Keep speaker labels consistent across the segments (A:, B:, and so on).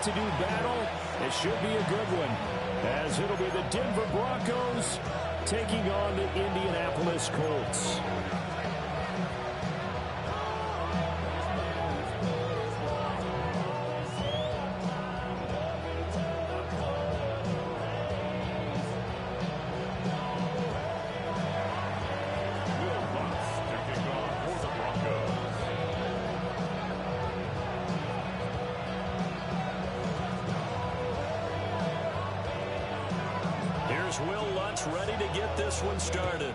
A: have-to-do battle. It should be a good one, as it'll be the Denver Broncos taking on the Indianapolis Colts.
B: Will Lutz ready to get this one started.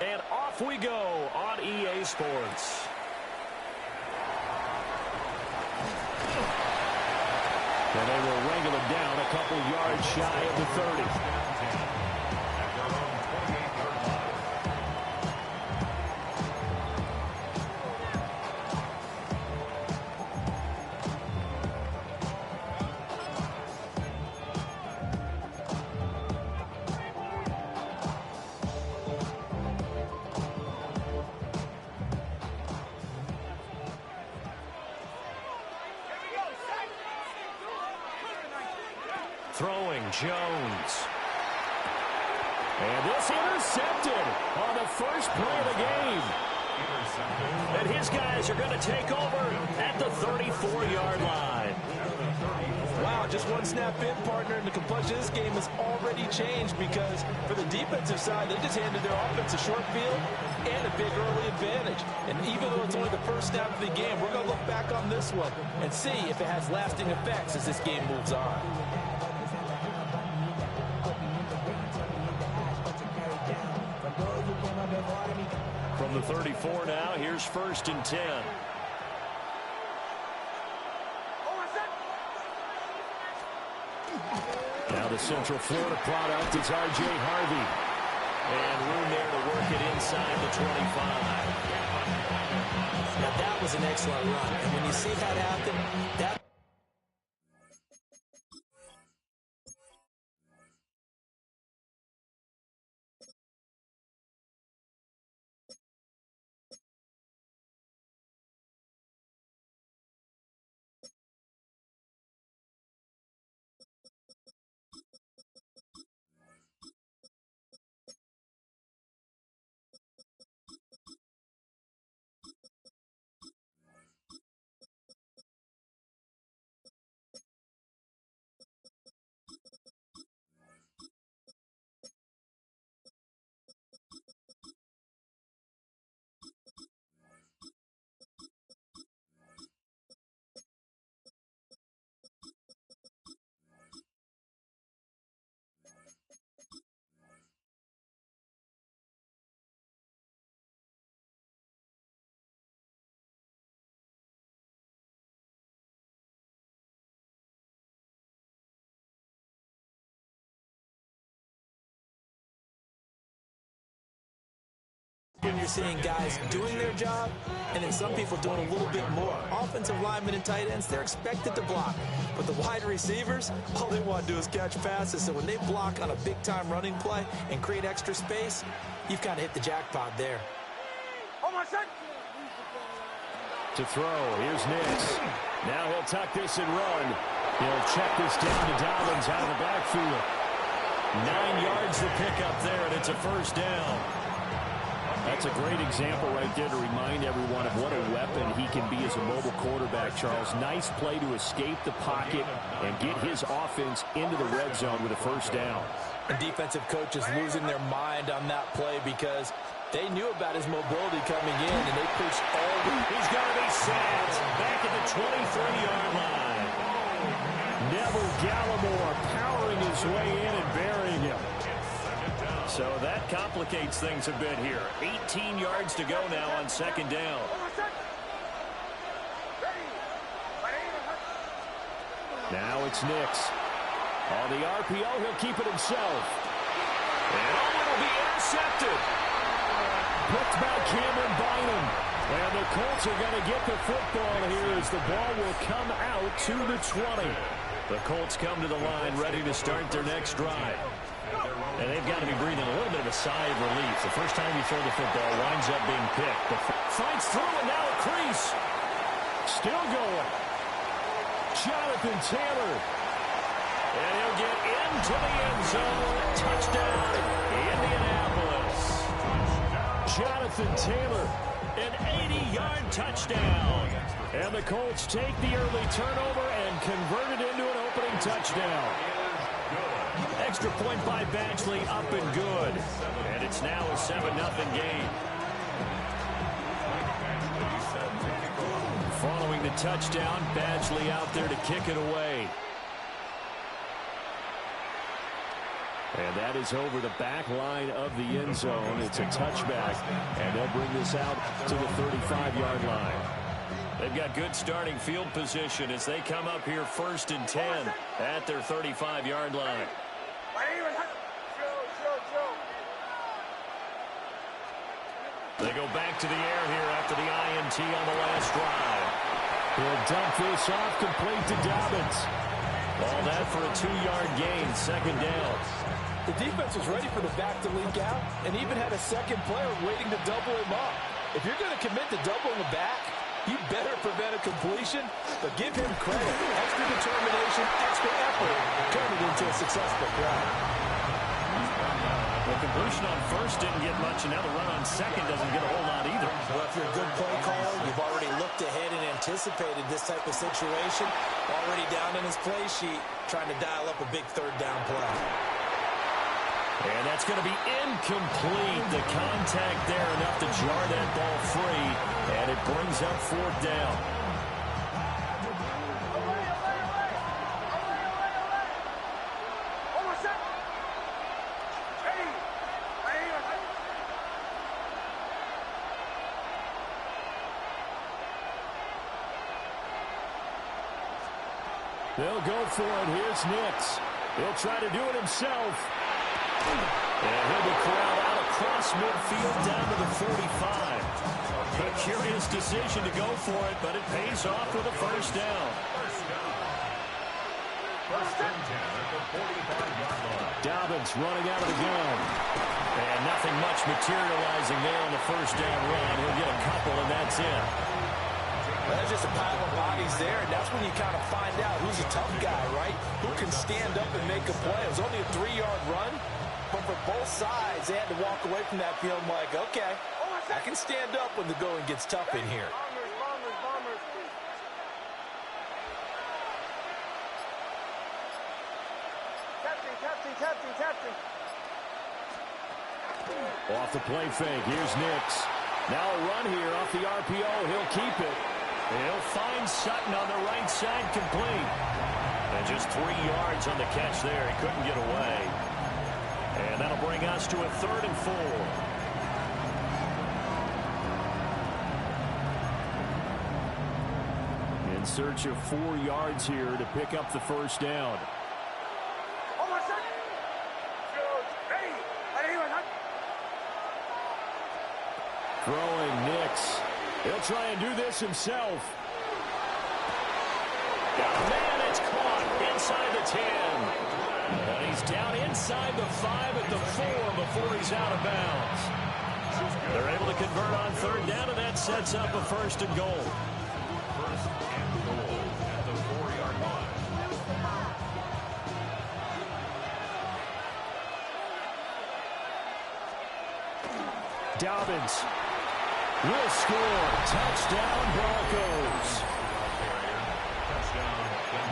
B: And off we go on EA Sports.
A: And they will wrangle it down a couple yards shy of the 30.
B: Throwing Jones.
A: And this intercepted on the first play of the game.
B: And his guys are going to take over at the 34-yard line.
C: Wow, just one snap in, partner, and the complexion of this game has already changed because for the defensive side, they just handed their offense a short field and a big early advantage. And even though it's only the first snap of the game, we're going to look back on this one and see if it has lasting effects as this game moves on.
B: From the 34 now, here's 1st and 10.
A: Now the Central Florida product is R.J. Harvey.
B: And room there to work it inside the 25.
D: Now that was an excellent run. And when you see that happen, that... When you're seeing guys doing their job, and then some people doing a little bit more. Offensive linemen and tight ends, they're expected to block. But the wide receivers, all they want to do is catch passes. So when they block on a big-time running play and create extra space, you've kind of hit the jackpot there.
A: To throw, here's Nix. Now he'll tuck this and run. He'll check this down to Dobbins out of the backfield.
B: 9 yards to pick up there, and it's a 1st down.
A: That's a great example right there to remind everyone of what a weapon he can be as a mobile quarterback, Charles. Nice play to escape the pocket and get his offense into the red zone with a 1st down.
C: And defensive coaches losing their mind on that play because they knew about his mobility coming in, and they pushed all the...
B: He's going to be sacked back at the 23-yard line.
A: Neville Gallimore powering his way in and burying him.
B: So that complicates things a bit here. 18 yards to go now on 2nd down.
A: Now it's Nix. On the RPO, he'll keep it himself.
B: And it'll be intercepted.
A: Picked by Cameron Bynum. And the Colts are going to get the football here as the ball will come out to the 20.
B: The Colts come to the line ready to start their next drive. And they've got to be breathing a little bit of a sigh of relief. The first time you throw the football winds up being picked. But fights through and now a crease.
A: Still going. Jonathan Taylor.
B: And he'll get into the end zone. Touchdown, Indianapolis.
A: Jonathan Taylor,
B: An 80-yard touchdown.
A: and the Colts take the early turnover and convert it into an opening touchdown.
B: Extra point by Badgley, up and good. And it's now a 7-0 game. Following the touchdown, Badgley out there to kick it away.
A: And that is over the back line of the end zone. It's a touchback, and they'll bring this out to the 35-yard line.
B: They've got good starting field position as they come up here 1st and 10 at their 35-yard line. They go back to the air here after the INT on the last drive.
A: He'll dump this off, complete to Dobbins.
B: All that for a 2-yard gain, 2nd down.
C: The defense was ready for the back to leak out and even had a second player waiting to double him up. If you're going to commit to doubling the back, you better prevent a completion, but give him credit. Extra determination, extra effort, turned it into a successful drive.
B: The completion on 1st didn't get much, and now the run on 2nd doesn't get a whole lot either.
D: Well, if you're a good play caller, you've already looked ahead and anticipated this type of situation. Already down in his play sheet, trying to dial up a big 3rd down play.
B: And that's going to be incomplete. The contact there enough to jar that ball free, and it brings up 4th down.
A: They'll go for it. Here's Nix. He'll try to do it himself.
B: And he'll be corralled out across midfield down to the 45. A curious decision to go for it, but it pays off with a 1st down.
A: Dobbins running out of the gun.
B: And nothing much materializing there on the 1st down run. He'll get a couple, and that's it.
D: Well, there's just a pile of bodies there, and that's when you kind of find out who's a tough guy, right? Who can stand up and make a play. It was only a 3-yard run, but for both sides, they had to walk away from that field like, okay, I can stand up when the going gets tough in here.
A: Off the play fake. Here's Nix. Now a run here off the RPO. He'll keep it.
B: He'll find Sutton on the right side, complete. And just 3 yards on the catch there. He couldn't get away. And that'll bring us to a 3rd and 4.
A: In search of 4 yards here to pick up the 1st down. Throwing Nix. He'll try and do this himself.
B: Man, it's caught inside the 10. And he's down inside the 5 at the 4 before he's out of bounds. They're able to convert on 3rd down, and that sets up a 1st and goal.
A: Dobbins will score. Touchdown, Broncos.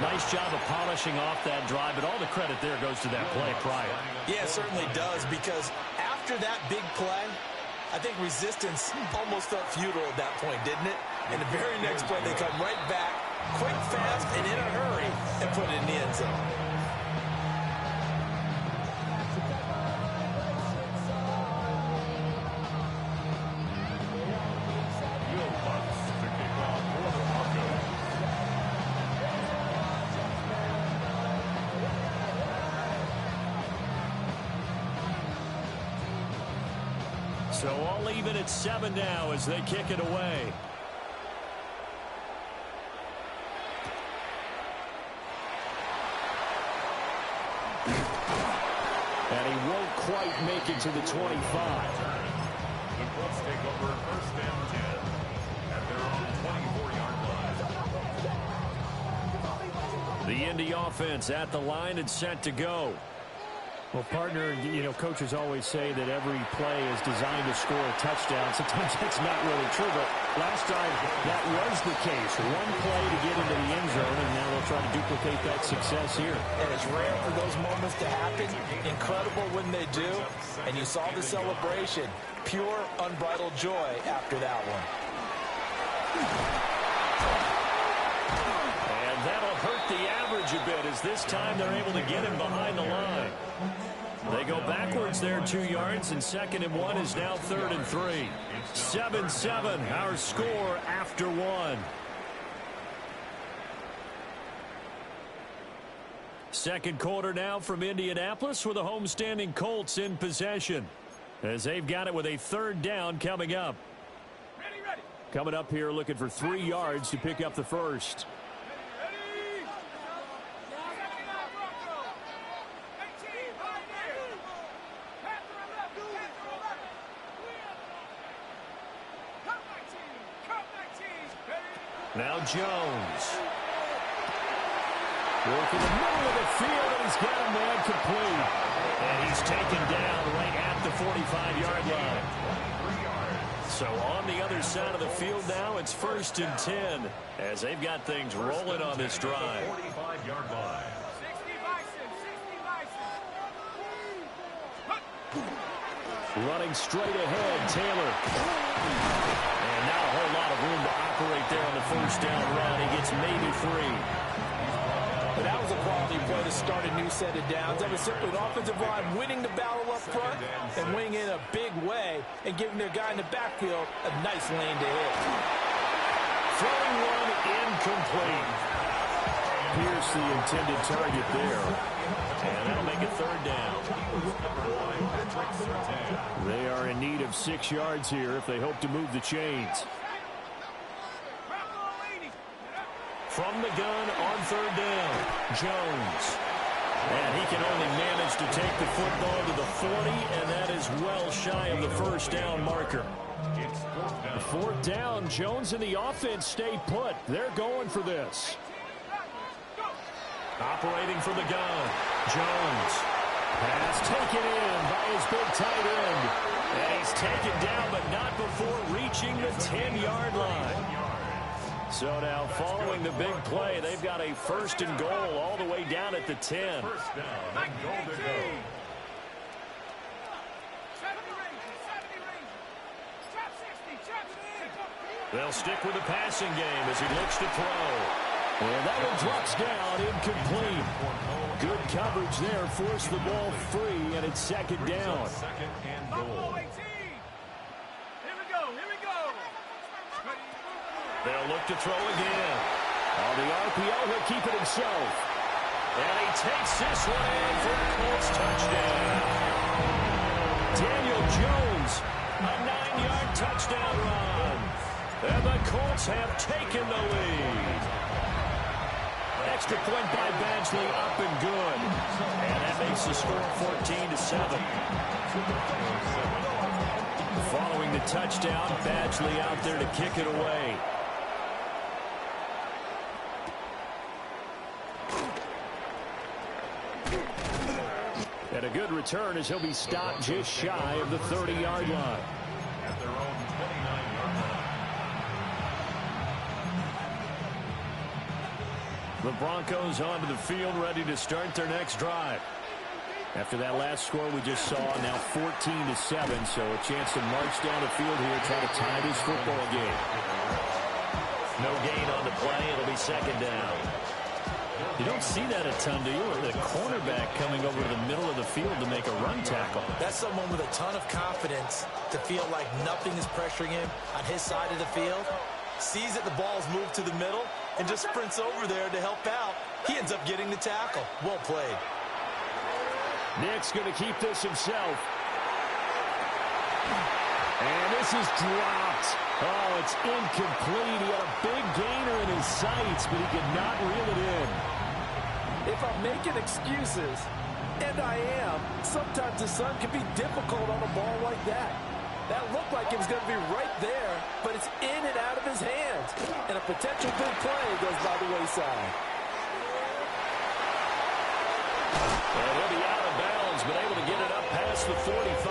B: Nice job of polishing off that drive, but all the credit there goes to that play prior.
D: Yeah, it certainly does, because after that big play, I think resistance almost felt futile at that point, didn't it? And the very next play, they come right back, quick, fast, and in a hurry, and put it in the end zone.
B: So all even at 7 now as they kick it away.
A: And he won't quite make it to the 25.
E: The Colts take over 1st and 10 at their own 24-yard line.
B: The Indy offense at the line and set to go.
A: Well, partner, coaches always say that every play is designed to score a touchdown. Sometimes that's not really true, but last time that was the case. One play to get into the end zone, and now they'll try to duplicate that success here.
D: And it's rare for those moments to happen. Incredible when they do. And you saw the celebration. Pure, unbridled joy after that one.
B: And that'll hurt the average a bit as this time they're able to get him behind the line. They go backwards there 2 yards, and 2nd and 1 is now 3rd and 3. 7-7, our score after 1. Second quarter now from Indianapolis with the homestanding Colts in possession, as they've got it with a 3rd down coming up. Coming up here looking for 3 yards to pick up the first. Now Jones. Working the middle of the field, and he's got a man complete. And he's taken down right at the 45-yard line. So on the other side of the field now, it's 1st and 10 as they've got things rolling on this drive.
E: 45-yard line.
A: Running straight ahead, Taylor.
B: And not a whole lot of room to operate there on the 1st down run. He gets maybe 3.
D: But that was a quality play to start a new set of downs. That was simply an offensive line winning the battle up front and winning in a big way and giving their guy in the backfield a nice lane to hit.
B: Throwing one incomplete.
A: Pierce the intended target there.
B: And that'll make it 3rd down.
A: They are in need of 6 yards here if they hope to move the chains.
B: From the gun on 3rd down, Jones. And he can only manage to take the football to the 40, and that is well shy of the 1st down marker.
A: 4th down, Jones and the offense stay put. They're going for this.
B: Operating from the gun, Jones.
A: Pass taken in by his big tight end.
B: And he's taken down, but not before reaching the 10-yard line. So now following the big play, they've got a 1st and goal all the way down at the 10.
E: 1st down and goal to go.
B: They'll stick with the passing game as he looks to throw.
A: And that one drops down, incomplete. Good coverage there, forced the ball free, and it's 2nd down.
E: 2nd and goal.
B: They'll look to throw again.
A: On the RPO, he'll keep it himself.
B: And he takes this one in for a Colts touchdown.
A: Daniel Jones,
B: a 9-yard touchdown run. And the Colts have taken the lead. Extra point by Badgley, up and good. And that makes the score 14-7. Following the touchdown, Badgley out there to kick it away.
A: And a good return as he'll be stopped just shy of the 30-yard line.
E: At their own 29-yard line.
B: The Broncos onto the field, ready to start their next drive.
A: After that last score we just saw, now 14-7, so a chance to march down the field here, try to tie this football game.
B: No gain on the play. It'll be 2nd down. You don't see that a ton, do you? The cornerback coming over to the middle of the field to make a run tackle.
D: That's someone with a ton of confidence to feel like nothing is pressuring him on his side of the field. Sees that the ball's moved to the middle and just sprints over there to help out. He ends up getting the tackle. Well played.
A: Nick's going to keep this himself. And this is dropped. Oh, it's incomplete. He had a big gainer in his sights, but he could not reel it in.
D: If I'm making excuses, and I am, sometimes the sun can be difficult on a ball like that. That looked like it was going to be right there, but it's in and out of his hands. And a potential big play goes by the wayside.
B: across the 45.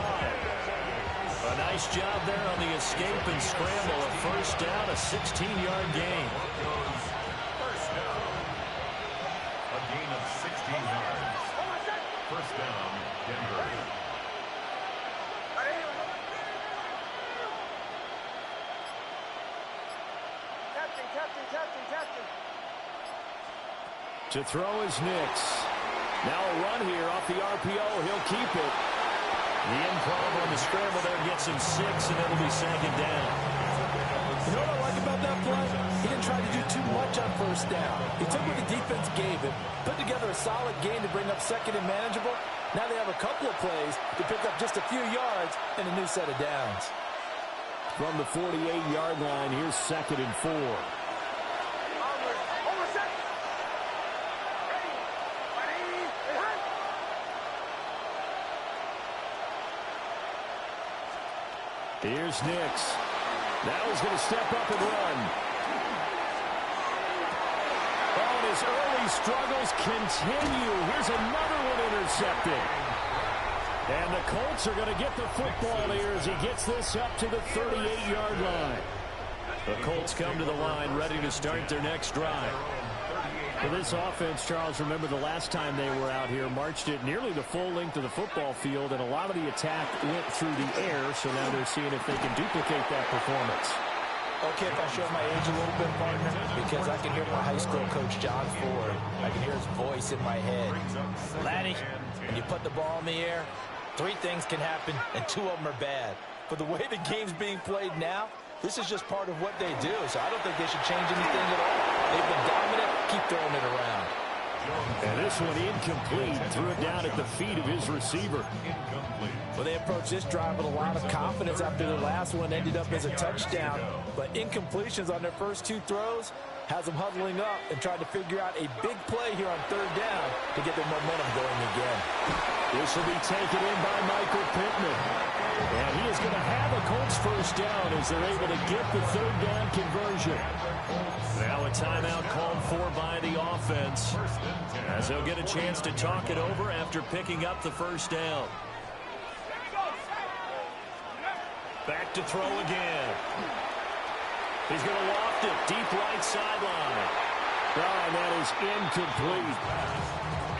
B: A nice job there on the escape and scramble. A first down, a 16-yard gain.
E: First down. A gain of 16 yards. First down, Denver.
F: Captain.
A: To throw is Nix. Now a run here off the RPO. He'll keep it.
B: The improv on the scramble there gets him 6, and it'll be second down.
D: You know what I like about that play? He didn't try to do too much on first down. He took what the defense gave him, put together a solid game to bring up second and manageable. Now they have a couple of plays to pick up just a few yards and a new set of downs.
A: From the 48-yard line, here's second and 4. Here's Nix. Now he's going to step up and run. Oh, and his early struggles continue. Here's another one intercepted. And the Colts are going to get the football here as he gets this up to the 38-yard line.
B: The Colts come to the line ready to start their next drive.
A: For this offense, Charles, remember the last time they were out here, marched it nearly the full length of the football field, and a lot of the attack went through the air, so now they're seeing if they can duplicate that performance.
D: Okay, if I show my age a little bit, partner, because I can hear my high school coach, John Ford. I can hear his voice in my head. Laddie, when you put the ball in the air, 3 things can happen, and 2 of them are bad. But the way the game's being played now, this is just part of what they do, so I don't think they should change anything at all. They've been dominant. Keep throwing it around.
A: And this one incomplete. Threw it down at the feet of his receiver.
D: Well, they approached this drive with a lot of confidence after the last one ended up as a touchdown. But incompletions on their first 2 throws has them huddling up and trying to figure out a big play here on 3rd down to get their momentum going again.
A: This will be taken in by Michael Pittman. And he is going to have a Colts first down as they're able to get the 3rd down conversion.
B: Now a timeout called for by the offense, as they'll get a chance to talk it over after picking up the first down. Back to throw again. He's going to loft it deep right sideline.
A: Oh, and that is incomplete.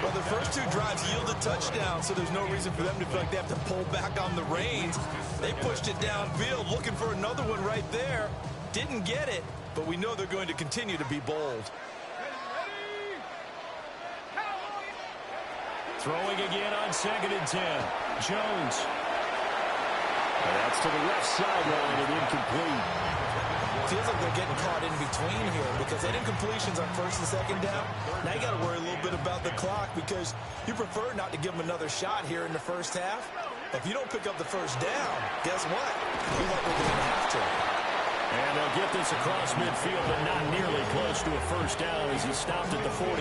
C: Well, the first 2 drives yielded touchdowns, so there's no reason for them to feel like they have to pull back on the reins. They pushed it downfield, looking for another one right there. Didn't get it, but we know they're going to continue to be bold.
B: Throwing again on 2nd and 10. Jones.
A: And that's to the left sideline and incomplete.
D: Feels like they're getting caught in between here because they had incompletions on 1st and 2nd down.
C: Now you got to worry a little bit about the clock because you prefer not to give them another shot here in the first half. If you don't pick up the first down, guess what? You're likely going to have to.
B: And they'll get this across midfield, but not nearly close to a first down as he stopped at the 48.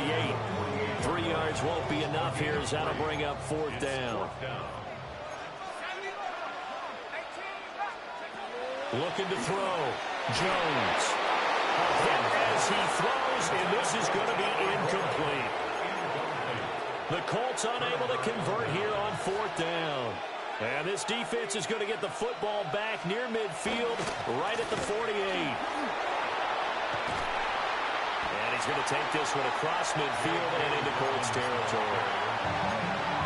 B: 3 yards won't be enough here as that'll bring up 4th down. Looking to throw. Jones. A hit as he throws, and this is going to be incomplete. The Colts unable to convert here on 4th down. And this defense is going to get the football back near midfield, right at the 48. And he's going to take this one across midfield and into Colts territory.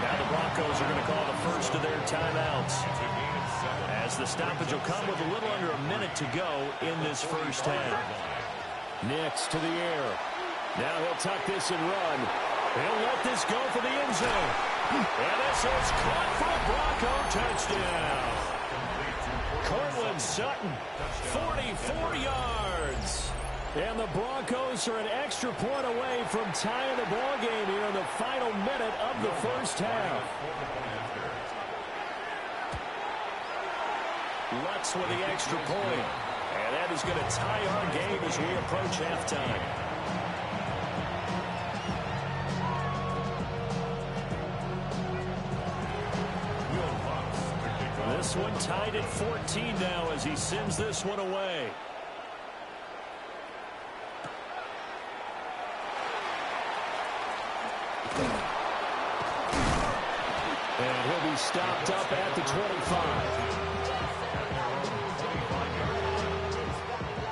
B: Now the Broncos are going to call the first of their timeouts, as the stoppage will come with a little under a minute to go in this first half.
A: Nix to the air. Now he'll tuck this and run. He'll let this go for the end zone.
B: And this is caught for a Bronco touchdown. Cortland Sutton, 44 yards.
A: And the Broncos are an extra point away from tying the ball game here in the final minute of the first half.
B: Lutz with the extra point. And that is going to tie our game as we approach halftime. This one tied at 14 now as he sends this one away.
A: And he'll be
B: He's stopped up at the 25.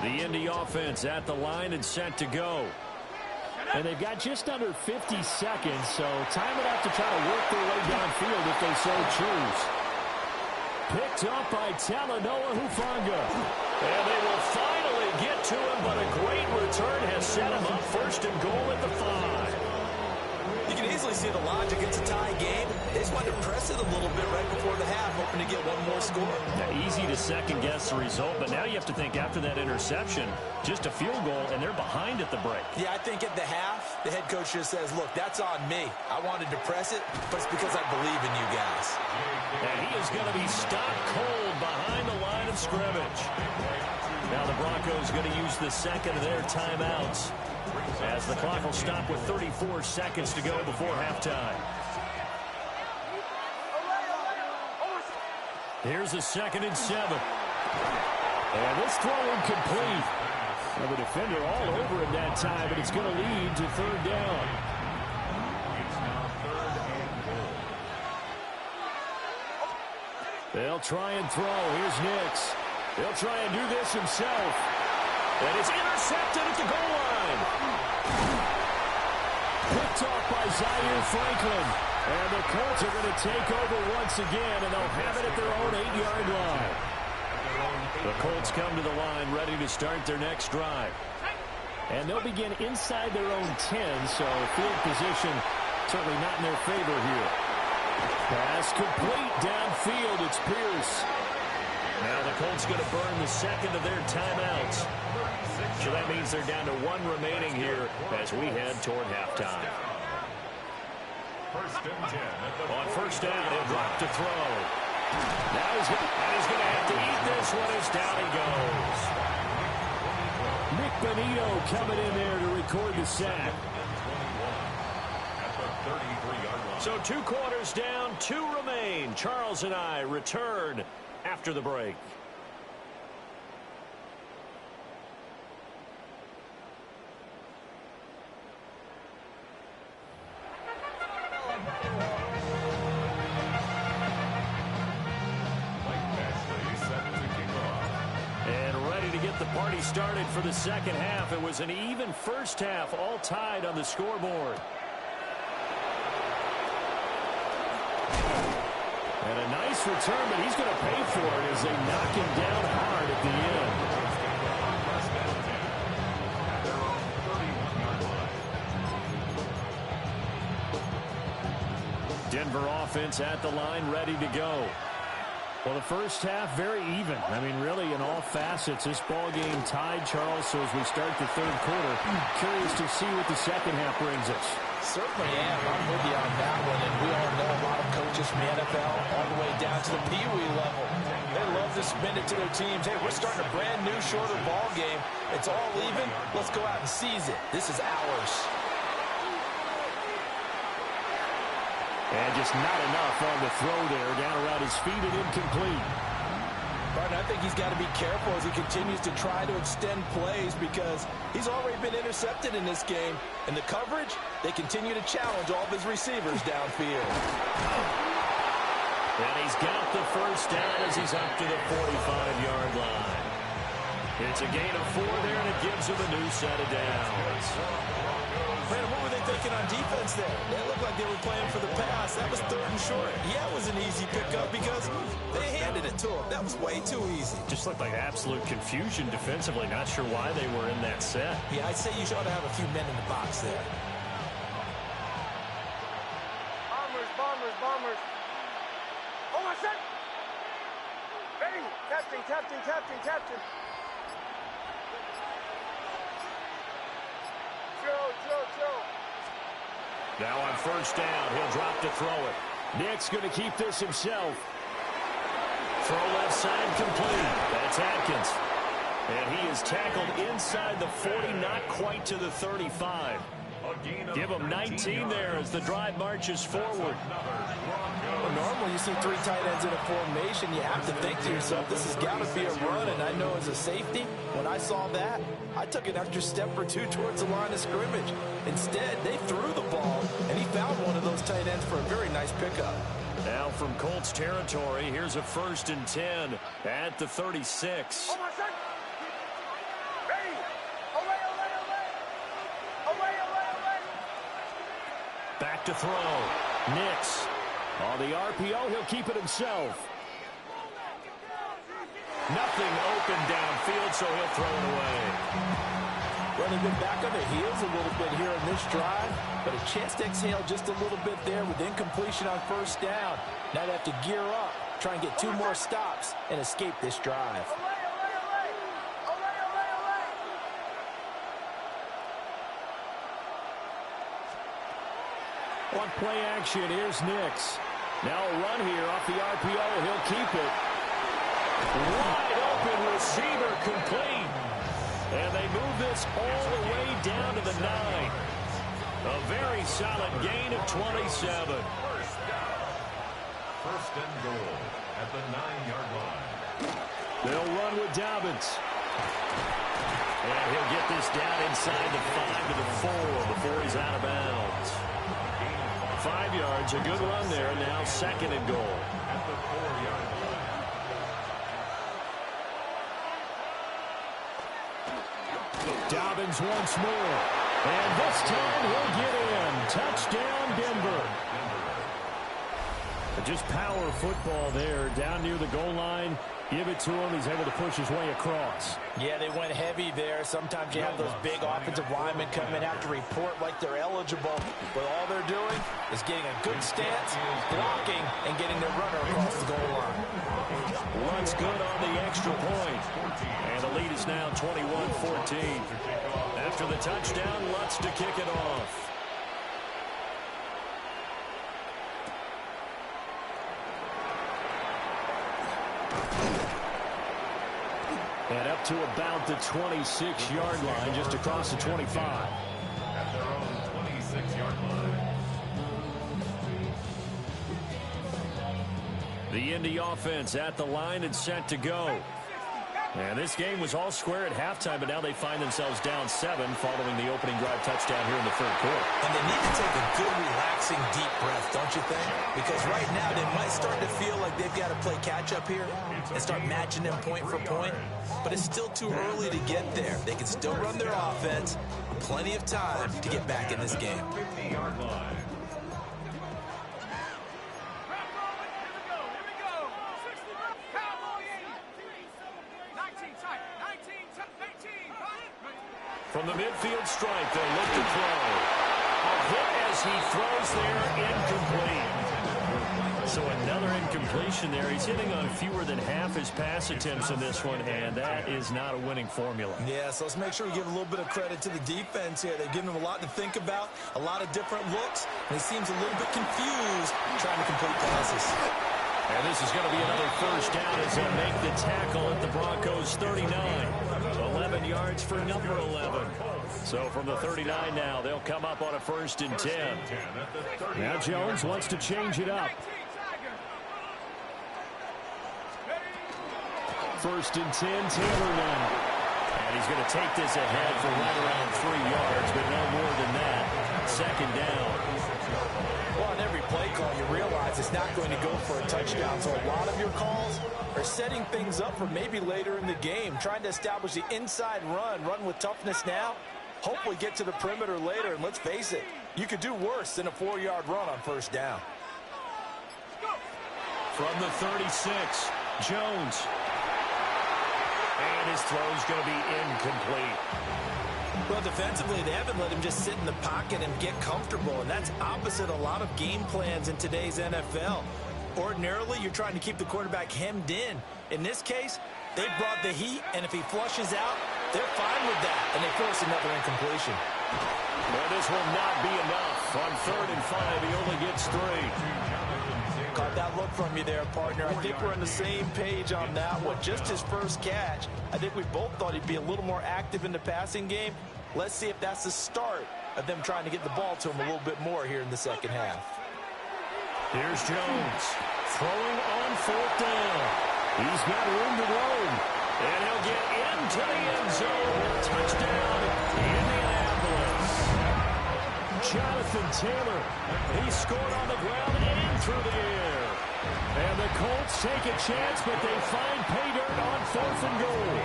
B: The Indy offense at the line and set to go.
A: And they've got just under 50 seconds, so time it up to try to work their way downfield if they so choose. Picked up by Talanoa Hufanga.
B: And they will finally get to him, but a great return has set him up first and goal at the 5.
D: You can easily see the logic. It's a tie game. They just wanted to press it a little bit right before the half, hoping to get one more score.
B: Now, easy to second-guess the result, but now you have to think after that interception, just a field goal, and they're behind at the break.
D: Yeah, I think at the half, the head coach just says, look, that's on me. I wanted to press it, but it's because I believe in you guys.
B: And he is going to be stopped cold behind the line of scrimmage. Now the Broncos going to use the second of their timeouts, as the clock will stop with 34 seconds to go before halftime. Here's a 2nd and 7.
A: And this throw incomplete. Well, the defender all over him that time, but it's going to lead to 3rd down. They'll try and throw. Here's Nix. He'll try and do this himself.
B: And it's intercepted at the goal line.
A: Picked off by Zaire Franklin. And the Colts are going to take over once again, and they'll have it at their own 8-yard line.
B: The Colts come to the line ready to start their next drive.
A: And they'll begin inside their own 10, so field position certainly not in their favor here. Pass complete downfield. It's Pierce.
B: Now the Colts going to burn the second of their timeouts. So that means they're down to 1 remaining here as we head toward halftime.
E: 1st and 10.
B: On 1st down, he'll drop to throw. Now he's going to have to eat this one as down he goes.
A: Nick Benito coming in there to record the sack.
B: So 2 quarters down, 2 remain. Charles and I return after the break. And ready to get the party started for the second half. It was an even first half, all tied on the scoreboard.
A: And a nice return, but he's going to pay for it as they knock him down hard at the end. Denver offense at the line, ready to go. Well, the first half, very even. I mean, really, in all facets, this ball game tied, Charles. So as we start the 3rd quarter, curious to see what the second half brings us.
D: Certainly am. I'm with you on that one. And we all know a lot of coaches from the NFL all the way down to the Pee Wee level. They love to spin it to their teams. Hey, we're starting a brand new, shorter ball game. It's all even. Let's go out and seize it. This is ours.
A: And just not enough on the throw there. Down around his feet and incomplete.
D: Martin, I think he's got to be careful as he continues to try to extend plays because he's already been intercepted in this game. And the coverage, they continue to challenge all of his receivers downfield.
B: And he's got the first down as he's up to the 45-yard line. It's a gain of 4 there, and it gives him a new set of downs.
D: Brandon, what were they thinking on defense there? They looked like they were playing for the pass. That was 3rd and short. Yeah, it was an easy pickup because they handed it to him. That was way too easy.
B: Just looked like absolute confusion defensively. Not sure why they were in that set.
D: Yeah, I'd say you ought to have a few men in the box there.
F: Bombers. Hold on a sec. Ready? Captain.
B: Now on 1st down, he'll drop to throw it.
A: Nick's going to keep this himself.
B: Throw left side complete. That's Atkins. And he is tackled inside the 40, not quite to the 35. Give him 19 there as the drive marches forward.
D: Well, normally you see 3 tight ends in a formation. You have to think to yourself, this has got to be a run. And I know as a safety, when I saw that, I took an extra step or 2 towards the line of scrimmage. Instead, they threw the ball, and he found one of those tight ends for a very nice pickup.
B: Now from Colts territory, here's a 1st and 10 at the 36. Back to throw. Nix. On the RPO, he'll keep it himself. Nothing open downfield, so he'll throw it away.
D: Well, they've been back on their heels a little bit here in this drive, but a chance to exhale just a little bit there with incompletion on 1st down. Now they have to gear up, try and get 2 more stops, and escape this drive.
A: On play action, here's Nix. Now a run here off the RPO. He'll keep it.
B: Wide open receiver complete. And they move this all the way down to the 9. A very solid gain of 27.
E: First and goal at the 9-yard line.
A: They'll run with Dobbins.
B: And he'll get this down inside the 5 to the 4 before he's out of bounds. 5 yards, a good run there. Now 2nd and goal.
E: At the 4-yard line.
A: Dobbins once more. And this time he'll get in. Touchdown, Denver. Just power football there. Down near the goal line. Give it to him. He's able to push his way across.
D: Yeah, they went heavy there. Sometimes you have those big offensive linemen come in, have to report like they're eligible. But all they're doing is getting a good stance, blocking, and getting their runner across the goal line.
B: Runs good on the extra point. And the lead is now 21-14. After the touchdown, Lutz to kick it off.
A: And up to about the 26-yard line, just across the 25.
E: At their own 26-yard line.
B: The Indy offense at the line and set to go. And this game was all square at halftime, but now they find themselves down 7 following the opening drive touchdown here in the 3rd quarter.
D: And they need to take a good, relaxing, deep breath, don't you think? Because right now they might start to feel like they've got to play catch-up here and start matching them point for point. But it's still too early to get there. They can still run their offense. Plenty of time to get back in this game.
E: 50-yard line.
B: From the midfield stripe, they'll look to throw. A hit as he throws there, incomplete. So another incompletion there. He's hitting on fewer than half his pass attempts in this one, and that is not a winning formula.
D: Yeah, so let's make sure we give a little bit of credit to the defense here. They've given him a lot to think about, a lot of different looks, and he seems a little bit confused trying to complete passes.
B: And this is going to be another 1st down as they make the tackle at the Broncos' 39. 11 yards for number 11. So from the 39 now, they'll come up on a 1st and 10.
A: Now Jones wants to change it up. 1st and 10, Taylor now.
B: And he's going to take this ahead for right around 3 yards, but no more than that. 2nd down.
D: Well, on every play call, you realize it's not going to go for a touchdown. So a lot of your calls are setting things up for maybe later in the game, trying to establish the inside run with toughness now, hopefully get to the perimeter later. And let's face it, you could do worse than a 4-yard run on 1st down.
B: From the 36, Jones. And his throw's going to be incomplete.
D: Well, defensively, they haven't let him just sit in the pocket and get comfortable, and that's opposite a lot of game plans in today's NFL. Ordinarily, you're trying to keep the quarterback hemmed in. In this case, they brought the heat, and if he flushes out, they're fine with that, and they force another incompletion.
B: Well, this will not be enough. On 3rd and 5, he only gets 3.
D: Caught that look from you there, partner. I think we're on the same page on that one. Just his first catch. I think we both thought he'd be a little more active in the passing game. Let's see if that's the start of them trying to get the ball to him a little bit more here in the 2nd half.
B: Here's Jones throwing on 4th down. He's got room to roam. And he'll get into the end zone. Touchdown, Indianapolis. Jonathan Taylor. He scored on the ground and through the air. And the Colts take a chance, but they find pay dirt on 4th and goal.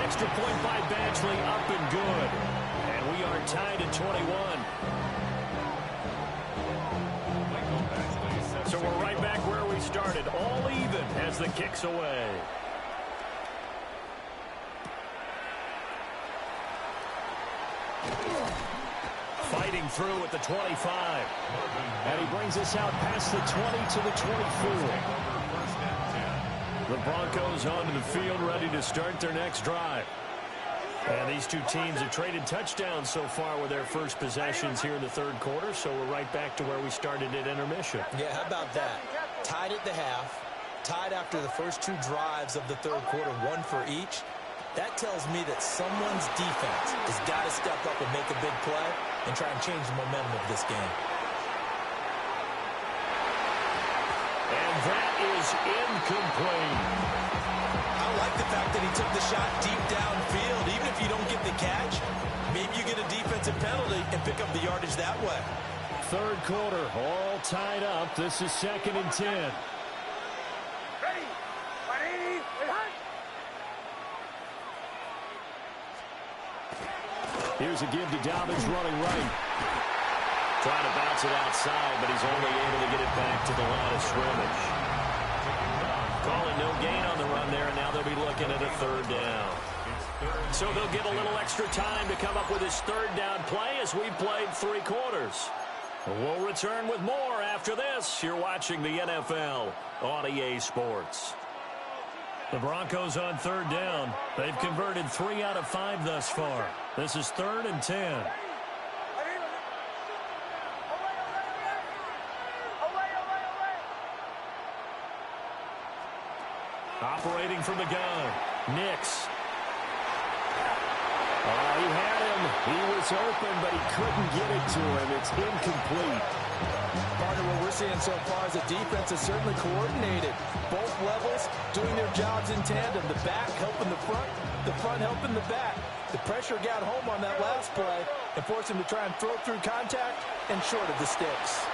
B: Extra point by Badgley, up and good. And we are tied at 21. So we're right back where we started, all even as the kick's away. Fighting through at the 25. And he brings us out past the 20 to the 24. The Broncos onto the field, ready to start their next drive. And these two teams have traded touchdowns so far with their first possessions here in the third quarter, so we're right back to where we started at intermission.
D: Yeah, how about that? Tied at the half, tied after the first two drives of the third quarter, one for each. That tells me that someone's defense has got to step up and make a big play and try and change the momentum of this game.
B: And that is incomplete.
D: I like the fact that he took the shot deep downfield. Even if you don't get the catch, maybe you get a defensive penalty and pick up the yardage that way.
B: Third quarter, all tied up. This is 2nd and 10.
F: Ready, behind.
B: Here's a give to Dobbins running right. Trying to bounce it outside, but he's only able to get it back to the line of scrimmage. Calling no gain on the run there, and now they'll be looking at a 3rd down. So they'll get a little extra time to come up with his 3rd down play as we played 3 quarters. We'll return with more after this. You're watching the NFL on EA Sports. The Broncos on 3rd down. They've converted 3 out of 5 thus far. This is 3rd and 10. Operating from the gun, Nix. Oh, he had him. He was open, but he couldn't get it to him. It's incomplete.
C: Partner, what we're seeing so far is the defense is certainly coordinated. Both levels doing their jobs in tandem. The back helping the front helping the back. The pressure got home on that last play and forced him to try and throw through contact and short of the sticks.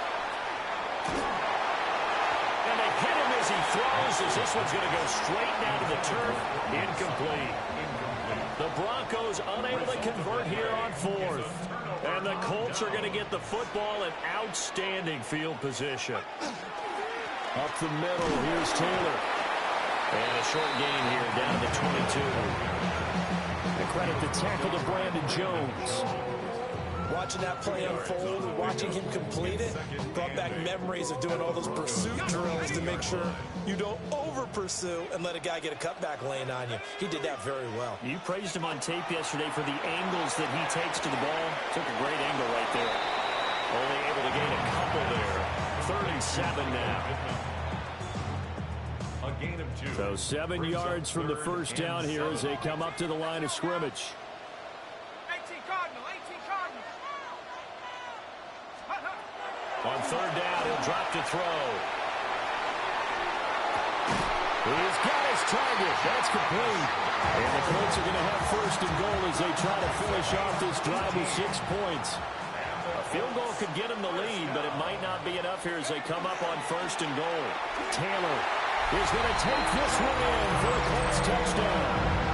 B: And they hit him as he throws, as this one's going to go straight down to the turf. Incomplete. The Broncos unable to convert here on 4th. And the Colts are going to get the football in outstanding field position. Up the middle, here's Taylor. And a short gain here down to 22. And credit the tackle to Brandon Jones.
D: Watching that play unfold and watching him complete it brought back memories of doing all those pursuit drills to make sure you don't over-pursue and let a guy get a cutback lane on you. He did that very well.
B: You praised him on tape yesterday for the angles that he takes to the ball. Took a great angle right there. Only able to gain a couple there. 37 now.
E: A gain of 2.
B: So 7 yards from the first down here as they come up to the line of scrimmage.
F: 18 Cardinal.
B: On 3rd down, he'll drop to throw. He's got his target. That's complete. And the Colts are going to have 1st and goal as they try to finish off this drive with 6 points. A field goal could get them the lead, but it might not be enough here as they come up on 1st and goal. Taylor is going to take this one in for a Colts touchdown.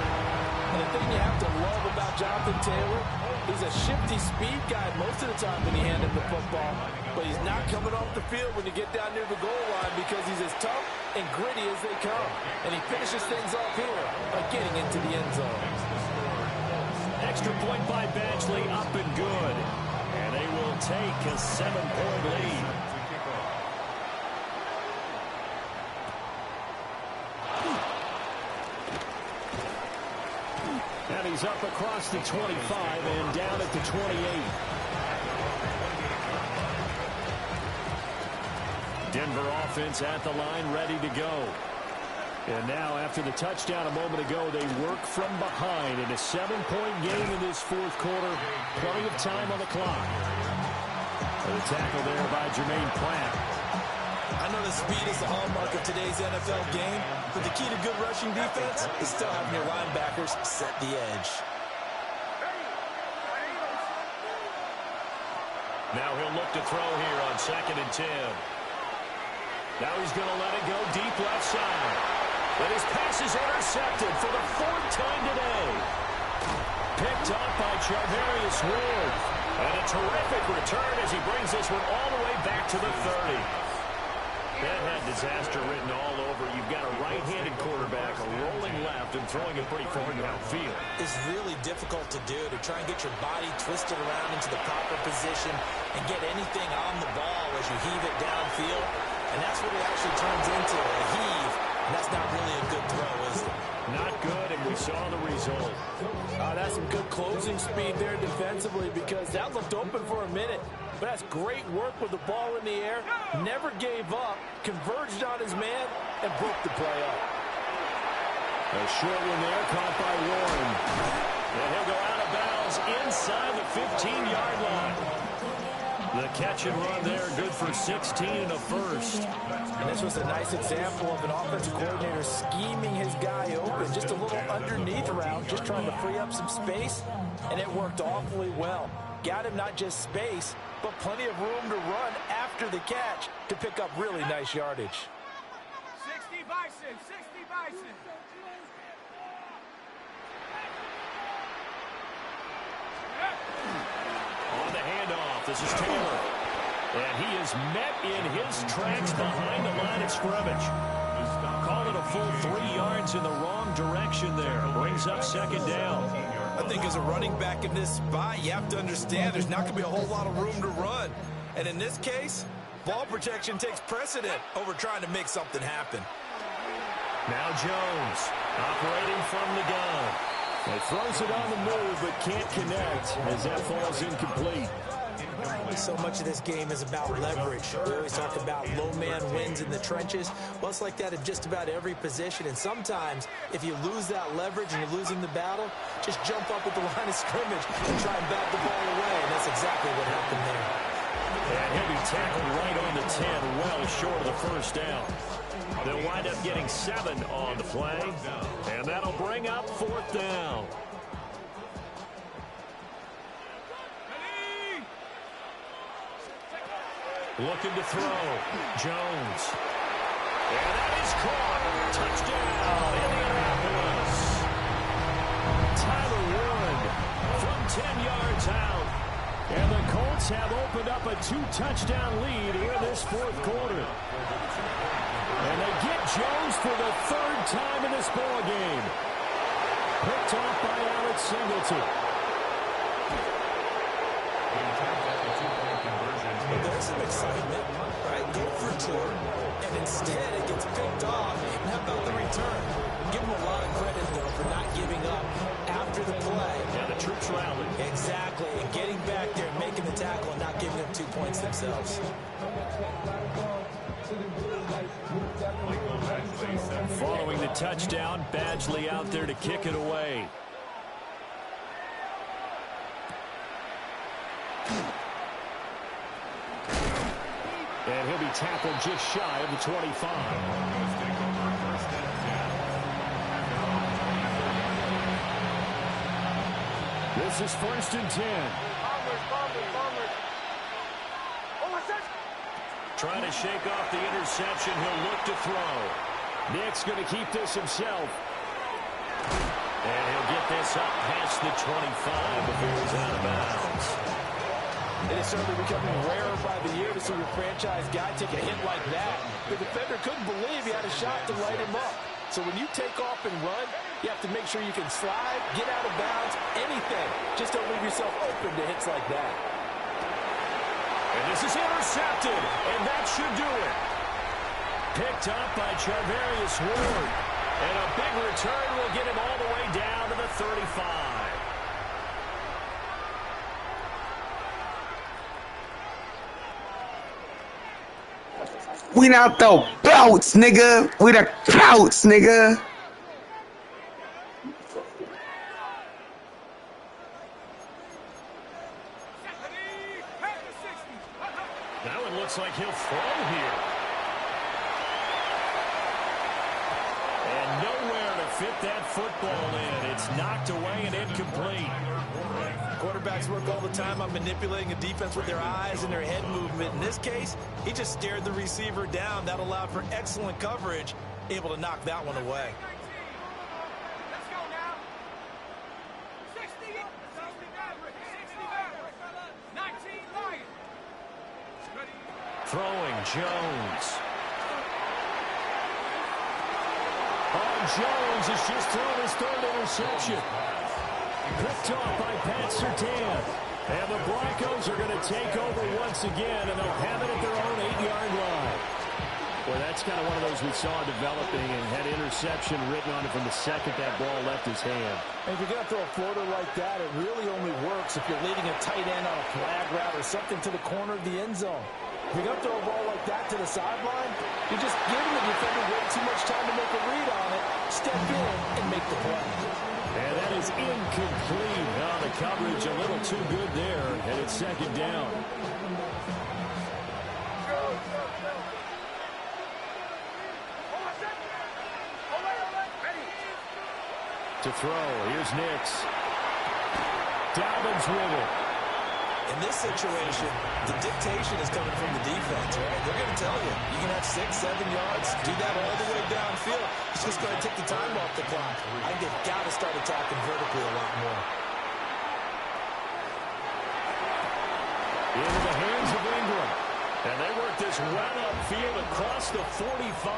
C: And the thing you have to love about Jonathan Taylor, he's a shifty speed guy most of the time when you hand him the football. But he's not coming off the field when you get down near the goal line because he's as tough and gritty as they come. And he finishes things off here by getting into the end zone.
B: Extra point by Badgley, up and good. And they will take a 7-point lead. And he's up across the 25 and down at the 28. Denver offense at the line, ready to go. And now, after the touchdown a moment ago, they work from behind in a 7-point game in this 4th quarter. Plenty of time on the clock. And a tackle there by Jermaine Pratt.
D: I know the speed is the hallmark of today's NFL game, but the key to good rushing defense is still having your linebackers set the edge.
B: Now he'll look to throw here on 2nd and 10. Now he's going to let it go deep left side. But his pass is intercepted for the 4th time today. Picked up by Charvarius Ward. And a terrific return as he brings this one all the way back to the 30. That had disaster written all over. You've got a right-handed quarterback, a rolling left, and throwing it pretty far downfield.
D: It's really difficult to do, to try and get your body twisted around into the proper position and get anything on the ball as you heave it downfield. And that's what it actually turns into, a heave. And that's not really a good throw, is it?
B: Not good, and we saw the result.
C: That's some good closing speed there defensively, because that looked open for a minute. But that's great work with the ball in the air. Never gave up, converged on his man, and broke the play up.
A: A short one there, caught by Warren.
B: And he'll go out of bounds inside the 15-yard line. The catch and run there, good for 16 and a first.
C: And this was a nice example of an offensive coordinator scheming his guy open. Just a little underneath route, just trying to free up some space, and it worked awfully well. Got him not just space, but plenty of room to run after the catch to pick up really nice yardage.
F: 60 Bison, 60 Bison.
B: On the handoff, this is Taylor. And he is met in his tracks behind the line of scrimmage. Call it a full 3 yards in the wrong direction there. Brings up 2nd down.
D: I think as a running back in this spot, you have to understand there's not going to be a whole lot of room to run. And in this case, ball protection takes precedent over trying to make something happen.
B: Now Jones, operating from the gun.
A: He throws it on the move, but can't connect as that falls incomplete.
D: So much of this game is about leverage. We always talk about low man wins in the trenches. Well, it's like that in just about every position. And sometimes, if you lose that leverage and you're losing the battle, just jump up at the line of scrimmage and try and bat the ball away. And that's exactly what happened there.
B: And he'll be tackled right on the 10, well short of the first down. They'll wind up getting 7 on the play, and that'll bring up 4th down. Looking to throw. Jones. And that is caught. Touchdown, Indianapolis. Tyler Warren from 10 yards out.
A: And the Colts have opened up a 2-touchdown lead here in this 4th quarter. And they get Jones for the 3rd time in this ball game. Picked off by Alex Singleton.
D: There's some excitement, right? Go for 2, and instead it gets picked off. And how about the return? Give them a lot of credit, though, for not giving up after the play.
B: Yeah, the troops rallied.
D: Exactly, and getting back there, making the tackle, and not giving up 2 points themselves.
B: Following the touchdown, Badgley out there to kick it away.
A: And he'll be tackled just shy of the 25. This is 1st and 10.
B: Trying to shake off the interception. He'll look to throw.
A: Nick's going to keep this himself.
B: And he'll get this up past the 25 before he's out of bounds.
C: It is certainly becoming rarer by the year to see your franchise guy take a hit like that. The defender couldn't believe he had a shot to light him up. So when you take off and run, you have to make sure you can slide, get out of bounds, anything. Just don't leave yourself open to hits like that.
B: And this is intercepted, and that should do it. Picked up by Charvarius Ward. And a big return will get him all the way down to the 35.
G: We not the belts, nigga. We the Couts, nigga.
B: Now it looks like he'll throw here. And nowhere to fit that football in. It's knocked away and incomplete.
D: Quarterbacks work all the time on manipulating a defense with their eyes and their head movement. In this case, he just stared the receiver down. That allowed for excellent coverage, able to knock that one away.
F: Let's go now. 60 19 Lions.
B: Throwing Jones. Jones has just thrown his third interception. Picked off by Pat Surtain. And the Broncos are going to take over once again, and they'll have it at their own 8-yard line.
A: Well, that's kind of one of those we saw developing and had interception written on it from the second that ball left his hand.
C: And if you're going to throw a floater like that, it really only works if you're leading a tight end on a flag route or something to the corner of the end zone. If you're going to throw a ball like that to the sideline, you're just giving the defender way too much time to make a read on it, step in, and make the play.
B: And that is incomplete. Oh, the coverage a little too good there, and it's second down.
A: To throw, here's Nix. Dobbins with it.
D: In this situation, the dictation is coming from the defense, right? They're going to tell you, you can have 6, 7 yards, do that all the way downfield. It's just going to take the time off the clock. I think they've got to start attacking vertically a lot more.
B: Into the hands of Ingram. And they work this well upfield across the 45.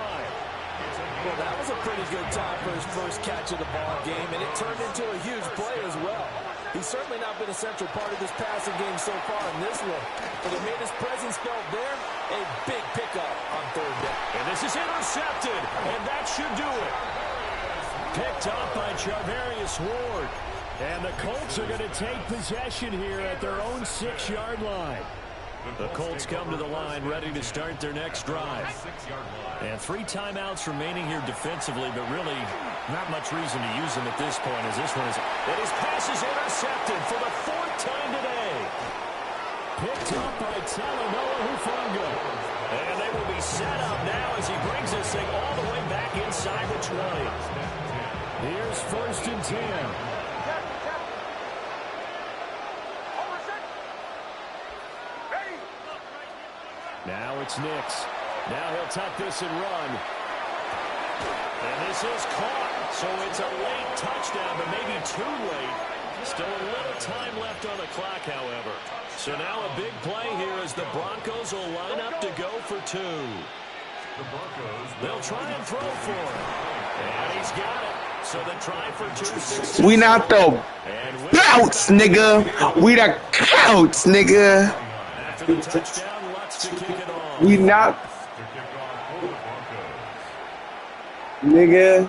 C: Well, that was a pretty good time for his first catch of the ball game, and it turned into a huge play as well. He's certainly not been a central part of this passing game so far in this one, but it made his presence felt there. A big pickup on third down.
B: And this is intercepted, and that should do it. Picked up by Charvarius Ward.
A: And the Colts are going to take possession here at their own 6-yard line.
B: The Colts come to the line ready to start their next drive. And 3 timeouts remaining here defensively, but really not much reason to use them at this point as this one is... And his pass is intercepted for the 4th time today.
A: Picked up by Talanoa Hufanga.
B: And they will be set up now as he brings this thing all the way back inside the 20.
A: Here's 1st and 10. Now it's Nix. Now he'll tuck this and run.
B: And this is caught. So it's a late touchdown, but maybe too late. Still a little time left on the clock, however. So now a big play here as the Broncos will line up to go for 2. They'll try and throw for it. And he's got it. So they try for 2.
G: We not the Bouts, nigga. We the Couts, nigga.
B: After the touchdown, Lutz to kick it off.
G: We not... Nigga.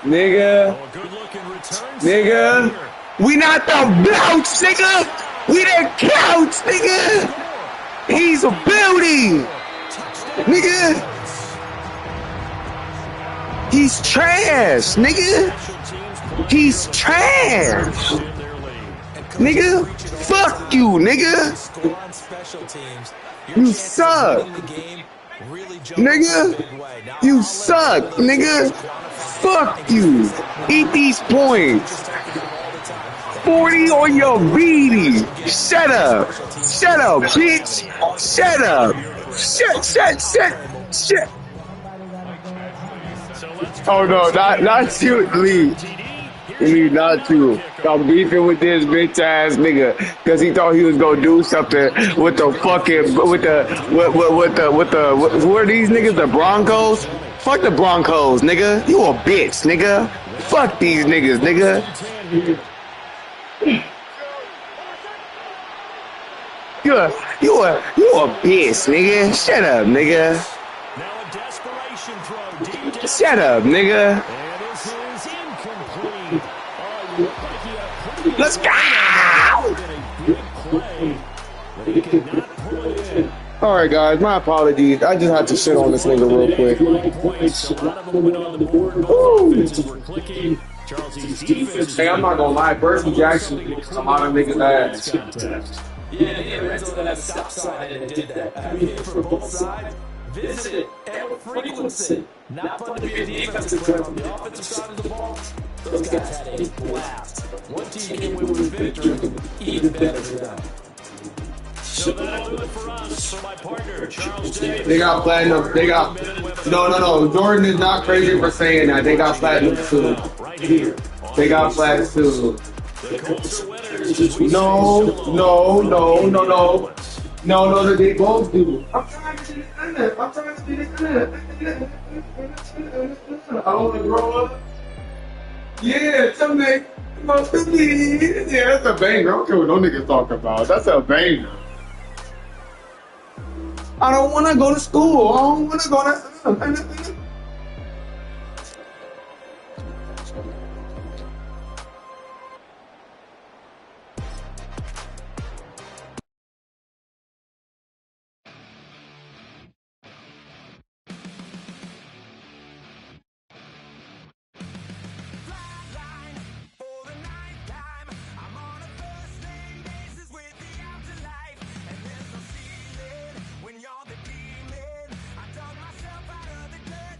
B: Oh, good-looking return.
G: Nigga. We not the Bouts, nigga. We the Couts, nigga. He's a beauty. Nigga. He's trash, nigga. He's trash. Nigga, fuck you, nigga. You suck. Nigga, you suck, nigga. Fuck you. Eat these points. 40 on your beanie. Shut up. Shut up, bitch. Shut up. Shut. Oh no, not you, Lee. Lee, not you. I'm beefing with this bitch ass nigga because he thought he was gonna do something with the fucking who are these niggas? The Broncos? Fuck the Broncos, nigga. You a bitch, nigga. Fuck these niggas, nigga. You a bitch, nigga. Shut up, nigga.
B: Now a desperation throw deep down.
G: Shut up, nigga.
B: And this is incomplete.
G: Let's go! Alright guys, my apologies. I just had to shit on this nigga real quick. Hey, I'm not gonna lie, Percy Jackson a lot of niggas ass.
D: Yeah, Renzo that stop sign and did that. I mean, for both sides, visit it and with frequency. Not fun to be a defensive player on the offensive side of the ball. Those guys had a blast. One team came away with victory, even better for them.
B: So that'll do it for us. For my partner, Charles Davis.
G: They got platinum. They got no. Jordan is not crazy for saying that. They got platinum too.
B: Right here.
G: They got platinum too.
B: The Colts are winners as we
G: No,
B: say
G: no,
B: so
G: no,
B: long
G: no, no.
B: Indianapolis.
G: No, they both do. I'm trying to be this. I'm trying to be this. I want to grow up. Yeah, someday. Yeah, that's a banger. I don't care what no niggas talk about. That's a banger. I don't want to go to school. I don't want to go to.
H: When you're the demon, I dug myself out of the dirt.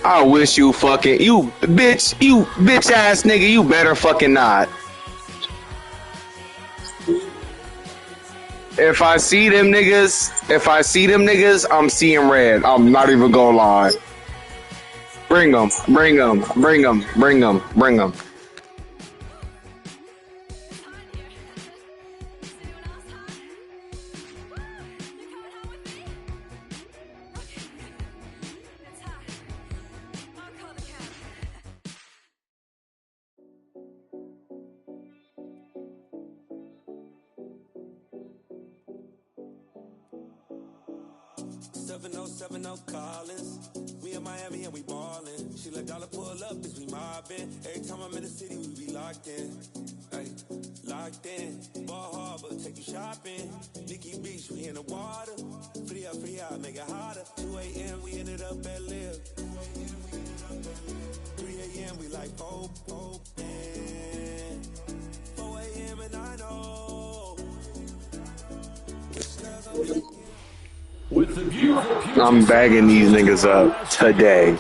G: I wish you fucking, you bitch ass nigga, you better fucking not. If I see them niggas, I'm seeing red. I'm not even gonna lie. Bring them.
H: Collins. We in Miami and we ballin'. She let dollar pull up, bitch, we mobbin'. Every time I'm in the city, we be locked in. Ay, locked in. Ball harbor, take you shopping. Nikki Beach, we in the water. Free up, make it hotter. 2 a.m., we ended up at Live. 3 a.m., we like Pope, and 4 a.m. and I know.
G: I'm bagging these niggas up today.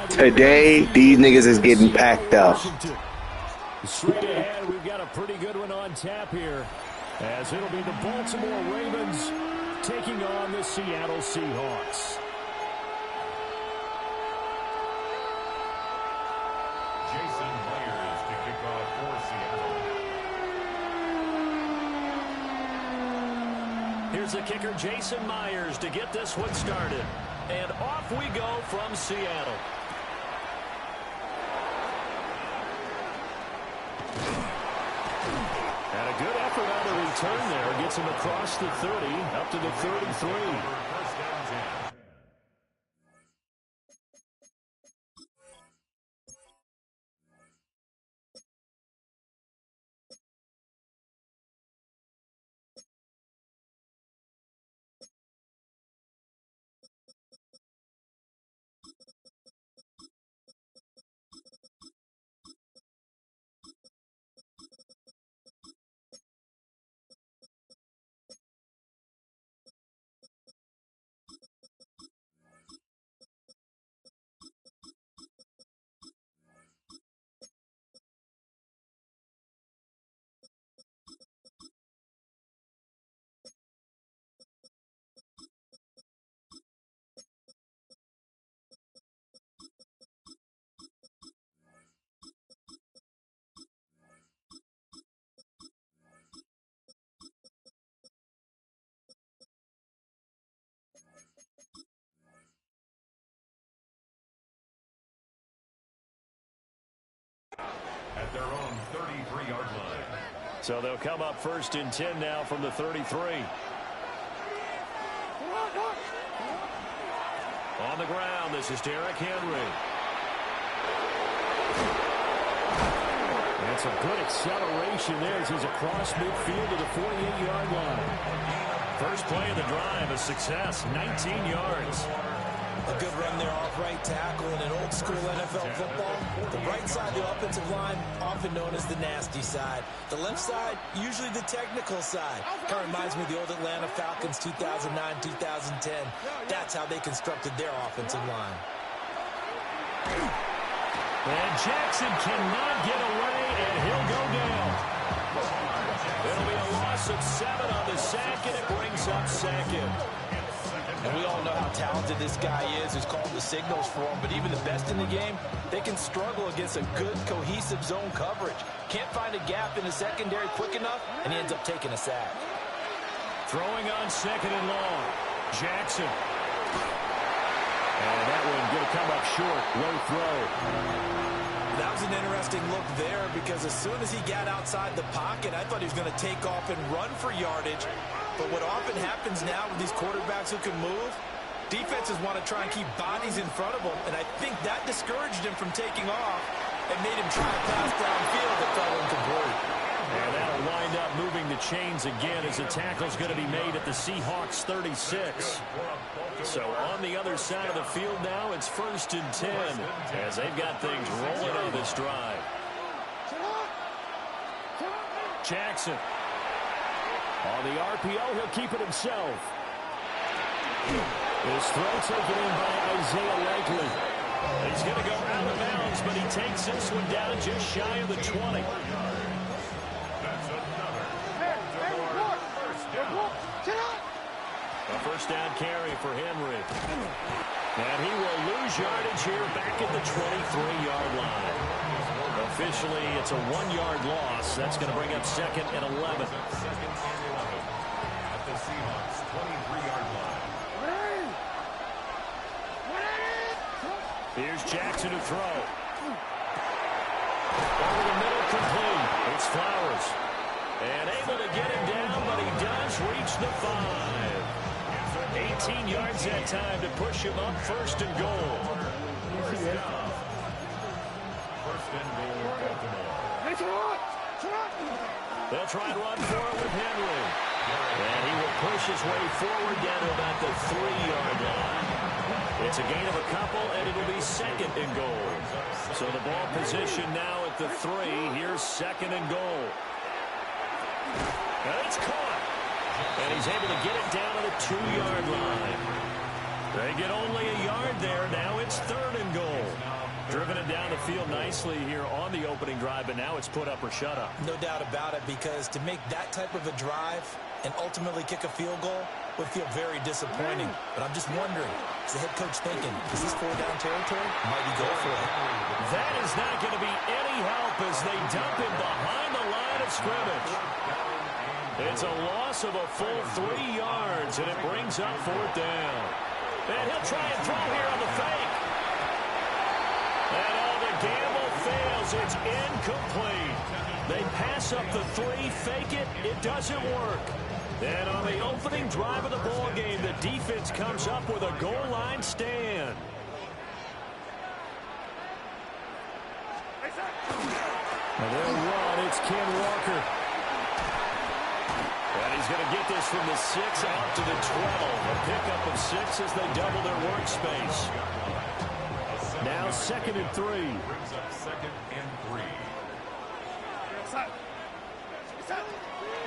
G: Today, these niggas is getting packed up.
A: Straight ahead, we've got a pretty good one on tap here, as it'll be the Baltimore Ravens taking on the Seattle Seahawks.
E: Jason Myers to kick off for Seattle.
B: Here's the kicker, Jason Myers, to get this one started. And off we go from Seattle. And a good effort on the return there. Gets him across the 30, up to the 33.
E: First down 10. At their own 33-yard line.
B: So they'll come up first and 10 now from the 33. On the ground, this is Derrick Henry.
A: That's a good acceleration there as he's across midfield to the 48-yard line.
B: First play of the drive, a success, 19 yards.
D: A good run there off right tackle in an old school NFL football. The right side of the offensive line, often known as the nasty side. The left side, usually the technical side. Kind of reminds me of the old Atlanta Falcons 2009, 2010. That's how they constructed their offensive line.
B: And Jackson cannot get away, and he'll go down. It'll be a loss of 7 on the sack, and it brings up second.
D: And we all know how talented this guy is, who's called the signals for him. But even the best in the game, they can struggle against a good, cohesive zone coverage. Can't find a gap in the secondary quick enough, and he ends up taking a sack.
B: Throwing on second and long. Jackson.
A: And that one going to come up short. Low throw.
D: That was an interesting look there because as soon as he got outside the pocket, I thought he was going to take off and run for yardage. But what often happens now with these quarterbacks who can move, defenses want to try and keep bodies in front of them, and I think that discouraged him from taking off and made him try to pass downfield that fell incomplete.
B: And that'll wind up moving the chains again as the tackle's going to be made at the Seahawks 36. So on the other side of the field now, it's 1st and 10 as they've got things rolling on this drive. Jackson.
A: On the RPO, he'll keep it himself. His throw taken in by Isaiah Likely.
B: He's going to go out of bounds, but he takes this one down just shy of the 20.
E: That's another.
B: A first down carry for Henry. And he will lose yardage here back at the 23-yard line. Officially, it's a 1-yard loss. That's going to bring up second and 11.
E: Second and 11 at the Seahawks 23-yard line.
B: Here's Jackson to throw. Over the middle, complete. It's Flowers. And able to get him down, but he does reach the 5. 18 yards that time to push him up, first and goal.
E: First and goal, Baltimore.
B: They'll try and run for it with Henry. And he will push his way forward down to about the 3-yard line. It's a gain of a couple, and it'll be second and goal. So the ball position now at the 3. Here's second and goal. And it's caught. And he's able to get it down to the 2-yard line. They get only a yard there. Now it's third and goal. Driven it down the field nicely here on the opening drive, but now it's put up or shut up.
D: No doubt about it, because to make that type of a drive and ultimately kick a field goal would feel very disappointing. But I'm just wondering, is the head coach thinking, is this 4-down territory? Might he go for it?
B: That is not going to be any help as they dump him behind the line of scrimmage. It's a loss of a full 3 yards, and it brings up fourth down. And he'll try and throw here on the fake. And the gamble fails. It's incomplete. They pass up the 3, fake it. It doesn't work. And on the opening drive of the ball game, the defense comes up with a goal line stand. And they'll run. It's Ken Walker. And he's going to get this from the 6 out to the 12. A pickup of 6 as they double their workspace. Now second and 3.
E: Brings up second and 3.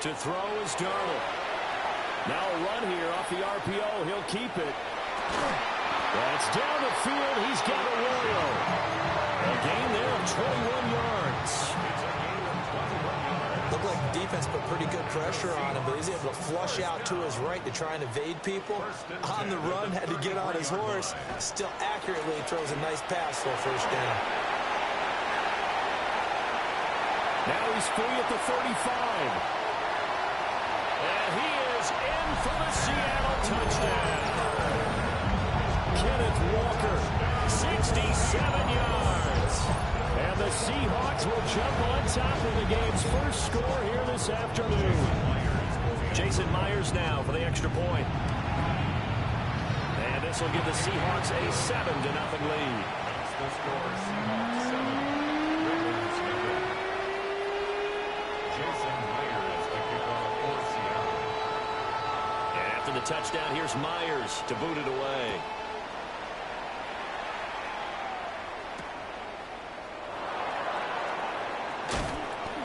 B: To throw is Darnold. Now a run here off the RPO. He'll keep it. That's down the field. He's got Arroyo. A gain there of 21 yards.
D: Looked like the defense put pretty good pressure on him, but he's able to flush out to his right to try and evade people. On the run, had to get on his horse. Still accurately throws a nice pass for a first down.
B: Now he's free at the 35. And he is in for the Seattle touchdown. Kenneth Walker, 67 yards. And the Seahawks will jump on top of the game's first score here this afternoon. Jason Myers now for the extra point. And this will give the Seahawks a 7-0 lead.
E: The score, Seahawks 7. Jason Myers, the kickoff for Seattle.
B: And after the touchdown, here's Myers to boot it away.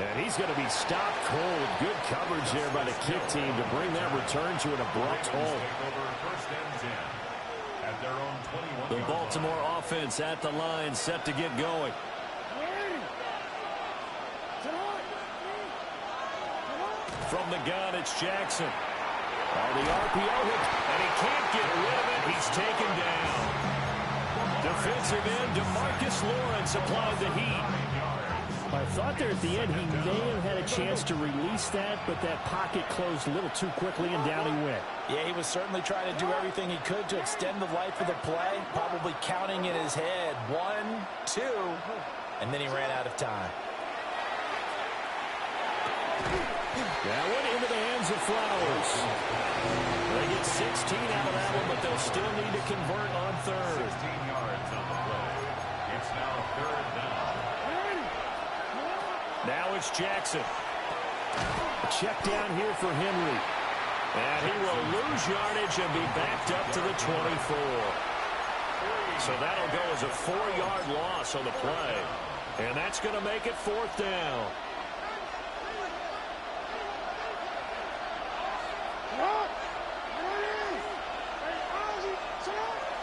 B: And he's going to be stopped cold. Good coverage there by the kick team to bring that return to an abrupt halt.
E: First and 10 at their own 21.
B: The Baltimore offense at the line, set to get going. From the gun, it's Jackson. Oh, the RPO hit, and he can't get rid of it. He's taken down. Defensive end, DeMarcus Lawrence applied the heat.
A: I thought there at the end he may have had a chance to release that, but that pocket closed a little too quickly, and down he went.
D: Yeah, he was certainly trying to do everything he could to extend the life of the play, probably counting in his head 1, 2, and then he ran out of time.
B: That went into the hands of Flowers. They get 16 out of that one, but they'll still need to convert on third.
E: 16 yards on the play. It's now third down.
B: Now it's Jackson. Check down here for Henry. And he will lose yardage and be backed up to the 24. So that'll go as a 4-yard loss on the play. And that's going to make it fourth down.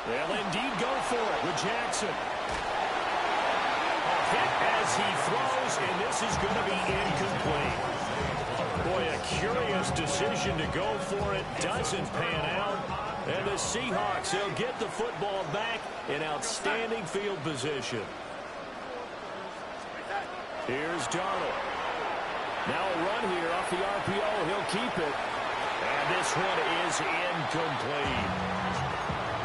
B: They'll indeed go for it with Jackson. he throws, and this is going to be incomplete. Boy, a curious decision to go for it. Doesn't pan out. And the Seahawks, they'll get the football back in outstanding field position. Here's Darnold. Now a run here off the RPO. He'll keep it. And this one is incomplete.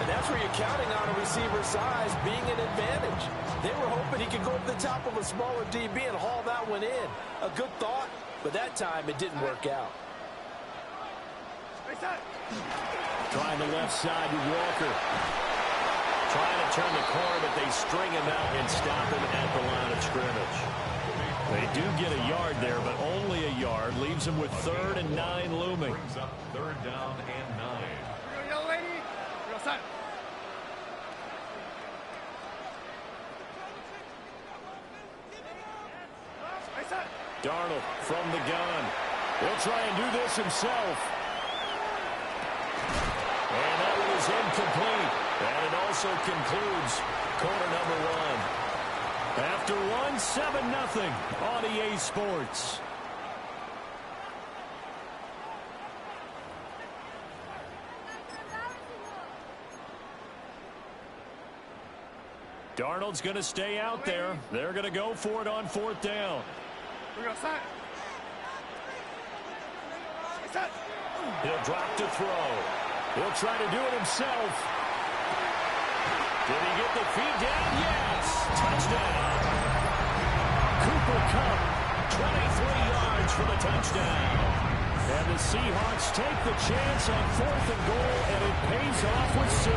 C: And that's where you're counting on a receiver's size being an advantage. They were hoping he could go to the top of a smaller DB and haul that one in. A good thought, but that time it didn't work out.
B: Trying the left side with Walker. Trying to turn the corner, but they string him out and stop him at the line of scrimmage. They do get a yard there, but only a yard. Leaves them with 3rd and 9 looming.
E: Brings up 3rd down and 9.
F: Young lady, real side.
B: Darnold from the gun. He'll try and do this himself. And that one is incomplete. And it also concludes quarter number 1. After 1, 7-0 on EA Sports. Darnold's going to stay out there. They're going to go for it on 4th down. He'll drop to throw. He'll try to do it himself. Did he get the feed down? Yes. Touchdown. Cooper Kupp, 23 yards for the touchdown. And the Seahawks take the chance on 4th and goal, and it pays off with 6.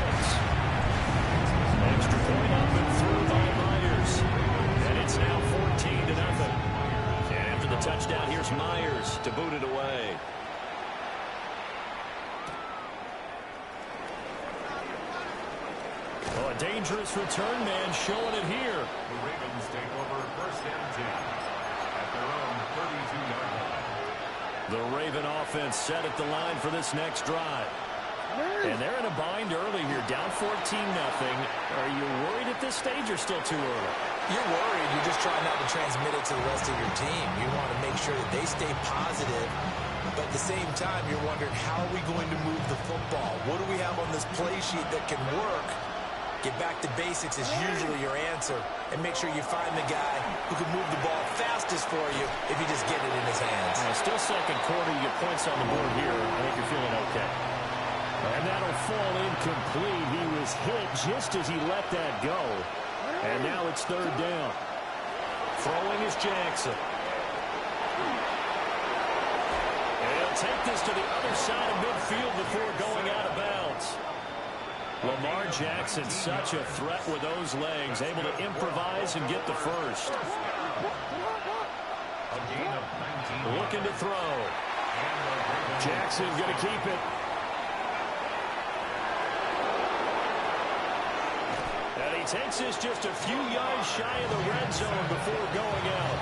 B: Extra point up and through by Myers. And it's now 14-0. And after the touchdown, here's Myers to boot it away. Oh, a dangerous return man showing it here.
E: The Ravens take over 1st and 10 at their own 32-yard line.
B: The Raven offense set at the line for this next drive. And they're in a bind early here, down 14-0. Are you worried at this stage or still too early?
D: You're worried. You're just trying not to transmit it to the rest of your team. You want to make sure that they stay positive. But at the same time, you're wondering, how are we going to move the football? What do we have on this play sheet that can work? Get back to basics is usually your answer. And make sure you find the guy who can move the ball fastest for you if you just get it in his hands.
B: Still second quarter. You get points on the board here. I think you're feeling okay. And that'll fall incomplete. He was hit just as he let that go. And now it's 3rd down. Throwing is Jackson. And he'll take this to the other side of midfield before going out of bounds. Lamar Jackson, such a threat with those legs, able to improvise and get the first.
E: A gain of 19.
B: Looking to throw. Jackson going to keep it. And he takes this just a few yards shy of the red zone before going out.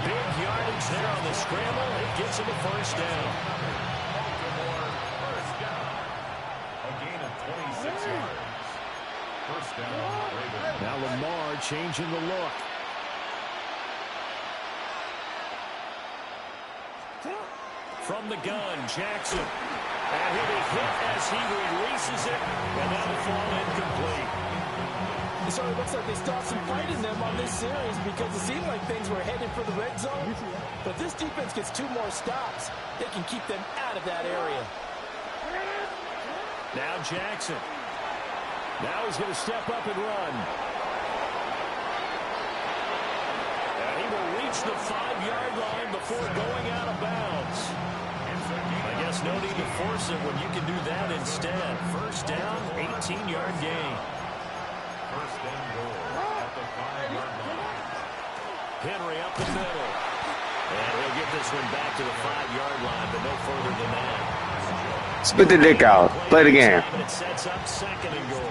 B: Big yardage there on the scramble. It gets him a 1st down.
E: A gain of 26 yards. 1st down, Ravens.
B: Now Lamar changing the look. From the gun, Jackson. And he'll be hit as he releases it, and that'll fall incomplete.
C: It sort of looks like they stopped some fight in them on this series because it seemed like things were headed for the red zone. But this defense gets 2 more stops. They can keep them out of that area.
B: Now Jackson. Now he's going to step up and run. And he will reach the 5-yard line before going out of bounds. I guess no need to force it when you can do that instead. 1st down, 18-yard gain.
E: 1st and goal at the 5-yard line.
B: Henry up the middle. And he'll get this one back to the 5-yard line, but no further than that.
G: Spit the dick out. Play the game.
B: It sets up 2nd and goal.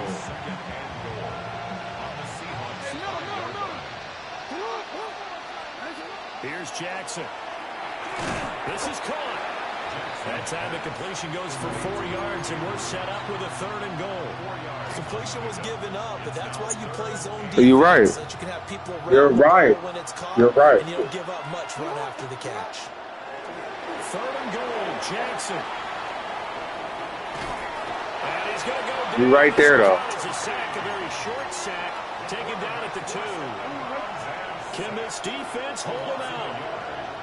B: Here's Jackson. This is caught. That time the completion goes for 4 yards, and we're set up with a 3rd and goal.
D: Completion was given up, but that's why you play zone defense.
G: You're right.
D: So that you can have people around
G: You're
D: the
G: right.
D: ball when it's caught,
G: You're right.
D: and you don't give up much run after the catch.
B: 3rd and goal, Jackson. And he's going to go down.
G: You're right there, though.
B: It's a sack, a very short sack, taken down at the 2. Can this defense hold him out?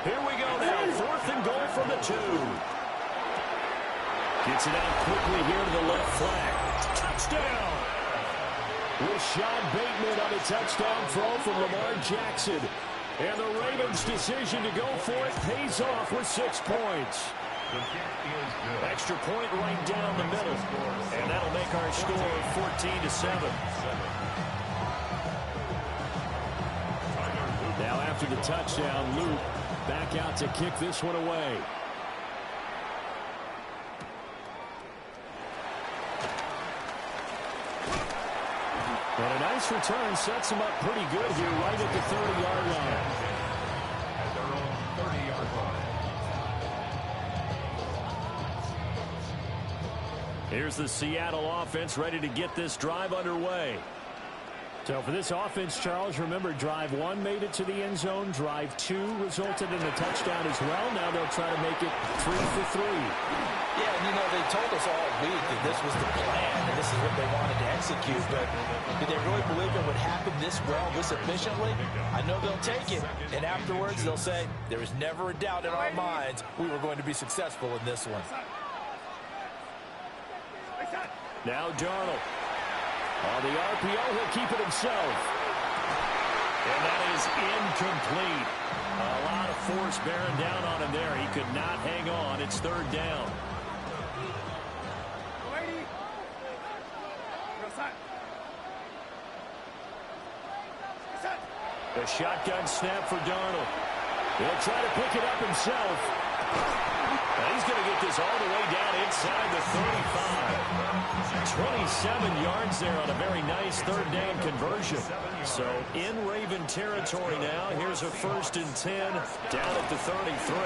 B: Here we go now, 4th and goal from the 2. Gets it out quickly here to the left flank. Touchdown! Rashad Bateman on a touchdown throw from Lamar Jackson. And the Ravens' decision to go for it pays off with 6 points. Extra point right down the middle. And that'll make our score 14-7. Now after the touchdown, Luke back out to kick this one away. And a nice return sets him up pretty good here right at the 30-yard line.
E: At their own 30-yard line.
B: Here's the Seattle offense ready to get this drive underway.
A: So for this offense, Charles, remember drive 1 made it to the end zone. Drive 2 resulted in a touchdown as well. Now they'll try to make it 3 for 3.
D: Yeah, and they told us all week that this was the plan and this is what they wanted to execute, but did they really believe it would happen this well, this efficiently? I know they'll take it, and afterwards they'll say, there was never a doubt in our minds we were going to be successful in this one.
B: Now Darnold. On the RPO, he'll keep it himself. And that is incomplete. A lot of force bearing down on him there. He could not hang on. It's 3rd down. A shotgun snap for Darnold. He'll try to pick it up himself. And he's going to get this all the way down inside the 35. 27 yards there on a very nice 3rd down conversion. So in Raven territory now. Here's a 1st and 10 down at the 33.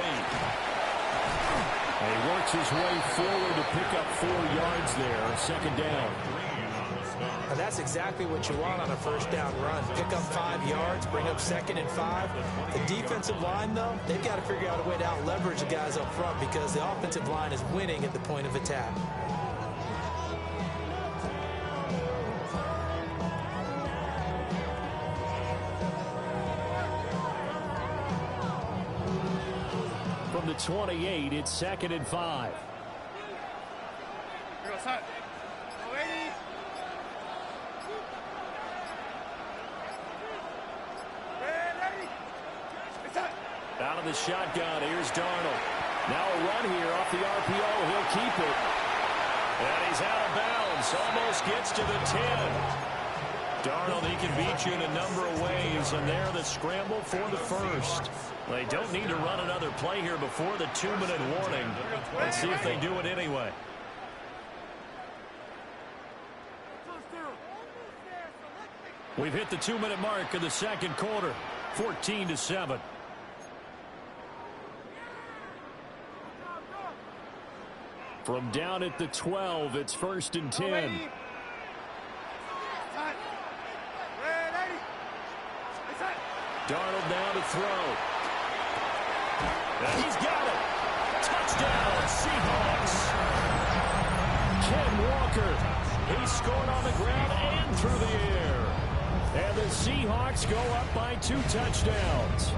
A: And he works his way forward to pick up 4 yards there, 2nd down.
D: And that's exactly what you want on a 1st down run. Pick up 5 yards, bring up 2nd and 5. The defensive line, though, they've got to figure out a way to out-leverage the guys up front because the offensive line is winning at the point of attack.
A: From the 28, it's 2nd and 5.
B: Out of the shotgun, here's Darnold. Now a run here off the RPO. He'll keep it. And he's out of bounds. Almost gets to the 10. Darnold, he can beat you in a number of ways. And there the scramble for the 1st. They don't need to run another play here before the 2-minute warning. Let's see if they do it anyway. We've hit the 2-minute mark in the 2nd quarter. 14-7.
A: From down at the 12, it's 1st and 10.
B: Darnold now to throw. And he's got it. Touchdown, Seahawks. Ken Walker. He scored on the ground and through the air.
A: And the Seahawks go up by 2 touchdowns.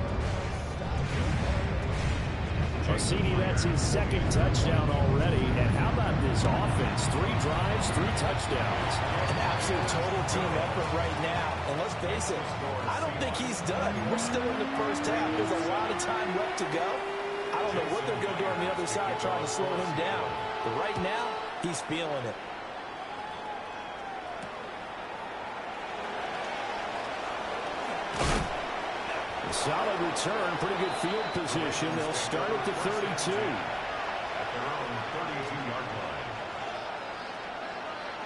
A: Cassini, that's his 2nd touchdown already. And how about this offense? 3 drives, 3 touchdowns.
D: An absolute total team effort right now. And let's face it, I don't think he's done. We're still in the 1st half. There's a lot of time left to go. I don't know what they're going to do on the other side trying to slow him down. But right now, he's feeling it.
A: Solid return, pretty good field position. They'll start at the 32.
E: At their own 32-yard line.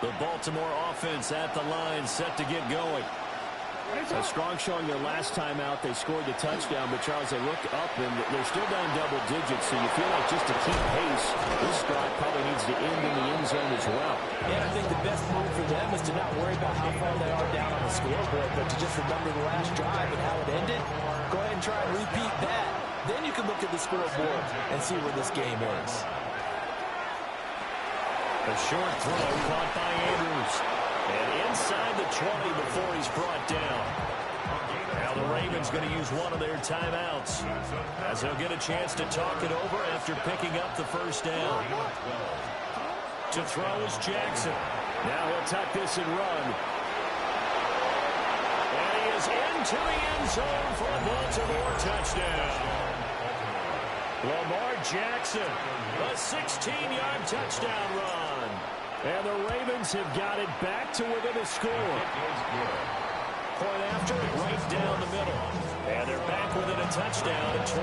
B: The Baltimore offense at the line, set to get going.
A: A strong showing their last time out. They scored the touchdown, but Charles, they look up and they're still down double digits, so you feel like just to keep pace, this drive probably needs to end in the end zone as well.
D: And I think the best move for them is to not worry about how far they are down on the scoreboard, but to just remember the last drive and how it ended. Go ahead and try and repeat that. Then you can look at the scoreboard and see where this game is.
B: A short throw caught by Andrews. And inside the 20 before he's brought down. Now the Ravens going to use one of their timeouts as they'll get a chance to talk it over after picking up the first down. To throw is Jackson.
A: Now he'll tuck this and run.
B: And he is into the end zone for a Baltimore touchdown. Lamar Jackson, a 16-yard touchdown run.
A: And the Ravens have got it back to within a score.
B: Point after, right down the middle. And they're back within a touchdown at 21-14.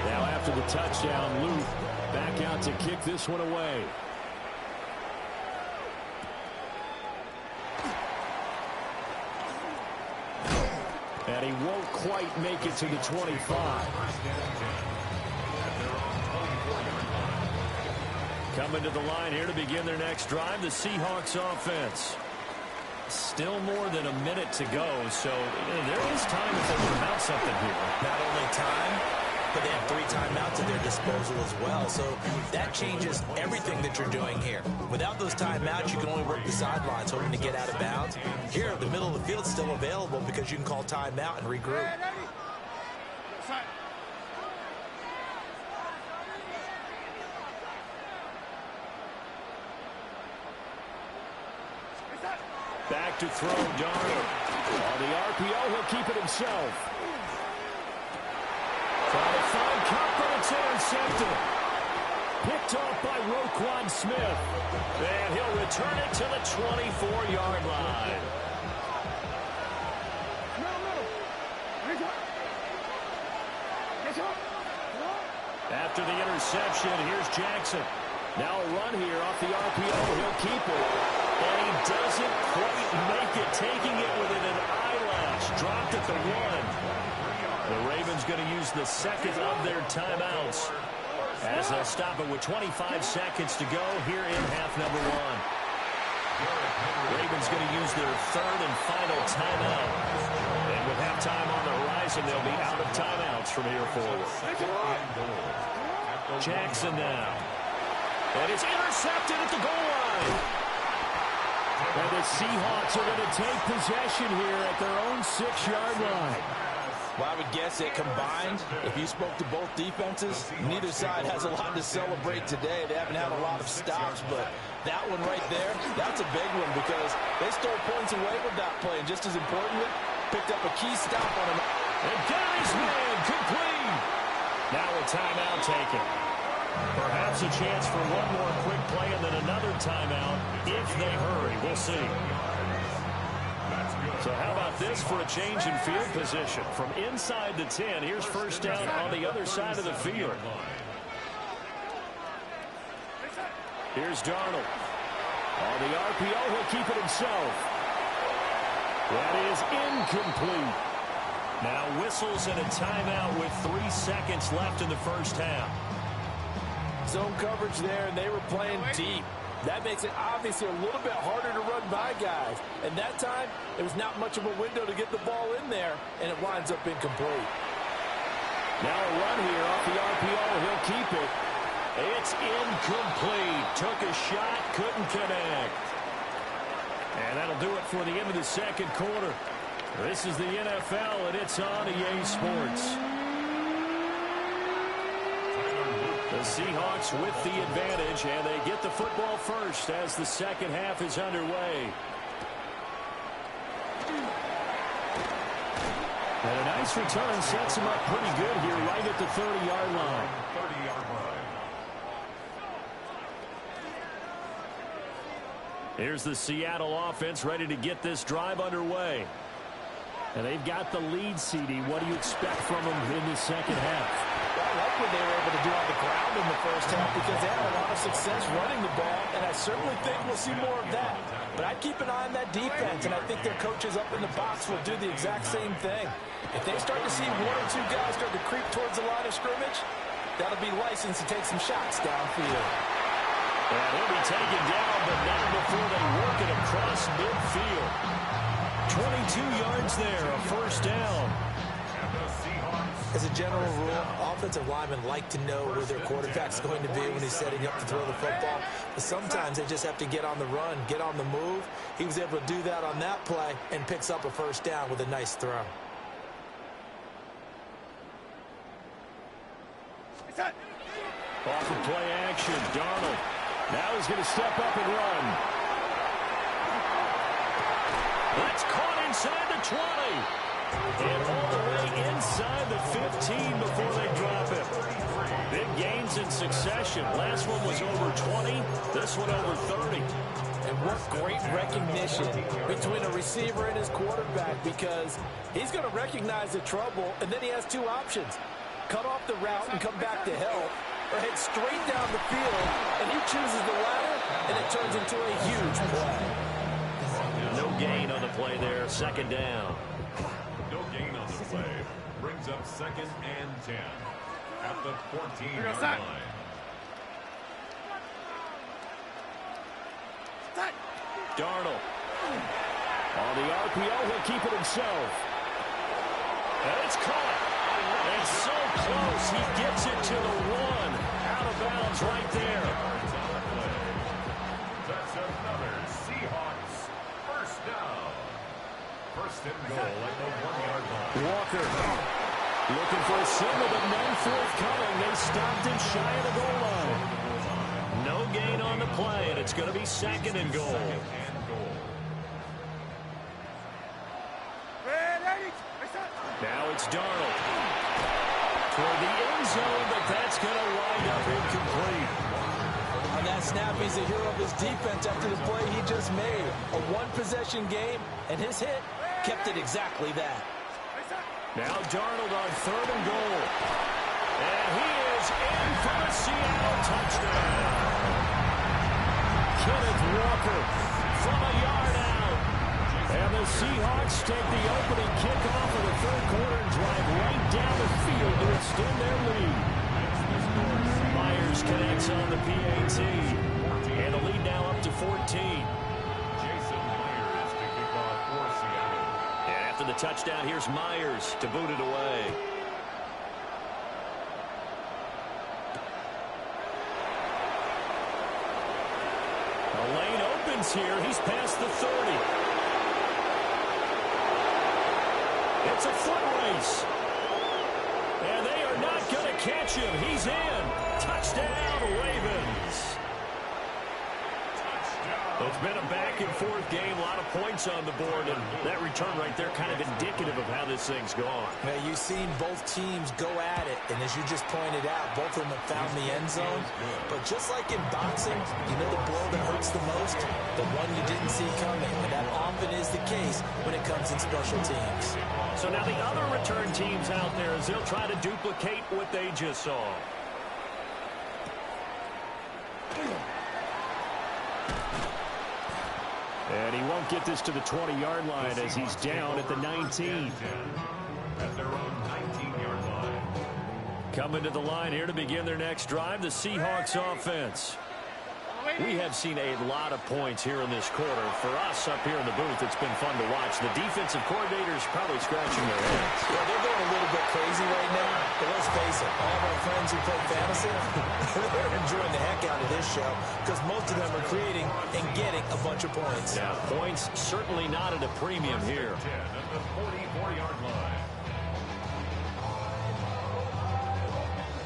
A: Now after the touchdown, Luke back out to kick this one away. And he won't quite make it to the 25.
B: Coming to the line here to begin their next drive, the Seahawks offense. Still more than a minute to go, so there is time if they want to mount something here.
D: Not only time, but they have 3 timeouts at their disposal as well. So that changes everything that you're doing here. Without those timeouts, you can only work the sidelines hoping to get out of bounds. Here, the middle of the field's still available because you can call timeout and regroup.
A: Back to throw, Darnold. On the RPO, he'll keep it himself. Trying to find Cup, but it's intercepted. Picked off by Roquan Smith.
B: And he'll return it to the 24-yard line. After the interception, here's Jackson.
A: Now a run here off the RPO. He'll keep it.
B: And he doesn't quite make it, taking it within an eyelash. Dropped at the 1. The Ravens going to use the second of their timeouts as they'll stop it with 25 seconds to go here in half number 1. Ravens going to use their third and final timeout. And with halftime on the horizon, they'll be out of timeouts from here forward. Jackson now. And it's intercepted at the goal line.
A: And the Seahawks are going to take possession here at their own 6-yard line.
C: Well, I would guess that combined, if you spoke to both defenses, neither side has a lot to celebrate today. They haven't had a lot of stops, but that one right there, that's a big one because they stole points away with that play. And just as importantly, picked up a key stop on him.
B: And Gary's man complete. Now a timeout taken. Perhaps a chance for one more quick play and then another timeout if they hurry. We'll see. So how about this for a change in field position? From inside the 10, here's first down on the other side of the field.
A: Here's Darnold. On the RPO, he'll keep it himself. That is incomplete.
B: Now whistles and a timeout with 3 seconds left in the first half.
C: Zone coverage there, and they were playing deep. That makes it obviously a little bit harder to run by guys. And that time, there was not much of a window to get the ball in there, and it winds up incomplete.
A: Now a run here off the RPO. He'll keep it.
B: It's incomplete. Took a shot, couldn't connect. And that'll do it for the end of the second quarter. This is the NFL, and it's on EA Sports. The Seahawks with the advantage, and they get the football first as the second half is underway.
A: And a nice return sets him up pretty good here right at the 30-yard line.
B: Here's the Seattle offense ready to get this drive underway.
A: And they've got the lead, CD. What do you expect from them in the second half?
C: I like what they were able to do on the ground in the first half because they had a lot of success running the ball, and I certainly think we'll see more of that.
D: But I'd keep an eye on that defense, and I think their coaches up in the box will do the exact same thing. If they start to see one or two guys start to creep towards the line of scrimmage, that'll be licensed to take some shots downfield.
B: And he'll be taken down, but not before they work it across midfield. 22 yards there, a first down.
D: As a general rule, offensive linemen like to know where their quarterback's going to be when he's setting up to throw the football. But sometimes they just have to get on the run, get on the move. He was able to do that on that play and picks up a first down with a nice throw.
B: Off of play action, Darnold. Now he's going to step up and run. That's caught inside the 20. And all the way inside the 15 before they drop it. Big gains in succession. Last one was over 20. This one over 30.
D: And what great recognition between a receiver and his quarterback, because he's going to recognize the trouble, and then he has two options. Cut off the route and come back to help, or head straight down the field, and he chooses the latter, and it turns into a huge play.
B: No gain on the play there. Second down.
E: No gain on the play. Brings up 2nd and 10 at the 14-yard line.
B: Darnold. On the RPO, he'll keep it himself. And it's caught. And so close, he gets it to the 1. Out of bounds right there.
E: That's another Seahawks first down. First and goal at the 1-yard line.
B: Walker looking for a single, but none forthcoming. They stopped him shy of the goal line. No gain on the play, and it's going to be 2nd and goal. Now it's Darnold. Toward the end zone, but that's going to wind up incomplete.
D: On that snap, he's the hero of his defense after the play he just made. A one-possession game, and his hit kept it exactly that.
B: Now Darnold on 3rd and goal. And he is in for a Seattle touchdown. Kenneth Walker from a yard out. And the Seahawks take the opening kickoff of the 3rd quarter and drive right down the field to extend their lead. Myers connects on the PAT. And the lead now up to 14.
E: Jason Myers to kick off for Seattle.
B: And after the touchdown, here's Myers to boot it away. The lane opens here. He's past the 30. It's a foot race. And they are not going to catch him. He's in. Touchdown, Ravens. It's been a back-and-forth game, a lot of points on the board, and that return right there kind of indicative of how this thing's gone.
D: Now, you've seen both teams go at it, and as you just pointed out, both of them have found the end zone. But just like in boxing, you know the blow that hurts the most? The one you didn't see coming, and that often is the case when it comes in special teams.
B: So now the other return teams out there, as they'll try to duplicate what they just saw. And he won't get this to the 20-yard line as he's down at the 19.
E: At their own 19-yard line.
B: Coming to the line here to begin their next drive, the Seahawks offense. We have seen a lot of points here in this quarter. For us up here in the booth, it's been fun to watch. The defensive coordinators probably scratching their heads.
D: Yeah, they're going a little bit crazy right now. But let's face it, all of our friends who play fantasy, they're enjoying the heck out of this show because most of them are creating and getting a bunch of points.
B: Yeah, points certainly not at a premium here.
E: 10 at the 44-yard line.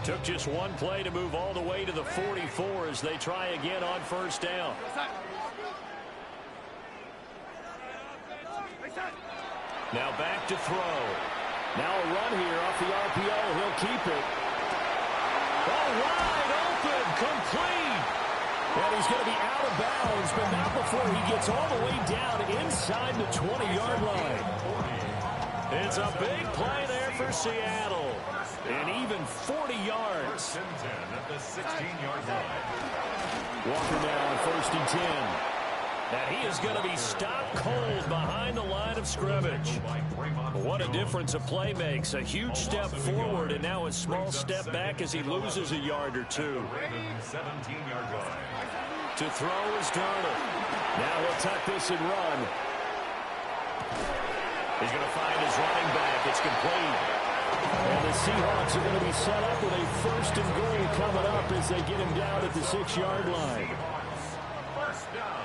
B: Took just one play to move all the way to the 44 as they try again on first down. Now back to throw. Now a run here off the RPO. He'll keep it. Oh, wide open, complete. And he's going to be out of bounds, but not before he gets all the way down inside the 20-yard line. It's a big play there for Seattle. And even 40 yards.
E: First and 10 at the 16-yard line.
B: Walker now on 1st and 10. And he is going to be stopped cold behind the line of scrimmage. What a difference a play makes. A huge step forward and now a small step back as he loses a yard or two.
E: 17-yard line.
B: To throw is Darnold. Now he'll tuck this and run. He's going to find his running back. It's complete.
A: And the Seahawks are going to be set up with a 1st and goal coming up as they get him down at the 6-yard line.
E: First down.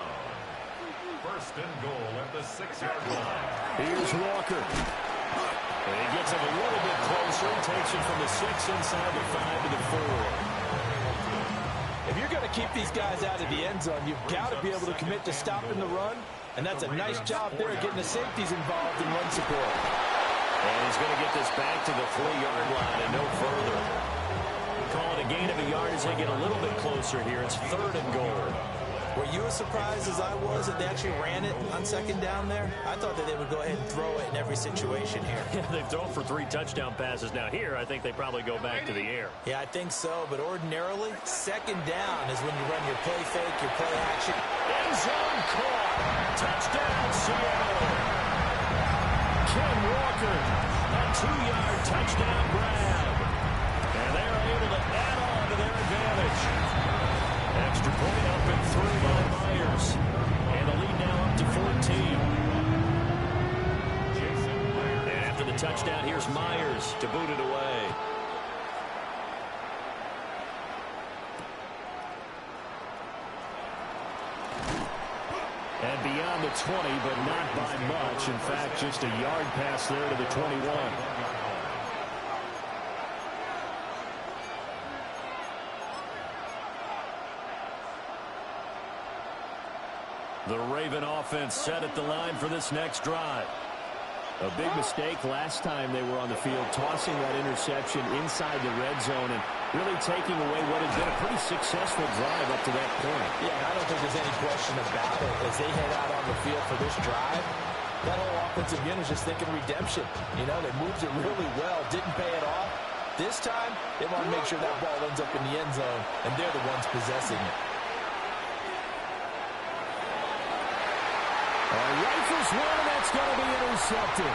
E: 1st and goal at the 6-yard line.
A: Here's Walker.
B: And he gets him a little bit closer. Takes him from the 6 inside the 5 to the 4.
C: If you're going to keep these guys out of the end zone, you've got to be able to commit to stopping the run. And that's a nice job there getting the safeties involved in run support.
B: And he's going to get this back to the 3-yard line and no further. Call it a gain of a yard as they get a little bit closer here. It's 3rd and goal.
D: Were you as surprised as I was that they actually ran it on 2nd down there? I thought that they would go ahead and throw it in every situation here.
B: Yeah, they've thrown for 3 touchdown passes. Now here, I think they probably go back to the air.
D: Yeah, I think so. But ordinarily, 2nd down is when you run your play fake, your play action.
B: End zone caught. Touchdown, Seattle. Ken Walker, a 2-yard touchdown grab. And they're able to add on to their advantage. Extra point up and through by Myers. And the lead now up to 14. And after the touchdown, here's Myers to boot it away.
A: And beyond the 20, but not by much. In fact, just a yard pass there to the 21.
B: The Raven offense set at the line for this next drive.
A: A big mistake last time they were on the field, tossing that interception inside the red zone and really taking away what had been a pretty successful drive up to that point.
C: Yeah, I don't think there's any question about it. As they head out on the field for this drive, that whole offensive unit is just thinking redemption. You know, they moved it really well, didn't pay it off. This time, they want to make sure that ball ends up in the end zone, and they're the ones possessing it.
A: Rifles one, and that's going to be intercepted.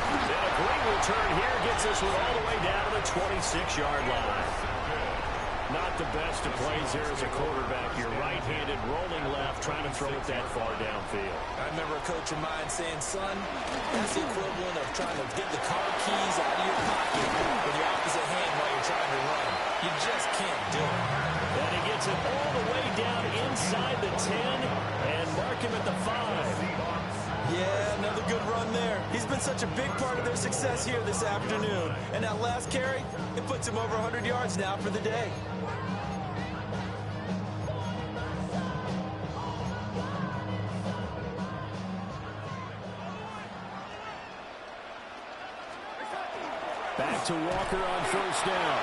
B: And a great return here gets us all the way down to the 26-yard line. Not the best of plays there as a quarterback. You're right-handed, rolling left, trying to throw it that far downfield.
D: I remember a coach of mine saying, son, that's the equivalent of trying to get the car keys out of your pocket with your opposite hand while you're trying to run. You just can't do it.
B: And he gets it all the way down inside the 10 and mark him at the 5.
D: Yeah, another good run there. He's been such a big part of their success here this afternoon. And that last carry, it puts him over 100 yards now for the day.
A: Back to Walker on 1st down.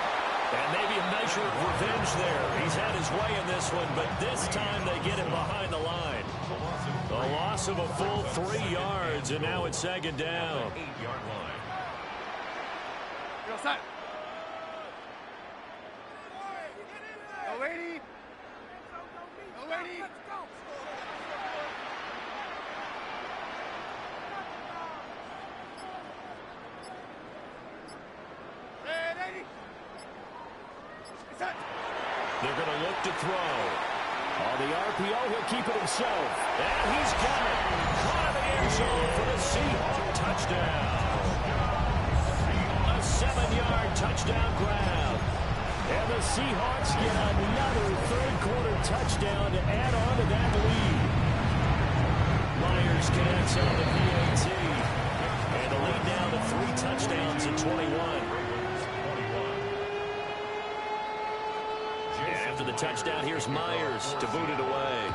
B: And maybe a measure of revenge there. He's had his way in this one, but this time they get him behind the line. A loss of a full 3 yards, and now it's 2nd down.
E: 8-yard line.
F: You're set. No waiting. No waiting. Ready. Set.
B: They're going to look to throw.
A: On the RPO, he'll keep it himself.
B: And he's got it. Caught in the end zone for the Seahawks touchdown. A 7-yard touchdown grab.
A: And the Seahawks get another third-quarter touchdown to add on to that lead.
B: Myers connects on the PAT. And the lead now to 3 touchdowns at 21. After the touchdown, here's Myers to boot it away.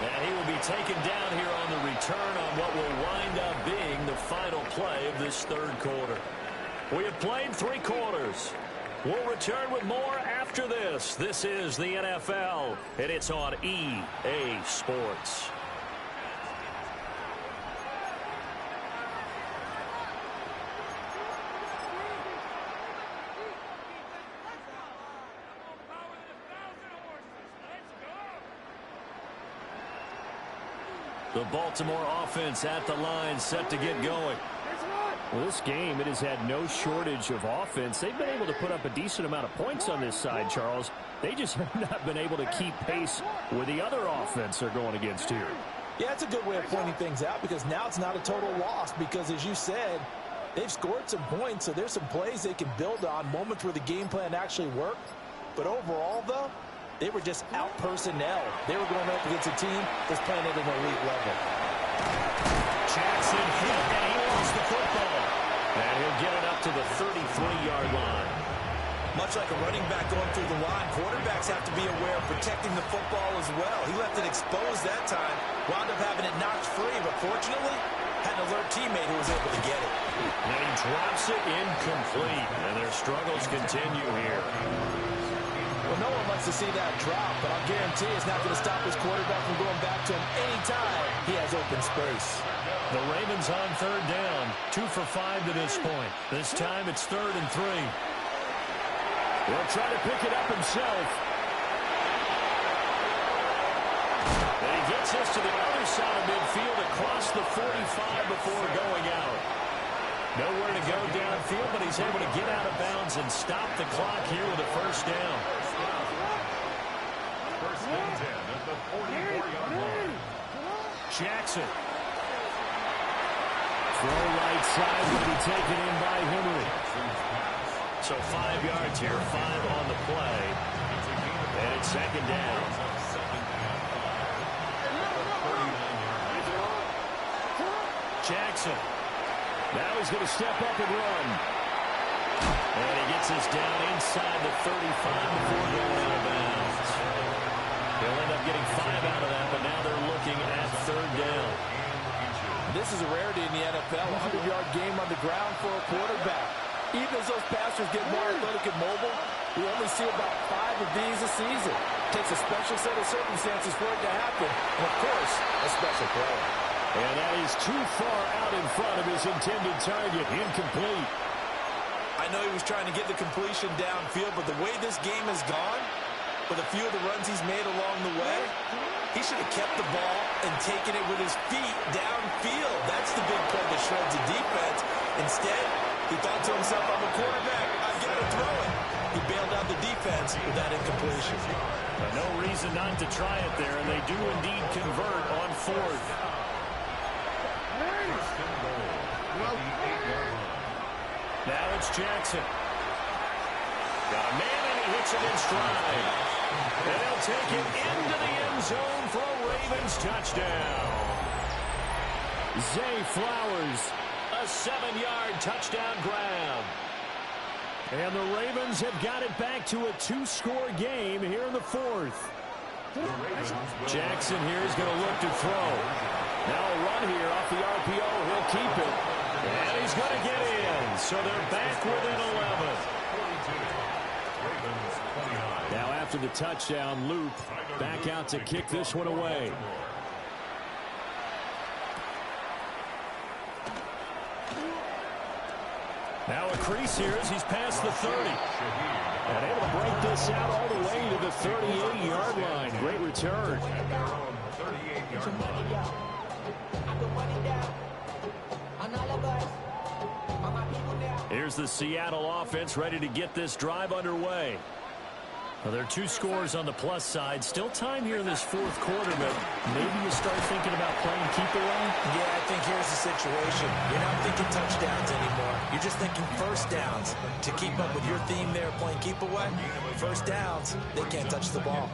B: And he will be taken down here on the return on what will wind up being the final play of this 3rd quarter. We have played 3 quarters. We'll return with more after this. This is the NFL, and it's on EA Sports. The Baltimore offense at the line, set to get going.
A: Well, this game, it has had no shortage of offense. They've been able to put up a decent amount of points on this side, Charles. They just have not been able to keep pace with the other offense they're going against here.
D: Yeah, it's a good way of pointing things out because now it's not a total loss because, as you said, they've scored some points, so there's some plays they can build on, moments where the game plan actually worked. But overall, though, they were just out-personnel. They were going up against a team that's playing at an elite level.
B: Jackson hit, and he lost the football. And he'll get it up to the 33-yard line.
D: Much like a running back going through the line, quarterbacks have to be aware of protecting the football as well. He left it exposed that time, wound up having it knocked free, but fortunately, had an alert teammate who was able to get it.
B: And he drops it incomplete, and their struggles continue here.
D: Well, no one wants to see that drop, but I'll guarantee it's not going to stop his quarterback from going back to him anytime he has open space.
B: The Ravens on third down, 2 for 5 to this point. This time it's 3rd and 3.
A: He'll try to pick it up himself. And he gets this to the other side of midfield across the 45 before going out. Nowhere to go downfield, but he's able to get out of bounds and stop the clock here with a first down.
E: First and 10 at the 44-yard line.
B: Jackson.
A: Throw right side will be taken in by Henry.
B: So 5 yards here, 5 on the play. And it's 2nd down. Jackson.
A: Now he's going to step up and run.
B: And he gets us down inside the 35 before going out of bounds. He'll end up getting 5 out of that, but now they're looking at 3rd down.
D: This is a rarity in the NFL, a 100-yard game on the ground for a quarterback. Even as those passers get more athletic and mobile, we only see about 5 of these a season. It takes a special set of circumstances for it to happen, and, of course, a special player.
A: And that is too far out in front of his intended target. Incomplete.
D: I know he was trying to get the completion downfield, but the way this game has gone, with a few of the runs he's made along the way, he should have kept the ball and taken it with his feet downfield. That's the big play that shreds the defense. Instead, he thought to himself, I'm a quarterback, I've got to throw it. He bailed out the defense with that incompletion.
B: No reason not to try it there, and they do indeed convert on 4th. Now it's Jackson. Got a man, and he hits it in stride. And he'll take it into the end zone for a Ravens touchdown.
A: Zay Flowers.
B: A 7-yard touchdown grab.
A: And the Ravens have got it back to a 2-score game here in the 4th.
B: Jackson here is going to look to throw.
A: Now a run here off the RPO. He'll keep it.
B: And he's going to get in. So they're back within 11.
A: Now after the touchdown, loop back out to kick this one away.
B: Now a crease here as he's past the 30.
A: And able to break this out all the way to the 38-yard line. Great return.
B: Here's the Seattle offense ready to get this drive underway. Well, there are 2 scores on the plus side. Still time here in this 4th quarter, but maybe you start thinking about playing keep away?
D: Yeah, I think here's the situation. You're not thinking touchdowns anymore. You're just thinking first downs. To keep up with your theme there, playing keep away, first downs, they can't touch the ball.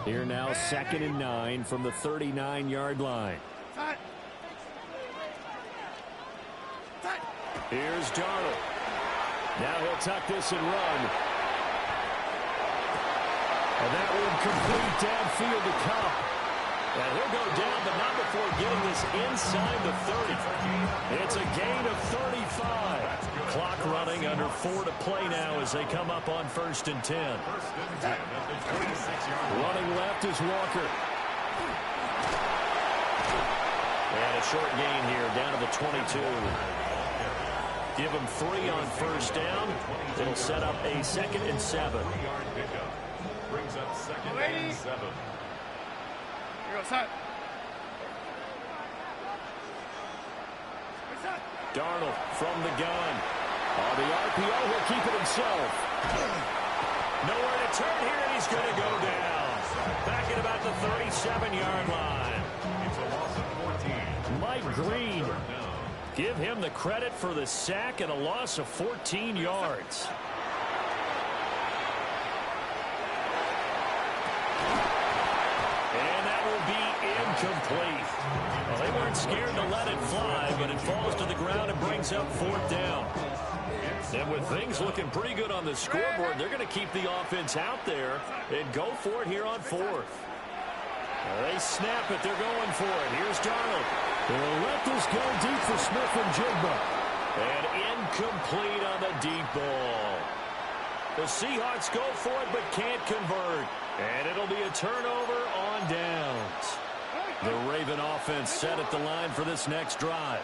A: Here now, 2nd and 9 from the 39-yard line.
B: Here's Darnold.
A: Now he'll tuck this and run. And that one complete downfield to Cup. And he'll go down, but not before getting this inside the 30. It's a gain of 35.
B: Clock running, under 4 to play now as they come up on 1st and 10.
A: Running left is Walker.
B: And a short gain here, down to the 22. Give him 3 on 1st down. It'll set up a 2nd and 7.
E: Brings up 2nd and 7.
F: Here goes, set.
B: Darnold from the gun. On the RPO, he'll keep it himself. Nowhere to turn here, and he's going to go down. Back at about the 37-yard line.
E: It's a loss of 14.
B: Mike Green. Give him the credit for the sack and a loss of 14 yards. And that will be incomplete. Well, they weren't scared to let it fly, but it falls to the ground and brings up 4th down. And with things looking pretty good on the scoreboard, they're going to keep the offense out there and go for it here on 4th. They snap it. They're going for it. Here's Darnold. They'll let this go deep for Smith and Jigba. And incomplete on the deep ball. The Seahawks go for it but can't convert. And it'll be a turnover on downs. The Raven offense set at the line for this next drive.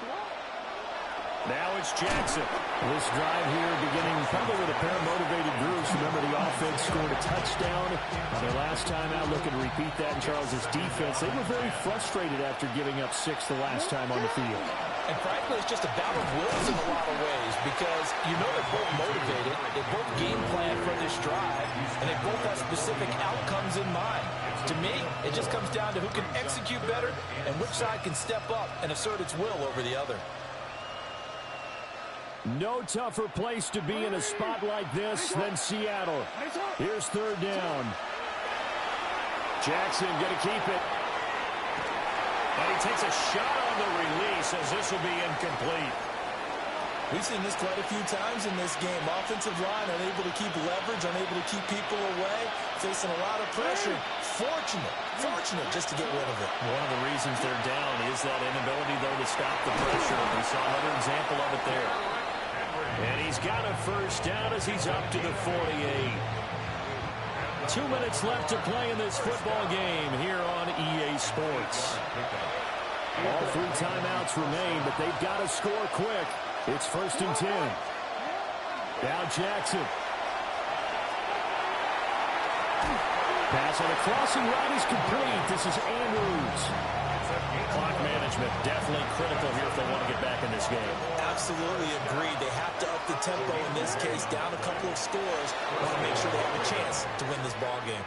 B: Now it's Jackson.
A: This drive here beginning probably with a pair of motivated groups. Remember, the offense scored a touchdown on their last time out. Looking to repeat that in Charles' defense. They were very frustrated after giving up 6 the last time on the field.
C: And frankly, it's just a battle of wills in a lot of ways because you know they're both motivated. They both game plan for this drive, and they both have specific outcomes in mind. To me, it just comes down to who can execute better and which side can step up and assert its will over the other.
A: No tougher place to be in a spot like this than Seattle. Here's 3rd down. Jackson going to keep it.
B: And he takes a shot on the release as this will be incomplete.
D: We've seen this quite a few times in this game. Offensive line unable to keep leverage, unable to keep people away, facing a lot of pressure. Fortunate just to get rid of it.
B: One of the reasons they're down is that inability, though, to stop the pressure. We saw another example of it there. And he's got a 1st down as he's up to the 48. 2 minutes left to play in this football game here on EA Sports.
A: All 3 timeouts remain, but they've got to score quick. It's 1st and 10. Now Jackson. Pass on a crossing route is complete. This is Andrews.
B: Clock management definitely critical here if they want to get back in this game.
D: Absolutely agreed. They have to up the tempo in this case, down a couple of scores. Want to make sure they have a chance to win this ball game.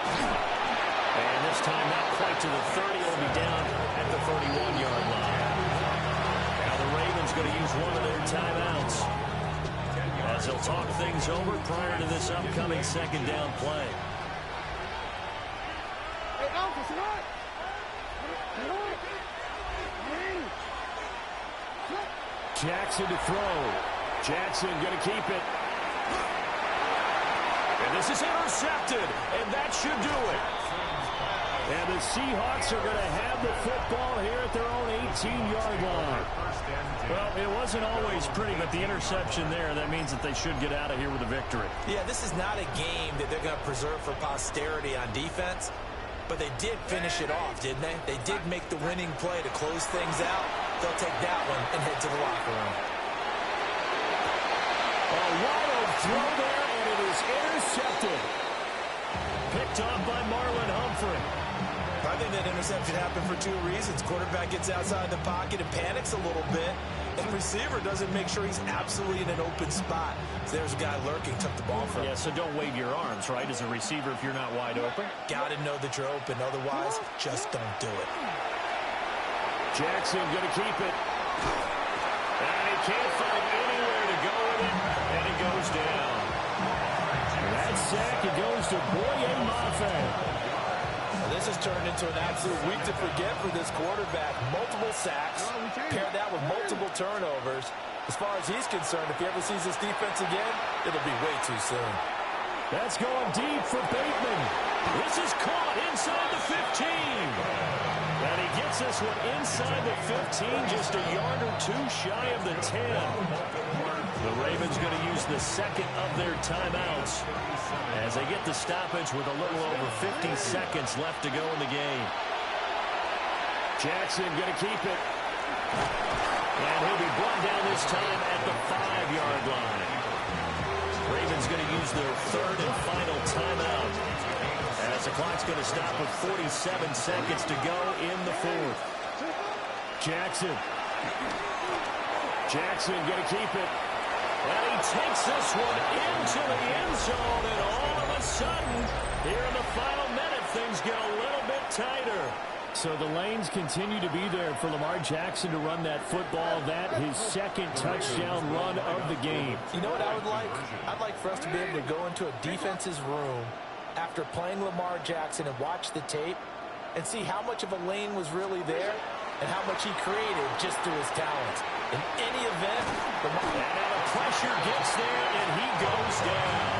B: And this time not quite to the 30. It'll be down at the 31-yard line. Now the Ravens going to use one of their timeouts as they'll talk things over prior to this upcoming 2nd down play.
A: Jackson to throw. Jackson going to keep it.
B: And this is intercepted, and that should do it.
A: And the Seahawks are going to have the football here at their own 18-yard line.
B: Well, it wasn't always pretty, but the interception there, that means that they should get out of here with a victory.
D: Yeah, this is not a game that they're going to preserve for posterity on defense, but they did finish it off, didn't they? They did make the winning play to close things out. They'll take that one and head to the locker room.
A: A wild throw there, and it is intercepted.
B: Picked off by Marlon Humphrey.
D: I think that interception happened for 2 reasons. Quarterback gets outside the pocket and panics a little bit, and receiver doesn't make sure he's absolutely in an open spot. So there's a guy lurking, took the ball from him.
B: Yeah, so don't wave your arms, right, as a receiver if you're not wide open.
D: Got to know that you're open. Otherwise, just don't do it.
A: Jackson going to keep it.
B: And he can't find anywhere to go with it, and he goes down.
A: That sack, it goes to Boye Mafe.
C: This has turned into an absolute week to forget for this quarterback. Multiple sacks, pair that with multiple turnovers. As far as he's concerned, if he ever sees this defense again, it'll be way too soon.
A: That's going deep for Bateman.
B: This is caught inside the 15. And he gets this one inside the 15, just a yard or 2 shy of the 10. The Ravens going to use the 2nd of their timeouts as they get the stoppage with a little over 50 seconds left to go in the game.
A: Jackson going to keep it.
B: And he'll be brought down this time at the 5-yard line. Ravens going to use their 3rd and final timeout as the clock's going to stop with 47 seconds to go in the 4th.
A: Jackson.
B: Jackson going to keep it. And he takes this one into the end zone, and all of a sudden, here in the final minute, things get a little bit tighter.
A: So the lanes continue to be there for Lamar Jackson to run that football. That his second touchdown run of the game.
D: You know what I would like? I'd like for us to be able to go into a defense's room after playing Lamar Jackson and watch the tape and see how much of a lane was really there and how much he created just through his talents. In any event,
B: and now the pressure gets there, and he goes down.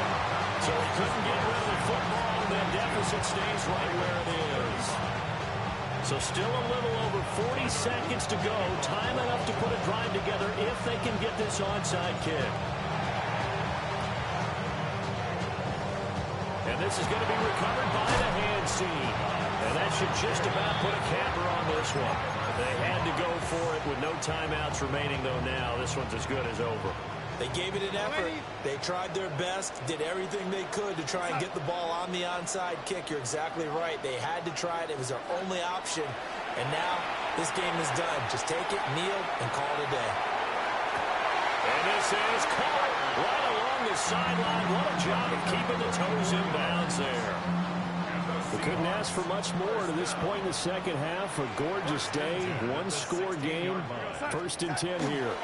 B: So he couldn't get rid of the football, and that deficit stays right where it is. So still a little over 40 seconds to go. Time enough to put a drive together if they can get this onside kick. And this is going to be recovered by the hand team. And that should just about put a capper on this one. They had to go for it with no timeouts remaining, though, now. This one's as good as over.
D: They gave it an effort. They tried their best, did everything they could to try and get the ball on the onside kick. You're exactly right. They had to try it. It was their only option. And now this game is done. Just take it, kneel, and call it a day.
B: And this is caught right along the sideline. What a job of keeping the toes in bounds there.
A: We couldn't ask for much more to this point in the second half. A gorgeous day, one-score game. 1st and 10 here.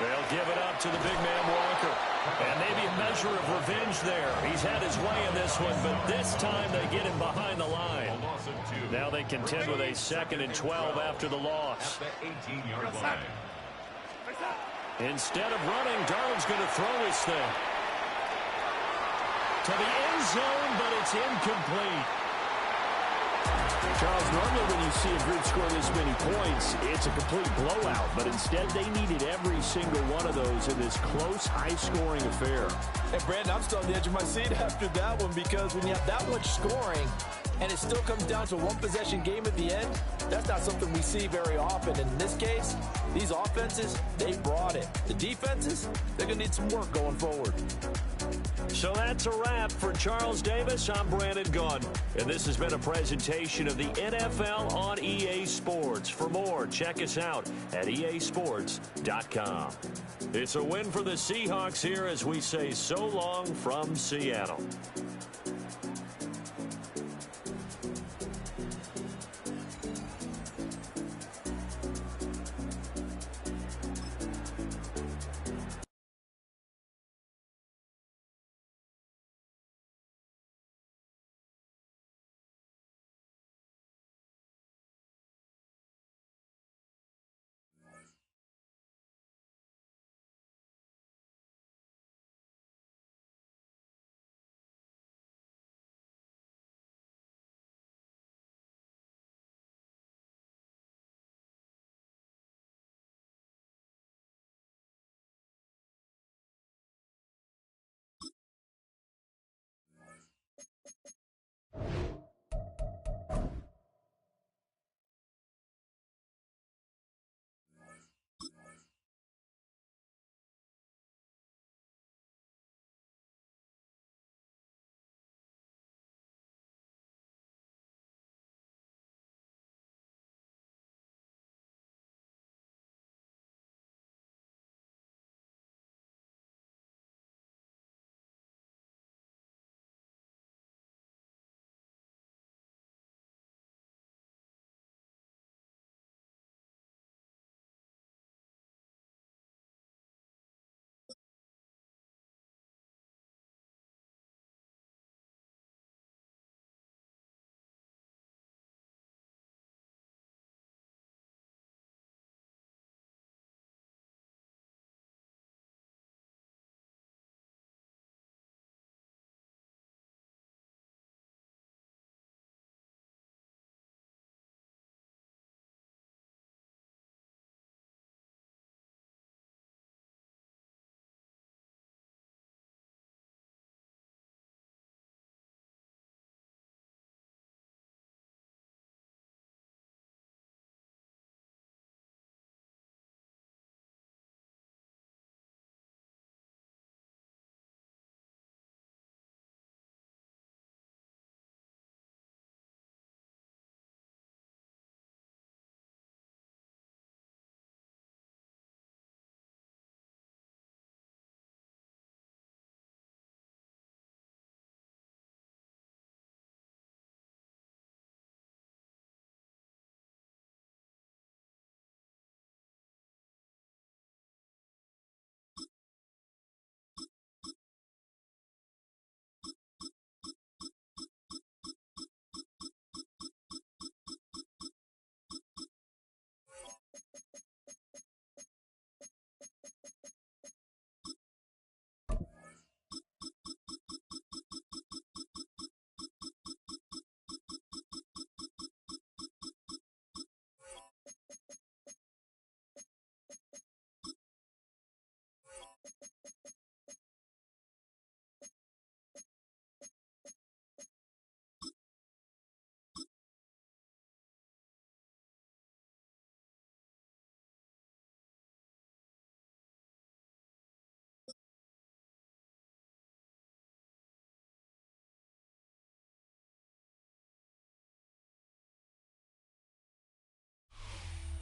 B: They'll give it up to the big man Walker. And maybe a measure of revenge there. He's had his way in this one, but this time they get him behind the line. Now they contend with a 2nd and 12 after the loss. Instead of running, Darnold's going to throw his thing to the end zone, but it's incomplete.
A: Charles, normally when you see a group score this many points, it's a complete blowout. But instead, they needed every single one of those in this close, high-scoring affair.
D: Hey, Brandon, I'm still on the edge of my seat after that one because when you have that much scoring and it still comes down to a one-possession game at the end, that's not something we see very often. And in this case, these offenses, they brought it. The defenses, they're going to need some work going forward.
B: So that's a wrap for Charles Davis. I'm Brandon Gunn, and this has been a presentation of the NFL on EA Sports. For more, check us out at easports.com. It's a win for the Seahawks here as we say so long from Seattle.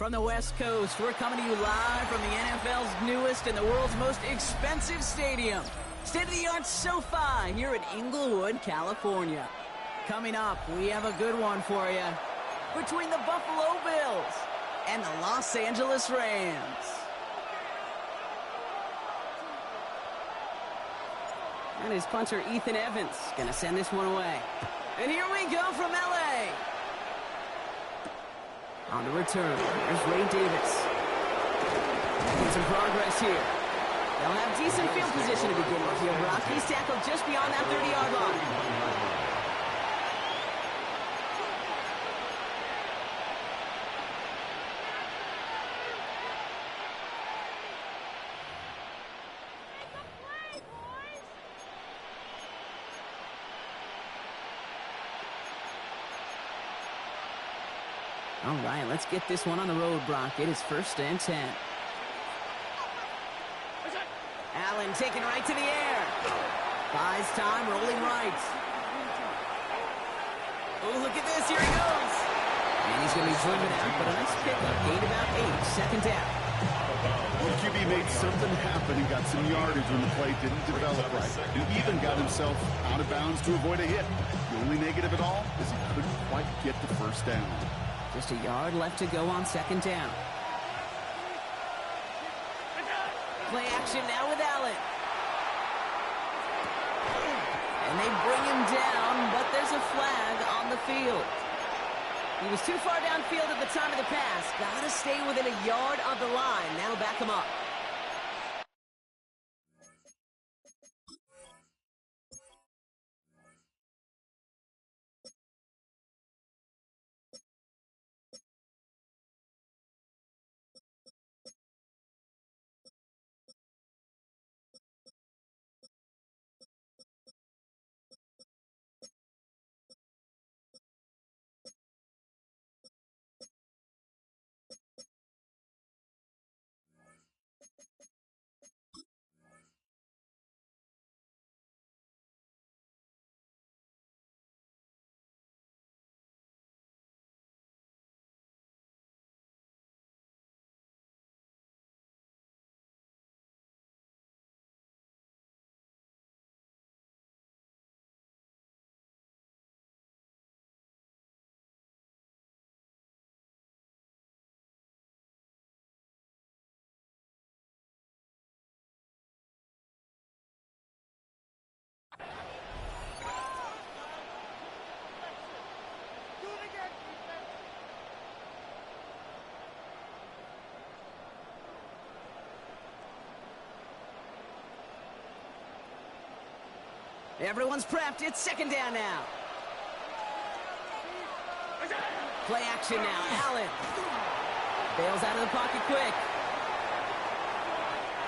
I: From the West Coast, we're coming to you live from the NFL's newest and the world's most expensive stadium. State-of-the-art SoFi here in Inglewood, California. Coming up, we have a good one for you. Between the Buffalo Bills and the Los Angeles Rams. And his punter, Ethan Evans, gonna send this one away. And here we go from L.A. On the return, here's Ray Davis. Making some progress here. They'll have decent field position to begin with here, Brock. He's tackled just beyond that 30-yard line. All right, let's get this one on the road, Brock. It is 1st and 10. Allen taken right to the air. Buys time, rolling right. Oh, look at this. Here he goes. And he's going to be driven out, but a nice pickup. Gained about 8. 2nd down.
J: Well, QB made something happen and got some yardage when the play didn't develop right. And even got himself out of bounds to avoid a hit. The only negative at all is he couldn't quite get the 1st down.
I: Just a yard left to go on 2nd down. Play action now with Allen. And they bring him down, but there's a flag on the field. He was too far downfield at the time of the pass. Got to stay within a yard of the line. That'll back him up. Everyone's prepped. It's 2nd down now. Play action now. Allen bails out of the pocket quick.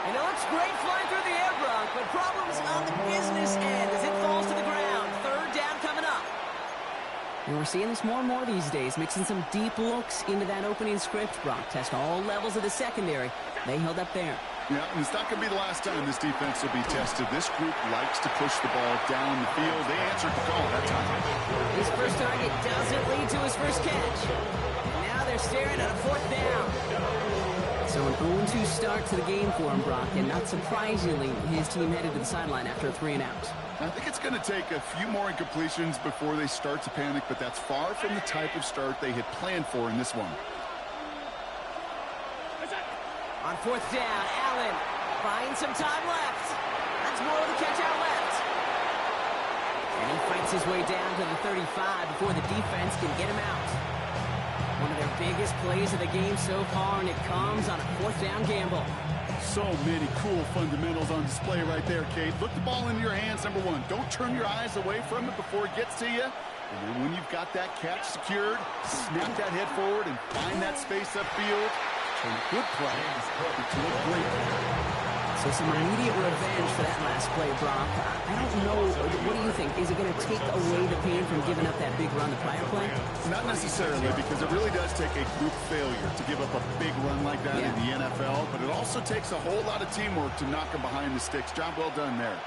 I: And it looks great flying through the air, Brock, but problems on the business end as it falls to the ground. 3rd down coming up. And we're seeing this more and more these days, mixing some deep looks into that opening script, Brock. Test all levels of the secondary. They held up there.
J: Yeah, and it's not going to be the last time this defense will be tested. This group likes to push the ball down the field. They answered the call that time.
I: His first target doesn't lead to his first catch. Now they're staring at a 4th down. So an 0-2 start to the game for him, Brock, and not surprisingly, his team headed to the sideline after a 3 and out.
J: I think it's going to take a few more incompletions before they start to panic, but that's far from the type of start they had planned for in this one.
I: On 4th down, Allen finds some time left. That's more of the catch out left. And he fights his way down to the 35 before the defense can get him out. One of their biggest plays of the game so far, and it comes on a 4th down gamble.
J: So many cool fundamentals on display right there, Kate. Look the ball into your hands, number one. Don't turn your eyes away from it before it gets to you. And then when you've got that catch secured, snap that head forward and find that space upfield. Turn a good play into a great play.
I: So some immediate revenge for that last play, Brock. I don't know. What do you think? Is it going to take away the pain from giving up that big run the prior play?
J: Not necessarily, because it really does take a group failure to give up a big run like that in the NFL. But it also takes a whole lot of teamwork to knock them behind the sticks. Job well done there.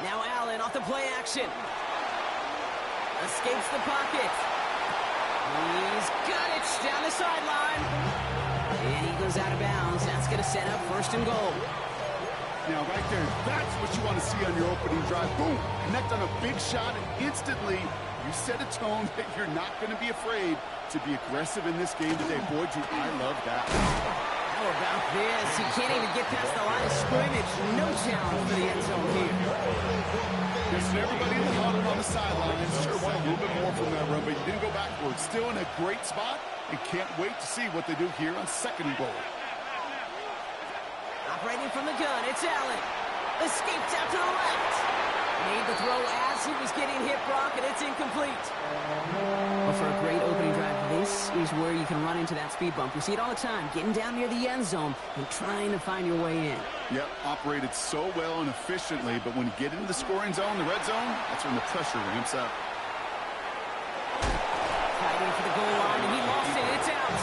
I: Now Allen off the play action. Escapes the pocket. He's got it down the sideline. And he goes out of bounds. That's going to set up first and goal.
J: Now, right there, that's what you want to see on your opening drive. Boom! Connect on a big shot, and instantly you set a tone that you're not going to be afraid to be aggressive in this game today. Boy, do I love that.
I: How about this? He can't even get past the line of scrimmage. No challenge for the end zone here.
J: Yes, and everybody in the huddle on the sidelines sure want a little bit more from that run, but you didn't go backwards. Still in a great spot, and can't wait to see what they do here on second and goal.
I: Operating from the gun, it's Allen. Escapes out to the left. Made the throw as he was getting hit, Brock, and it's incomplete. Well, for a great opening drive, this is where you can run into that speed bump. We see it all the time, getting down near the end zone and trying to find your way in.
J: Yep, operated so well and efficiently, but when you get into the scoring zone, the red zone, that's when the pressure ramps up.
I: Fighting for the goal line, and he lost it. It's out.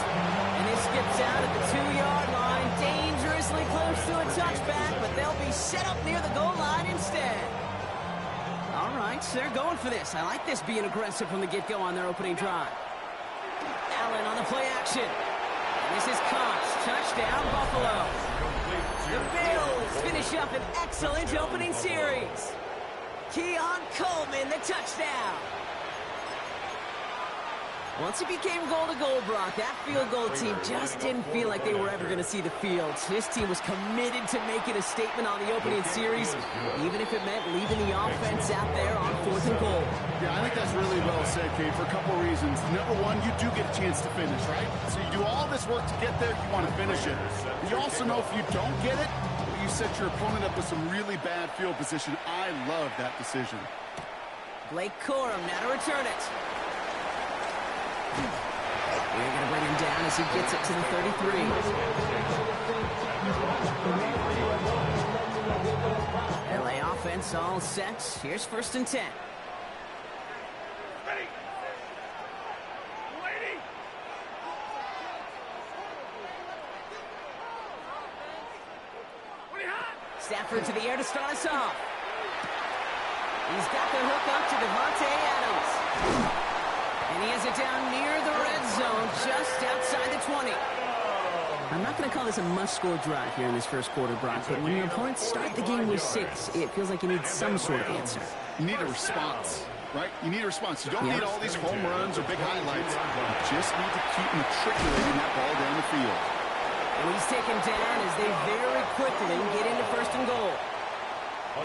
I: And it skips out at the 2-yard line. Dangerously close to a touchback, but they'll be set up near the goal line instead. All right, so they're going for this. I like this being aggressive from the get-go on their opening drive. Allen on the play action. And this is Cox. Touchdown, Buffalo. The Bills finish up an excellent opening series. Keon Coleman, the touchdown. Once it became goal-to-goal, Brock, that field goal team just didn't feel like they were ever going to see the field. This team was committed to making a statement on the opening series, even if it meant leaving the offense out there on fourth and goal.
J: Yeah, I think that's really well said, Kate, for a couple of reasons. Number one, you do get a chance to finish, right? So you do all this work to get there, you want to finish it. But you also know if you don't get it, you set your opponent up with some really bad field position. I love that decision.
I: Blake Corum now to return it. We're going to bring him down as he gets it to the 33. LA offense all set. Here's first and 10.
F: Ready. Lady.
I: Stafford to the air to start us off. He's got the hook up to Devontae Adams. And he has it down near the red zone, just outside the 20. I'm not going to call this a must-score drive here in this first quarter, Brock, but when your opponents start the game with 6, it feels like you need some sort of answer.
J: You need a response, right? You need a response. You don't need all these home runs or big highlights. You just need to keep matriculating that ball down the field.
I: And he's taken down as they very quickly get into first and goal.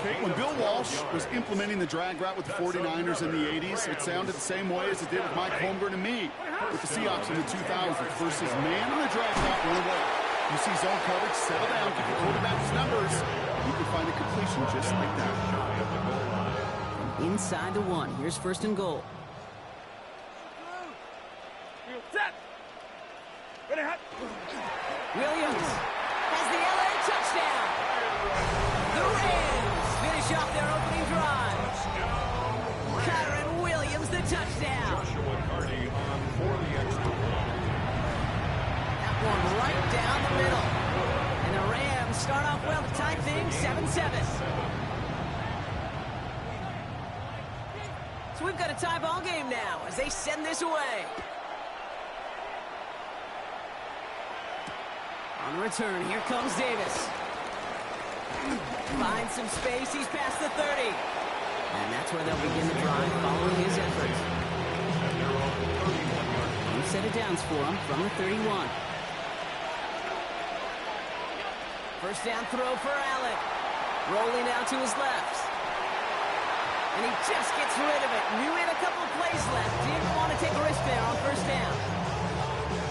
J: Okay, when Bill Walsh was implementing the drag route with the 49ers in the 80s, it sounded the same way as it did with Mike Holmgren and me with the Seahawks in the 2000s versus man on the drag route one away. You see zone coverage, settle down, give your quarterback his numbers, you can find a completion just like that.
I: Inside the 1, here's first and goal.
F: Set. Ready, hot.
I: Williams has the LA touchdown. The Rams finish off their opening drive. Kyron Williams, the touchdown. That one right down the middle. And the Rams start off well to tie things 7-7. So we've got a tie ball game now as they send this away. On the return, here comes Davis. Finds some space, he's past the 30. And that's where they'll begin the drive following his efforts. New set of downs for him from the 31. First down throw for Allen. Rolling out to his left. And he just gets rid of it. Knew he had a couple of plays left. Didn't want to take a risk there on first down.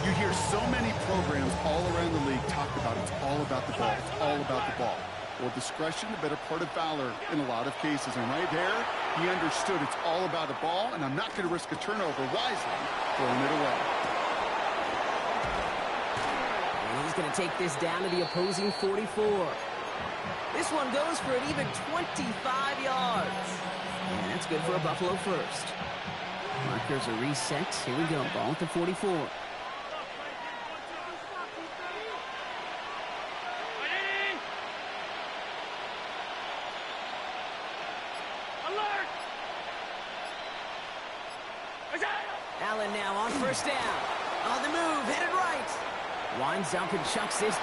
J: You hear so many programs all around the league talk about it's all about the ball. It's all about the ball. Well, discretion, the better part of valor in a lot of cases. And right there, he understood it's all about a ball, and I'm not going to risk a turnover wisely, throwing it away.
I: And he's going to take this down to the opposing 44. This one goes for an even 25 yards. And that's good for a Buffalo first. Markers are reset. Here we go. Ball at the 44. Allen now on first down. On the move, headed right. Winds up and chucks this.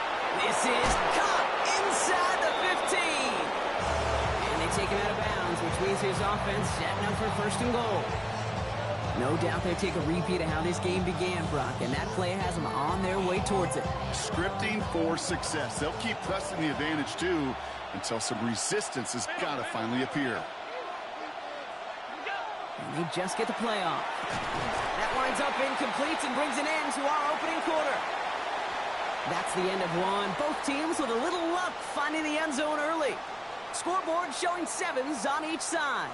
I: This is caught inside the 15. And they take him out of bounds, which means his offense setting up for first and goal. No doubt they take a repeat of how this game began, Brock, and that play has them on their way towards it.
J: Scripting for success. They'll keep pressing the advantage, too, until some resistance has got to finally appear.
I: And they just get the play off. That winds up incomplete and brings an end to our opening quarter. That's the end of one. Both teams with a little luck finding the end zone early. Scoreboard showing 7s on each side.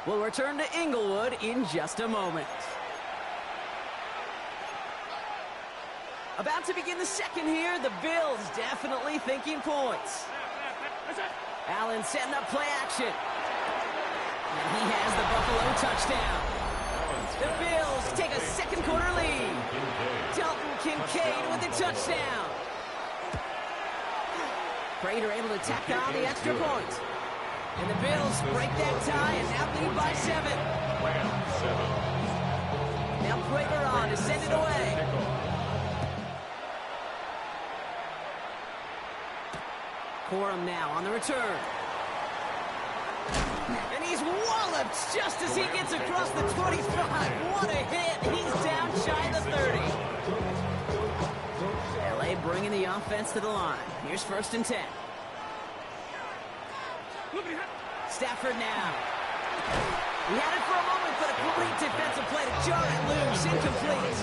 I: We'll return to Inglewood in just a moment. About to begin the second here. The Bills definitely thinking points. Allen setting up play action. And he has the Buffalo touchdown. The Bills take a second quarter lead. Dalton Kincaid with the touchdown. Prater able to tack on the extra point. And the Bills break that tie and now lead by 7. Now Prater on to send it away. Corum now on the return. And he's walloped just as he gets across the 25. What a hit. He's down shy of the 30. LA bringing the offense to the line. Here's first and 10. Stafford now. He had it for a moment, but a complete defensive play to jar it loose. Incomplete.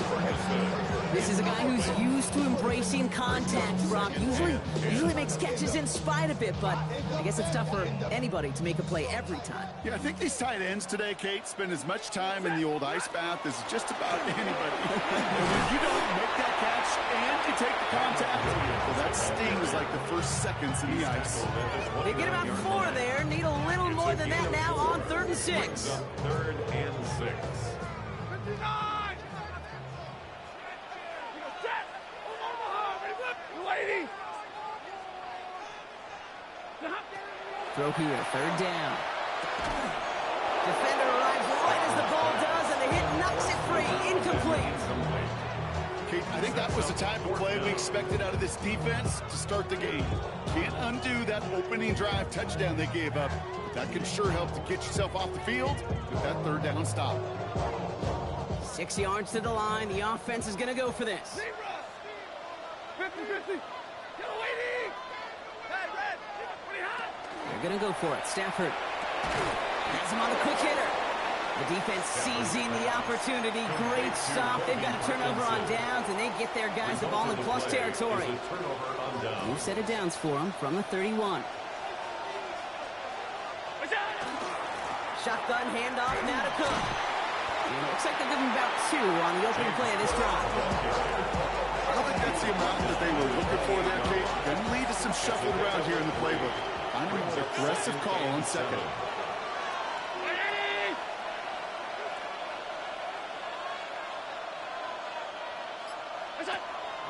I: This is a guy who's used to embracing contact, Brock. Usually makes catches in spite of it, but I guess it's tough for anybody to make a play every time.
J: Yeah, I think these tight ends today, Kate, spend as much time in the old ice bath as just about anybody. When you don't make that catch and you take the contact, well, that stings like the first seconds in the ice.
I: They get about 4 there. Need a little more than that now on 3rd and 6.
E: 3rd and 6.
F: 59!
I: Throw here, 3rd down. Defender arrives right as the ball does, and the hit knocks it free. Incomplete.
J: Kate, I think that was the type of play we expected out of this defense to start the game. Can't undo that opening drive touchdown they gave up. But that can sure help to get yourself off the field with that 3rd down stop.
I: 6 yards to the line. The offense is going to go for this.
F: 50-50.
I: They're going to go for it. Stafford has him on the quick hitter. The defense seizing the opportunity. Great stop. They've got a turnover on downs, and they get their guys the ball in plus territory. New set of downs for them from the 31. Shotgun handoff now to Cook. And it looks like they're giving about 2 on the opening play of this drive.
J: I don't think that's the amount that they were looking for there, Kate. Going to lead to some shuffled around here in the playbook. Finding an aggressive call on 2nd.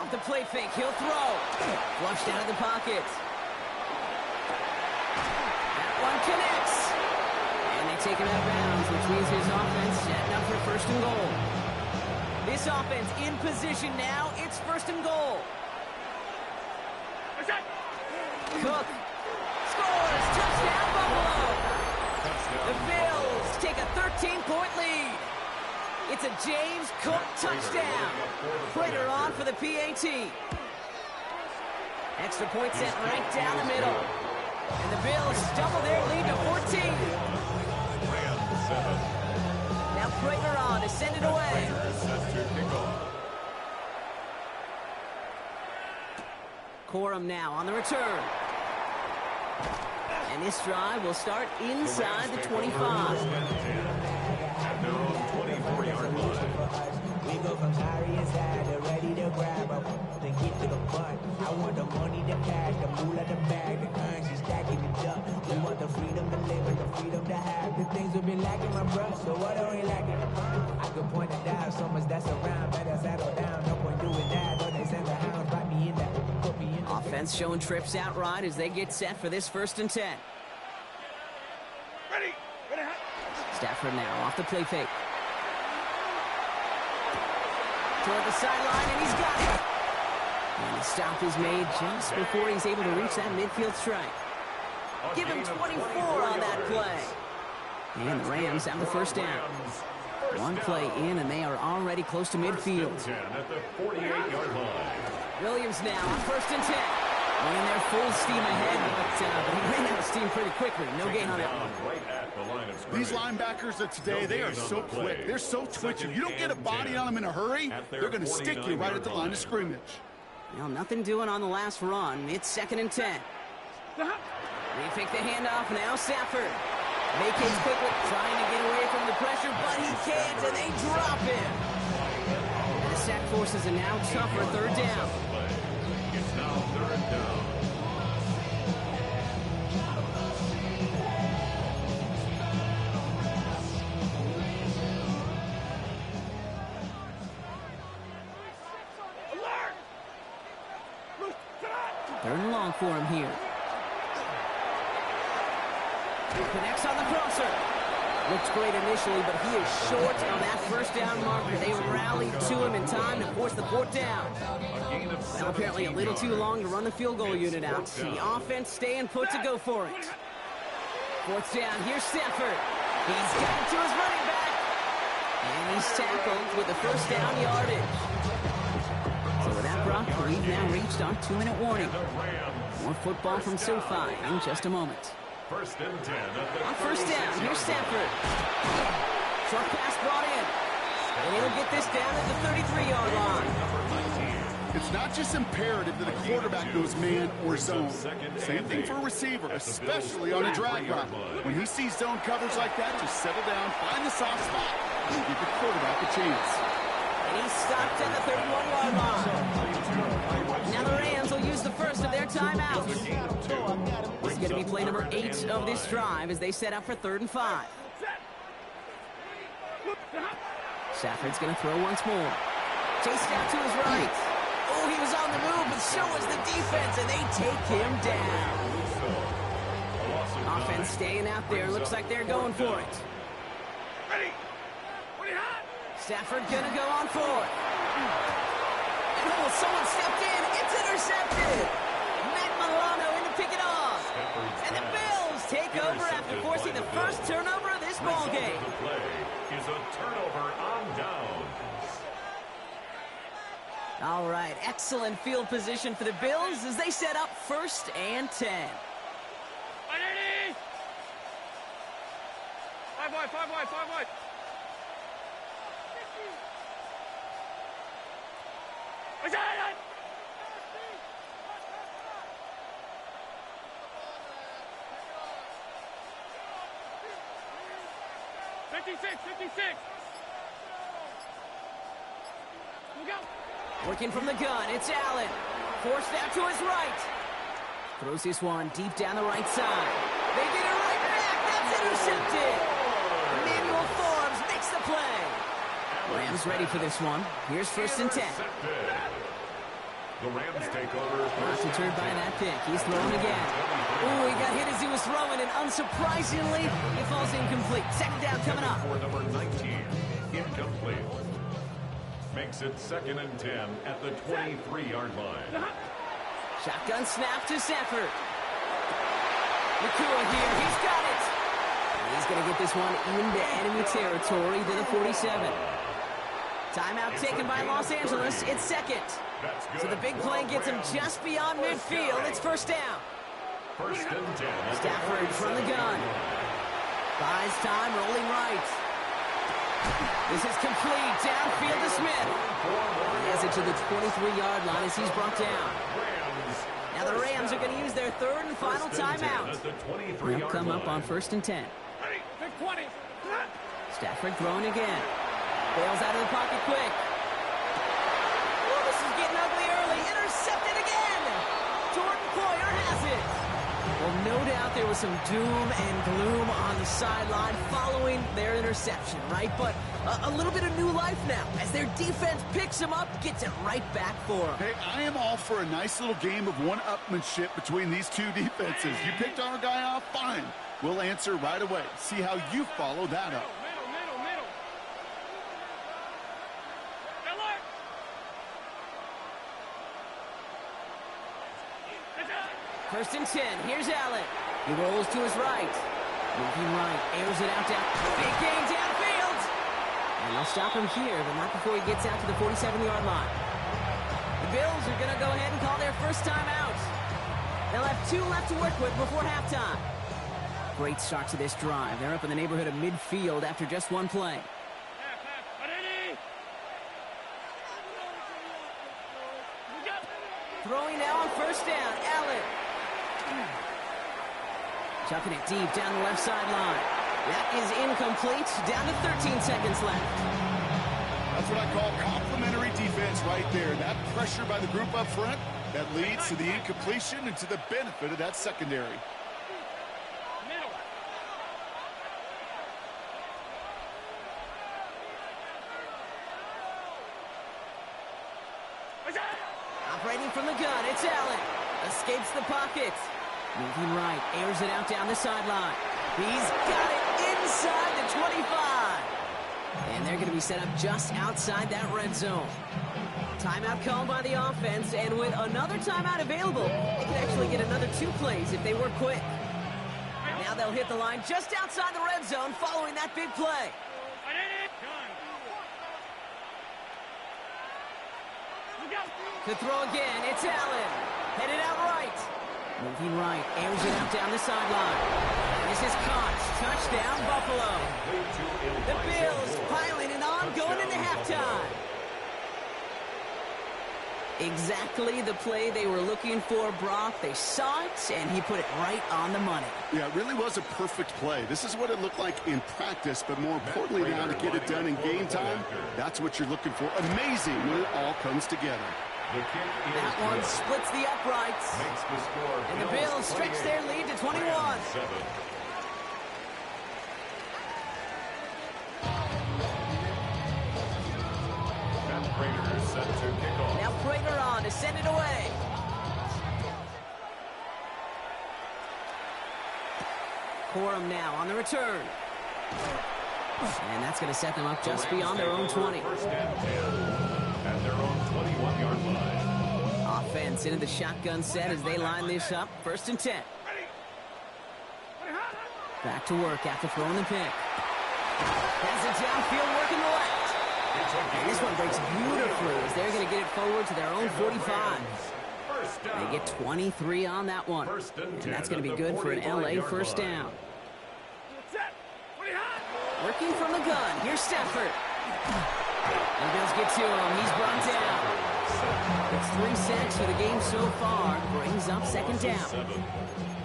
I: Off the play fake, he'll throw. Flushed out of the pocket. That one connects. And they take him out of bounds, which means his offense setting up for 1st and goal. This offense in position now. It's 1st and goal. Cook scores. Touchdown, Buffalo. The Bills take a 13-point lead. It's a James Cook touchdown. Prater on for the PAT. Extra point set right down the middle. And the Bills double their lead to 14. Now Prater on to send it away. Corum now on the return. And this drive will start inside the 25.
K: We go from sorry inside to ready to grab up and get to the front. I want the money, the cash, the moolah, the bag, the currency stacking it up. We want the freedom to live and the freedom to have. The things we've been lacking, my bruh, so what are we lacking? I could point it out, so much that's around. Better settle down, no point doing that. Or they send the hounds, write me in that. Put me in the
I: offense showing trips out right as they get set for this 1st and 10.
F: Ready.
I: Stafford now off the play fake. toward the sideline, and he's got it. And the stop is made just before he's able to reach that midfield strike. Give him 24 on that play. And the Rams have the first down. One play in, and they are already close to midfield.
E: At the 48-yard line.
I: Williams now on 1st and 10. Running their full steam ahead, but he ran out of steam pretty quickly. No gain on that one.
J: These linebackers of today, they are so quick. They're so twitchy. You don't get a body on them in a hurry, they're going to stick you right at the line of scrimmage.
I: Well, nothing doing on the last run. It's 2nd and 10. They pick the handoff now. Stafford vacates quickly, trying to get away from the pressure, but he can't, and they drop him. And the sack forces a now tougher 3rd down.
E: It's now 3rd down.
I: Third and long for him here. Connects on the crosser. Looks great initially, but he is short on that 1st down marker. They rallied to him in time to force the 4th down. Well, apparently a little too long to run the field goal unit out. The offense staying put to go for it. 4th down. Here's Stafford. He's got it to his running back. And he's tackled with the 1st down yardage. So with that, Brock, we've now reached our 2-minute warning. More football from SoFi in just a moment.
E: 1st and 10.
I: On 1st down, here's Stafford. Short pass brought in. And he'll get this down at the 33-yard line.
J: It's not just imperative that a quarterback goes man or zone. Same thing for a receiver, especially on a drag route. When he sees zone coverage like that, just settle down, find the soft spot, and give the quarterback a chance.
I: And he's stopped at the 31-yard line. Now the Rams will use the first of their timeouts. This is going to be play number 8 of this drive as they set up for 3rd and 5. Stafford's going to throw once more. Chased out to his right. Oh, he was on the move, but so was the defense, and they take him down. Offense staying out there. Looks like they're going for it.
F: Ready?
I: Stafford gonna go on 4th. Oh, someone stepped in. It's intercepted. Matt Milano in to pick it off. And the Bills take over after forcing the first turnover of this ball game.
E: The play is a turnover on downs.
I: All right, excellent field position for the Bills as they set up 1st and 10.
F: Ready? 5 wide, 5 wide, 5 wide. What's that? 56, 56. Look out.
I: Working from the gun, it's Allen. Forced out to his right. Throws this one deep down the right side. They get it right back. That's intercepted. Emmanuel Forbes makes the play. Rams ready for this one. Here's 1st and 10.
E: The Rams take over.
I: Not deterred by that pick. He's throwing again. Ooh, he got hit as he was throwing, and unsurprisingly, it falls incomplete. 2nd down coming up.
E: For number 19, incomplete. Makes it 2nd and 10 at the 23-yard line.
I: Shotgun snap to Stafford. Nakua here. He's got it. He's going to get this one into enemy territory to the 47. Timeout taken by Los Angeles. It's 2nd. So the big play gets him just beyond midfield. It's 1st down.
E: 1st and 10.
I: Stafford from the gun. Buys time, rolling right. This is complete. Downfield to Smith. He has it to the 23-yard line as he's brought down. Now the Rams are going to use their 3rd and final timeout. They'll come up on 1st and 10. Stafford throwing again. Bails out of the pocket quick. Oh, this is getting ugly early. Intercepted again. Jordan Poyer has it. Well, no doubt there was some doom and gloom on the sideline following their interception, right? But a little bit of new life now as their defense picks him up, gets it right back for him.
J: Hey, I am all for a nice little game of one-upmanship between these two defenses. You picked our guy off, fine. We'll answer right away. See how you follow that up.
I: First and 10. Here's Allen. He rolls to his right. Moving right. Airs it out down. Big gain downfield. And they'll stop him here, but not before he gets out to the 47-yard line. The Bills are going to go ahead and call their first timeout. They'll have 2 left to work with before halftime. Great start to this drive. They're up in the neighborhood of midfield after just one play. Throwing now on first down, Allen. Chucking it deep down the left sideline. That is incomplete. Down to 13 seconds left.
J: That's what I call complimentary defense right there. That pressure by the group up front, that leads to the incompletion and to the benefit of that secondary.
I: Operating from the gun, it's Allen. Escapes the pocket. Moving right, airs it out down the sideline. He's got it inside the 25. And they're going to be set up just outside that red zone. Timeout called by the offense, and with another timeout available, they could actually get another 2 plays if they work quick. Now they'll hit the line just outside the red zone following that big play. To throw again, it's Allen. Headed out right. Moving right, airs it out down the sideline. This is caught. Touchdown, Buffalo. The Bills piling it on, going into halftime. Exactly the play they were looking for, Brock. They saw it, and he put it right on the money.
J: Yeah, it really was a perfect play. This is what it looked like in practice, but more importantly now to get it done in game time, that's what you're looking for. Amazing when it all comes together.
I: That one splits the uprights. And the Bills stretch their lead to 21. Now Prater on to send it away. Corum now on the return. And that's going to set them up just beyond their own 20.
E: At their own 21-yard line.
I: Offense into the shotgun set as they line this up. First and 10. Back to work after throwing the pick. Has it downfield working the left. And this one breaks beautifully as they're going to get it forward to their own 45. They get 23 on that one. And that's going to be good for an LA first down. Working from the gun. Here's Stafford. The Bills get to him. He's brought down. It's 3 sacks for the game so far. Brings up second down.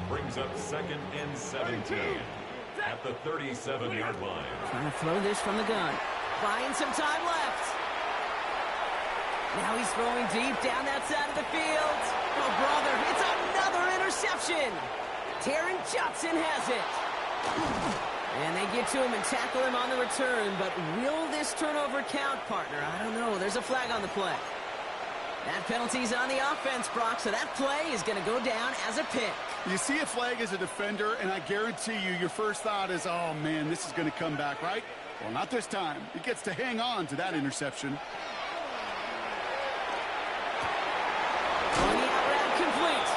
E: Brings up 2nd and 17 at the 37-yard line.
I: Trying to throw this from the gun. Buying some time left. Now he's throwing deep down that side of the field. Oh, brother, it's another interception. Taron Johnson has it. And they get to him and tackle him on the return, but will this turnover count, partner? I don't know. There's a flag on the play. That penalty's on the offense, Brock, so that play is going to go down as a pick.
J: You see a flag as a defender, and I guarantee you your first thought is, oh, man, this is going to come back, right? Well, not this time. He gets to hang on to that interception.
I: On the out route, complete.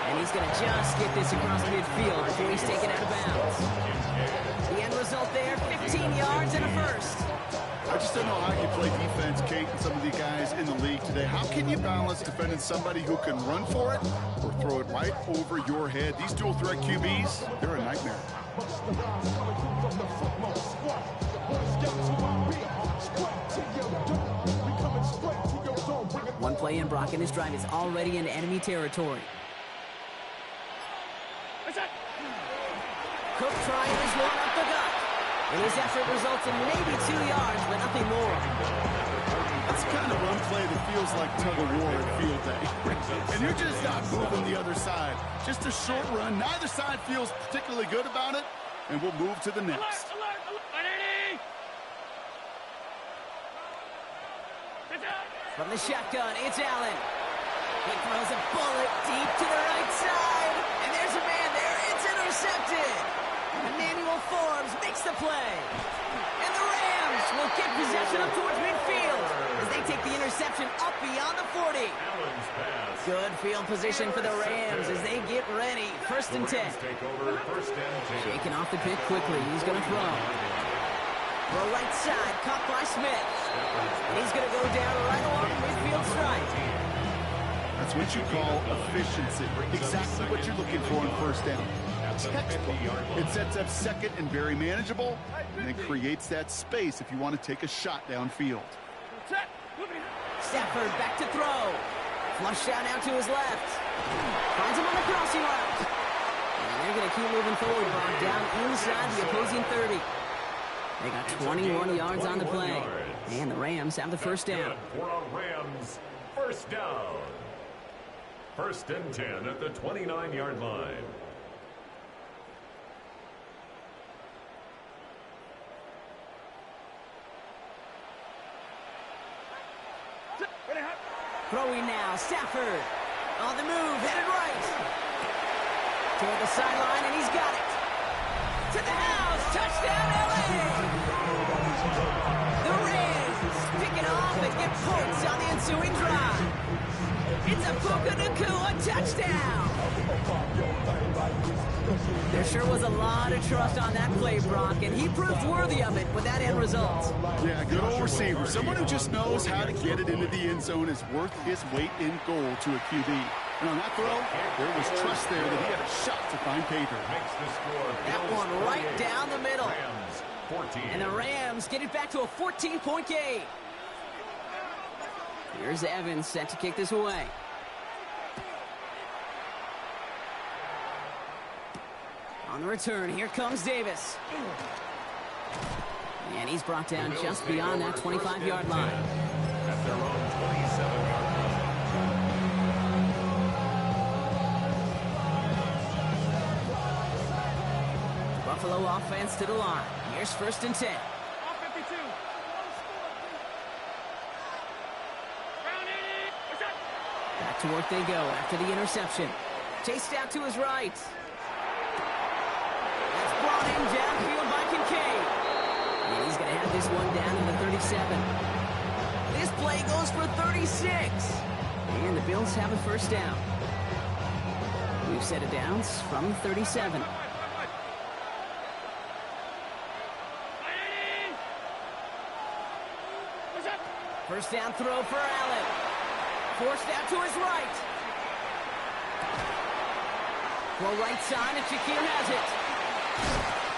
I: And he's going to just get this across midfield before he's taken out of bounds. The end result there, 15 yards and a first.
J: I just don't know how you play defense, Kate, and some of the guys in the league today. How can you balance defending somebody who can run for it or throw it right over your head? These dual threat QBs, they're a nightmare.
I: One play in, Brock, and this drive is already in enemy territory. Cook trying his one up the gut. And his effort results in maybe 2 yards, but nothing more.
J: That's the kind of run play that feels like tug-of-war at field day. And you're just not moving the other side. Just a short run. Neither side feels particularly good about it, and we'll move to the next.
I: From the shotgun, it's Allen. He throws a bullet deep to the right side. And there's a man there. It's intercepted. Emmanuel Forbes makes the play. And the Rams will will get possession up towards midfield as they take the interception up beyond the 40. Good field position for the Rams as they get ready. 1st and 10. Shaking off the pick quickly. He's going to throw. Throw right side, caught by Smith. And he's going to go down right along the midfield stripe.
J: That's what you call efficiency. Exactly what you're looking for in 1st down. Textbook. It sets up 2nd and very manageable, and then creates that space if you want to take a shot downfield.
I: Stafford back to throw. Flush down out to his left. Finds him on the crossing route. And they're going to keep moving forward, Bob, down inside the opposing 30. They got 21 yards on the play. And the Rams have the 1st down.
E: For a Rams 1st down. 1st and 10 at the 29-yard line.
I: Throwing now, Stafford. On the move, headed right. Toward the sideline, and he's got it. To the house, touchdown LA! The Rams pick it off and get points on the ensuing drive. It's a Puka Nacua touchdown. There sure was a lot of trust on that play, Brock, and he proved worthy of it with that end result.
J: Yeah, good old receiver. Someone who just knows how to get it into the end zone is worth his weight in gold to a QB. And on that throw, there was trust there that he had a shot to find pay dirt.
I: That one right down the middle. And the Rams get it back to a 14-point game. Here's Evans set to kick this away. On the return, here comes Davis. And he's brought down just beyond that 25-yard line.
E: At their own 27-yard line.
I: Buffalo offense to the line. Here's 1st and 10. Back to work they go after the interception. Chased out to his right. That's brought in downfield by Kincaid. And he's going to have this one down in the 37. This play goes for 36. And the Bills have a 1st down. We've set it downs from the 37. First down throw for Allen. Forced out to his right. Well, right side, and Shakir has it.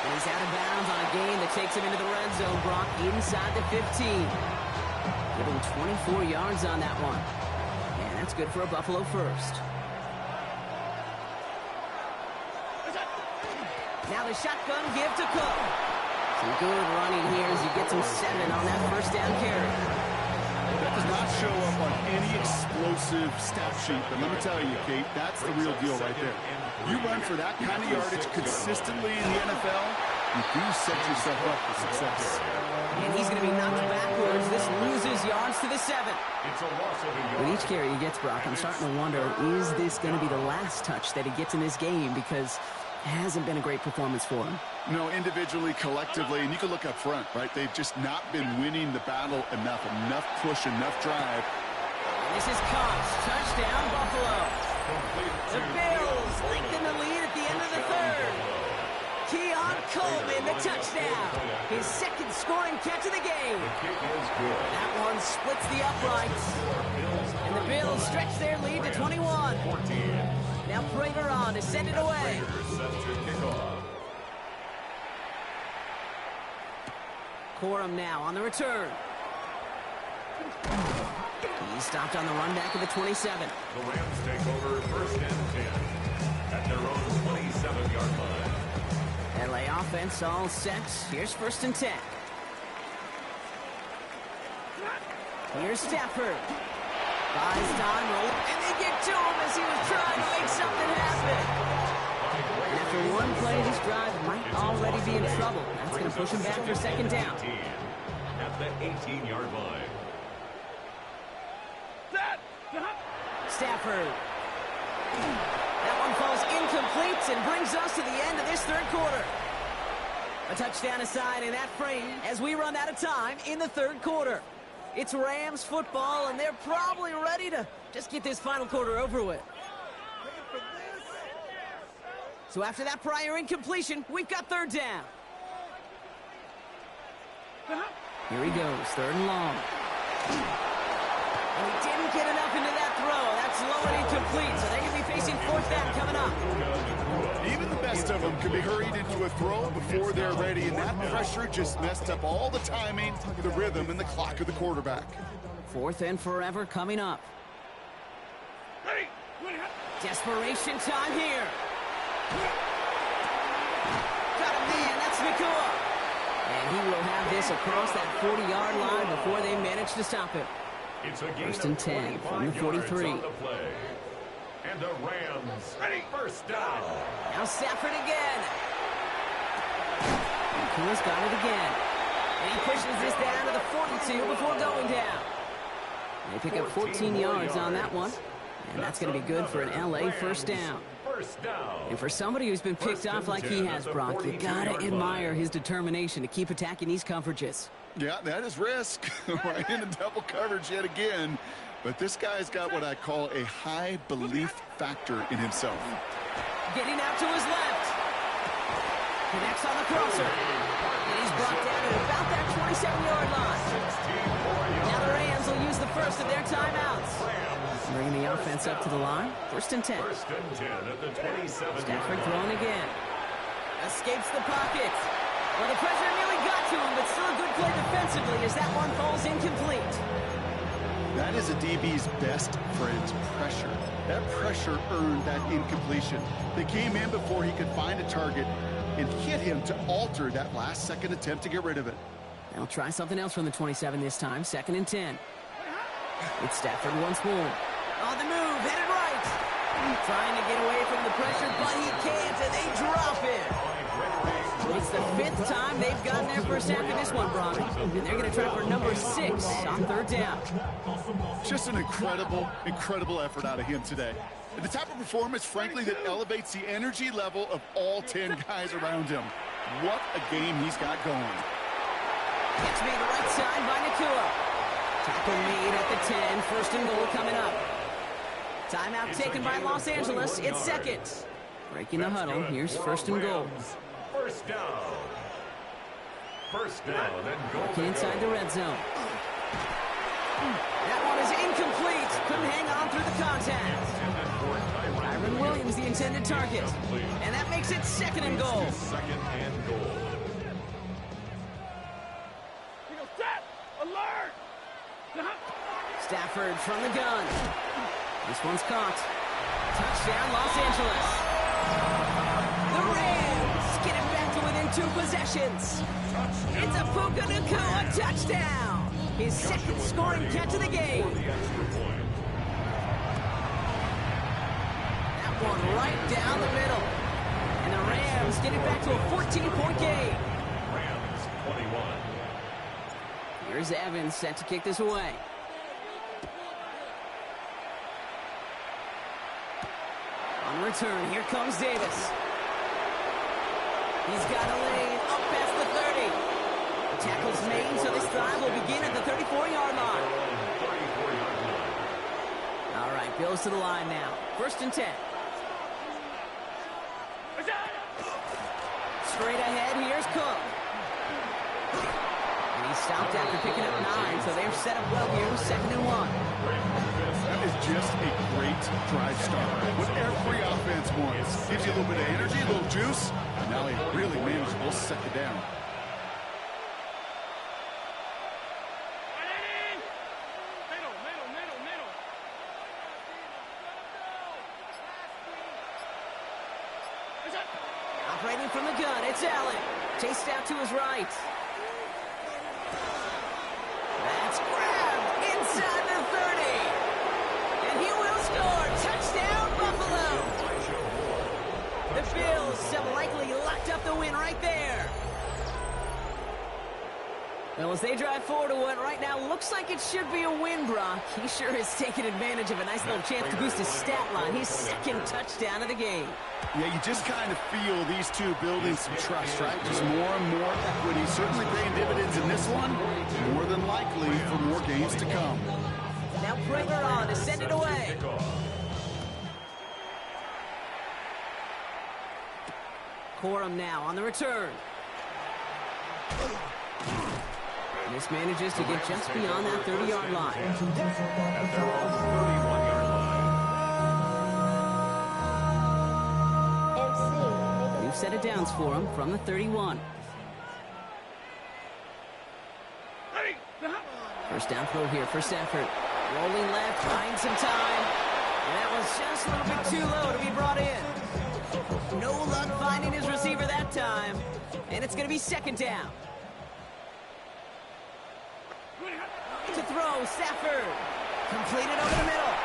I: And he's out of bounds on a gain that takes him into the red zone, Brock, inside the 15. Give him 24 yards on that one. And that's good for a Buffalo 1st. Now the shotgun give to Cook. Some good running here as he gets him 7 on that 1st down carry.
J: That does not show up on any explosive stat sheet, but let me tell you, Kate, that's the real deal right there. You run for that kind of yardage consistently in the NFL, you do set yourself up for success.
I: And he's going to be knocked backwards. This loses yards to the 7. With each carry he gets, Brock, I'm starting to wonder, is this going to be the last touch that he gets in this game? Because it hasn't been a great performance for him.
J: No, individually, collectively, and you can look up front, right? They've just not been winning the battle enough push, enough drive.
I: And this is caught. Touchdown, Buffalo. The Bills lengthen the lead at the end of the 3rd. Keon Coleman, the touchdown. His 2nd scoring catch of the game. That one splits the uprights. And the Bills stretch their lead to 21. Now Prager on to send it away. Corum now on the return. He stopped on the run back of the 27.
E: The Rams take over 1st and 10 at their own 27-yard line.
I: LA offense all set. Here's 1st and 10. Here's Stafford. Buys time, roll, and they get to him as he was trying to make something happen. And after one play, this drive might already be in trouble. That's going to push him back for 2nd down.
E: At the 18-yard line.
I: Stafford. That one falls incomplete and brings us to the end of this 3rd quarter. A touchdown aside in that frame as we run out of time in the third quarter. It's Rams football, and they're probably ready to just get this final quarter over with. So after that prior incompletion, we've got third down. Here he goes, third and long. And he didn't get enough into that throw. That's low and incomplete, so they're going to be facing fourth down coming up.
J: Even the best of them could be hurried into a throw before they're ready, and that pressure just messed up all the timing, the rhythm, and the clock of the quarterback.
I: Fourth and forever coming up. Desperation time here. Got a man, that's Nakua. And he will have this across that 40-yard line before they manage to stop it. First and 10 from the 43.
E: And the Rams ready, first down.
I: Now Stafford again. Nakua's got it again. And he pushes this down to the 42 before going down. They pick up 14 yards on that one. And that's going to be good for an LA first down. And for somebody who's been picked off like he has, Brock, you gotta admire his determination to keep attacking these coverages.
J: Yeah, that is risk. Right into double coverage yet again. But this guy's got what I call a high belief factor in himself.
I: Getting out to his left. Connects on the crosser. And he's brought down at about that 27-yard line. Now the Rams will use the first of their timeouts. Bringing the offense up to the line. First and 10.
E: First and 10 at the 27.
I: Stafford throwing again. Escapes the pocket. Well, the pressure nearly got to him, but still a good play defensively as that one falls incomplete.
J: That is a DB's best friend, pressure. That pressure earned that incompletion. They came in before he could find a target and hit him to alter that last-second attempt to get rid of it.
I: They'll try something else from the 27 this time. Second and 10. It's Stafford once more. On the move, headed right. Trying to get away from the pressure, but he can't, and they drop it. It's the fifth time they've gotten their first sack in this one, Brock. And they're going to try for number 6 on third down.
J: Just an incredible, incredible effort out of him today. And the type of performance, frankly, that elevates the energy level of all 10 guys around him. What a game he's got going.
I: Gets made right side by Nakua. Tackle made at the 10. First and goal coming up. Timeout taken by Los Angeles. It's second. Breaking the huddle. Here's first and goal.
E: First down. First down, then goal.
I: Working inside the red zone. That one is incomplete. Couldn't hang on through the contact. Kyron Williams, the intended target. And that makes it second and goal.
E: Second and goal.
F: Set! Alert!
I: Stafford from the gun. This one's caught. Touchdown, Los Angeles. The Rams get it back to within 2 possessions. It's a Puka Nakua touchdown. His second scoring catch of the game. That one right down the middle. And the Rams get it back to a 14-point game.
E: Rams 21.
I: Here's Evans set to kick this away. On return, here comes Davis. He's got a lane up past the 30. The tackle's made, so this drive will begin at the 34-yard line. All right, Bills to the line now. First and 10. Straight ahead, here's Cook. And he stopped after picking up 9, so they're set up well here with second and 1.
J: That is just a great drive start. What every offense wants. Gives you a little bit of energy, a little juice. And now a really manageable second down.
I: Operating from the gun, it's Allen. Chased out to his right. That's grabbed inside the 30. And he will score. Touchdown, Buffalo. The Bills have likely locked up the win right there. Well, as they drive forward to what right now looks like it should be a win, Brock, he sure is taking advantage of a nice little chance to boost his stat line. His second touchdown of the game.
J: Yeah, you just kind of feel these two building some trust, right? Just more and more equity. Certainly paying dividends in this one. More than likely for more games to come.
I: Now Prager on to send it away. Corum now on the return. This manages to get just beyond that 30-yard line.
E: At their own 31-yard line.
I: New set of downs for him from the 31. First down throw here for Stafford. Rolling left, buying some time. And that was just a little bit too low to be brought in. No luck finding his receiver that time. And it's going to be second down. To throw, Stafford. Completed over the middle.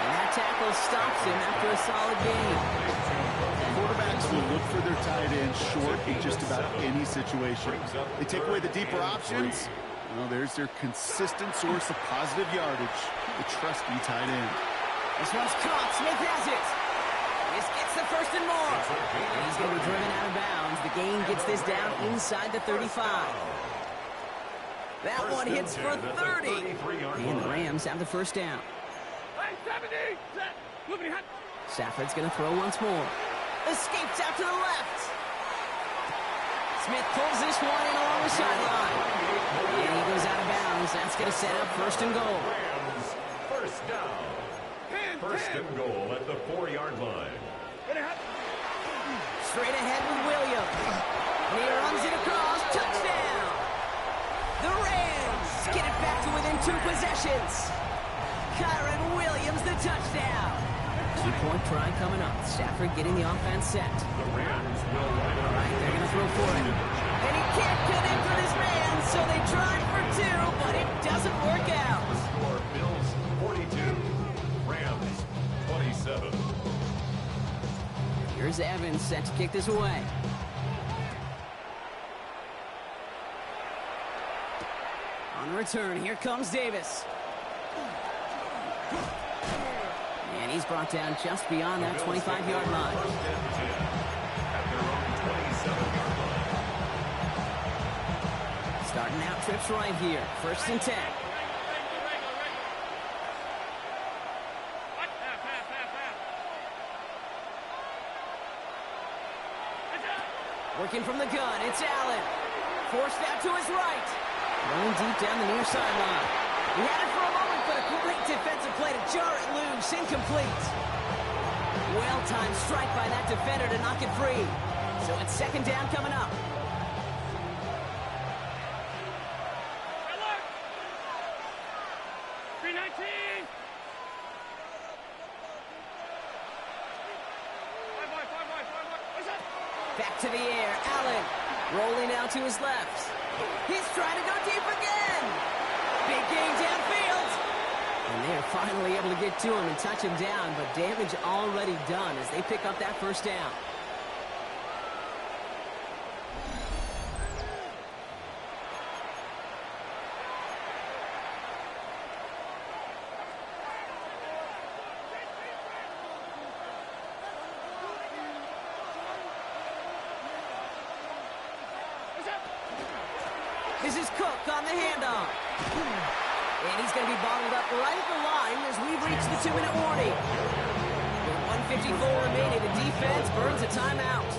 I: And that tackle stops him after a solid gain.
J: Quarterbacks will look for their tight end short in just about any situation. They take away the deeper options. Well, there's their consistent source of positive yardage, the trusty tight end.
I: This one's caught. Smith has it. This gets the first and more. And he's going to be driven out of bounds. The gain gets this down inside the 35. That one hits for 30. And the Rams have the first down. Stafford's going to throw once more. Escapes out to the left. Smith pulls this one in along the sideline. And he goes out of bounds. That's going to set up first and goal.
E: First down. First and goal at the 4-yard line.
I: Straight ahead with Williams. And he runs it across. Touchdown. The Rams get it back to within 2 possessions. Kyron Williams, the touchdown. 2-point try coming up. Stafford getting the offense set.
E: The Rams will line up.
I: All right, they're going to throw for it. And he can't connect with his man, so they tried for 2, but it doesn't work out.
E: The score, Bills 42, Rams 27.
I: Here's Evans set to kick this away. On the return, here comes Davis. And he's brought down just beyond that 25-yard line.
E: First and 10 at their own 27-yard line.
I: Starting out trips right here. First and 10. Working from the gun, it's Allen. Forced out to his right. Rolling deep down the near sideline. He had it for a moment, but a great defensive play to jar it loose. Incomplete. Well-timed strike by that defender to knock it free. So it's second down coming up. Back to the air, Allen. Rolling out to his left. He's trying to go deep again. Big gain downfield. And they are finally able to get to him and touch him down, but damage already done as they pick up that first down. This is Cook on the handoff. And he's going to be bottled up right at the line as we reach the 2-minute warning. With 1:54 remaining, the defense burns a timeout.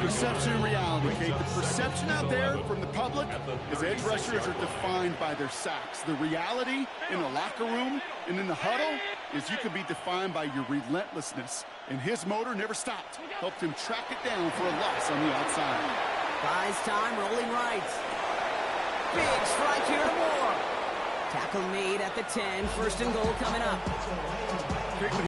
J: Perception and reality, Kate. The perception out there from the public is edge rushers are defined by their sacks. The reality in the locker room and in the huddle is you can be defined by your relentlessness. And his motor never stopped. Helped him track it down for a loss on the outside.
I: Buys time, rolling right. Big strike here to Moore. Tackle made at the 10. First and goal coming up.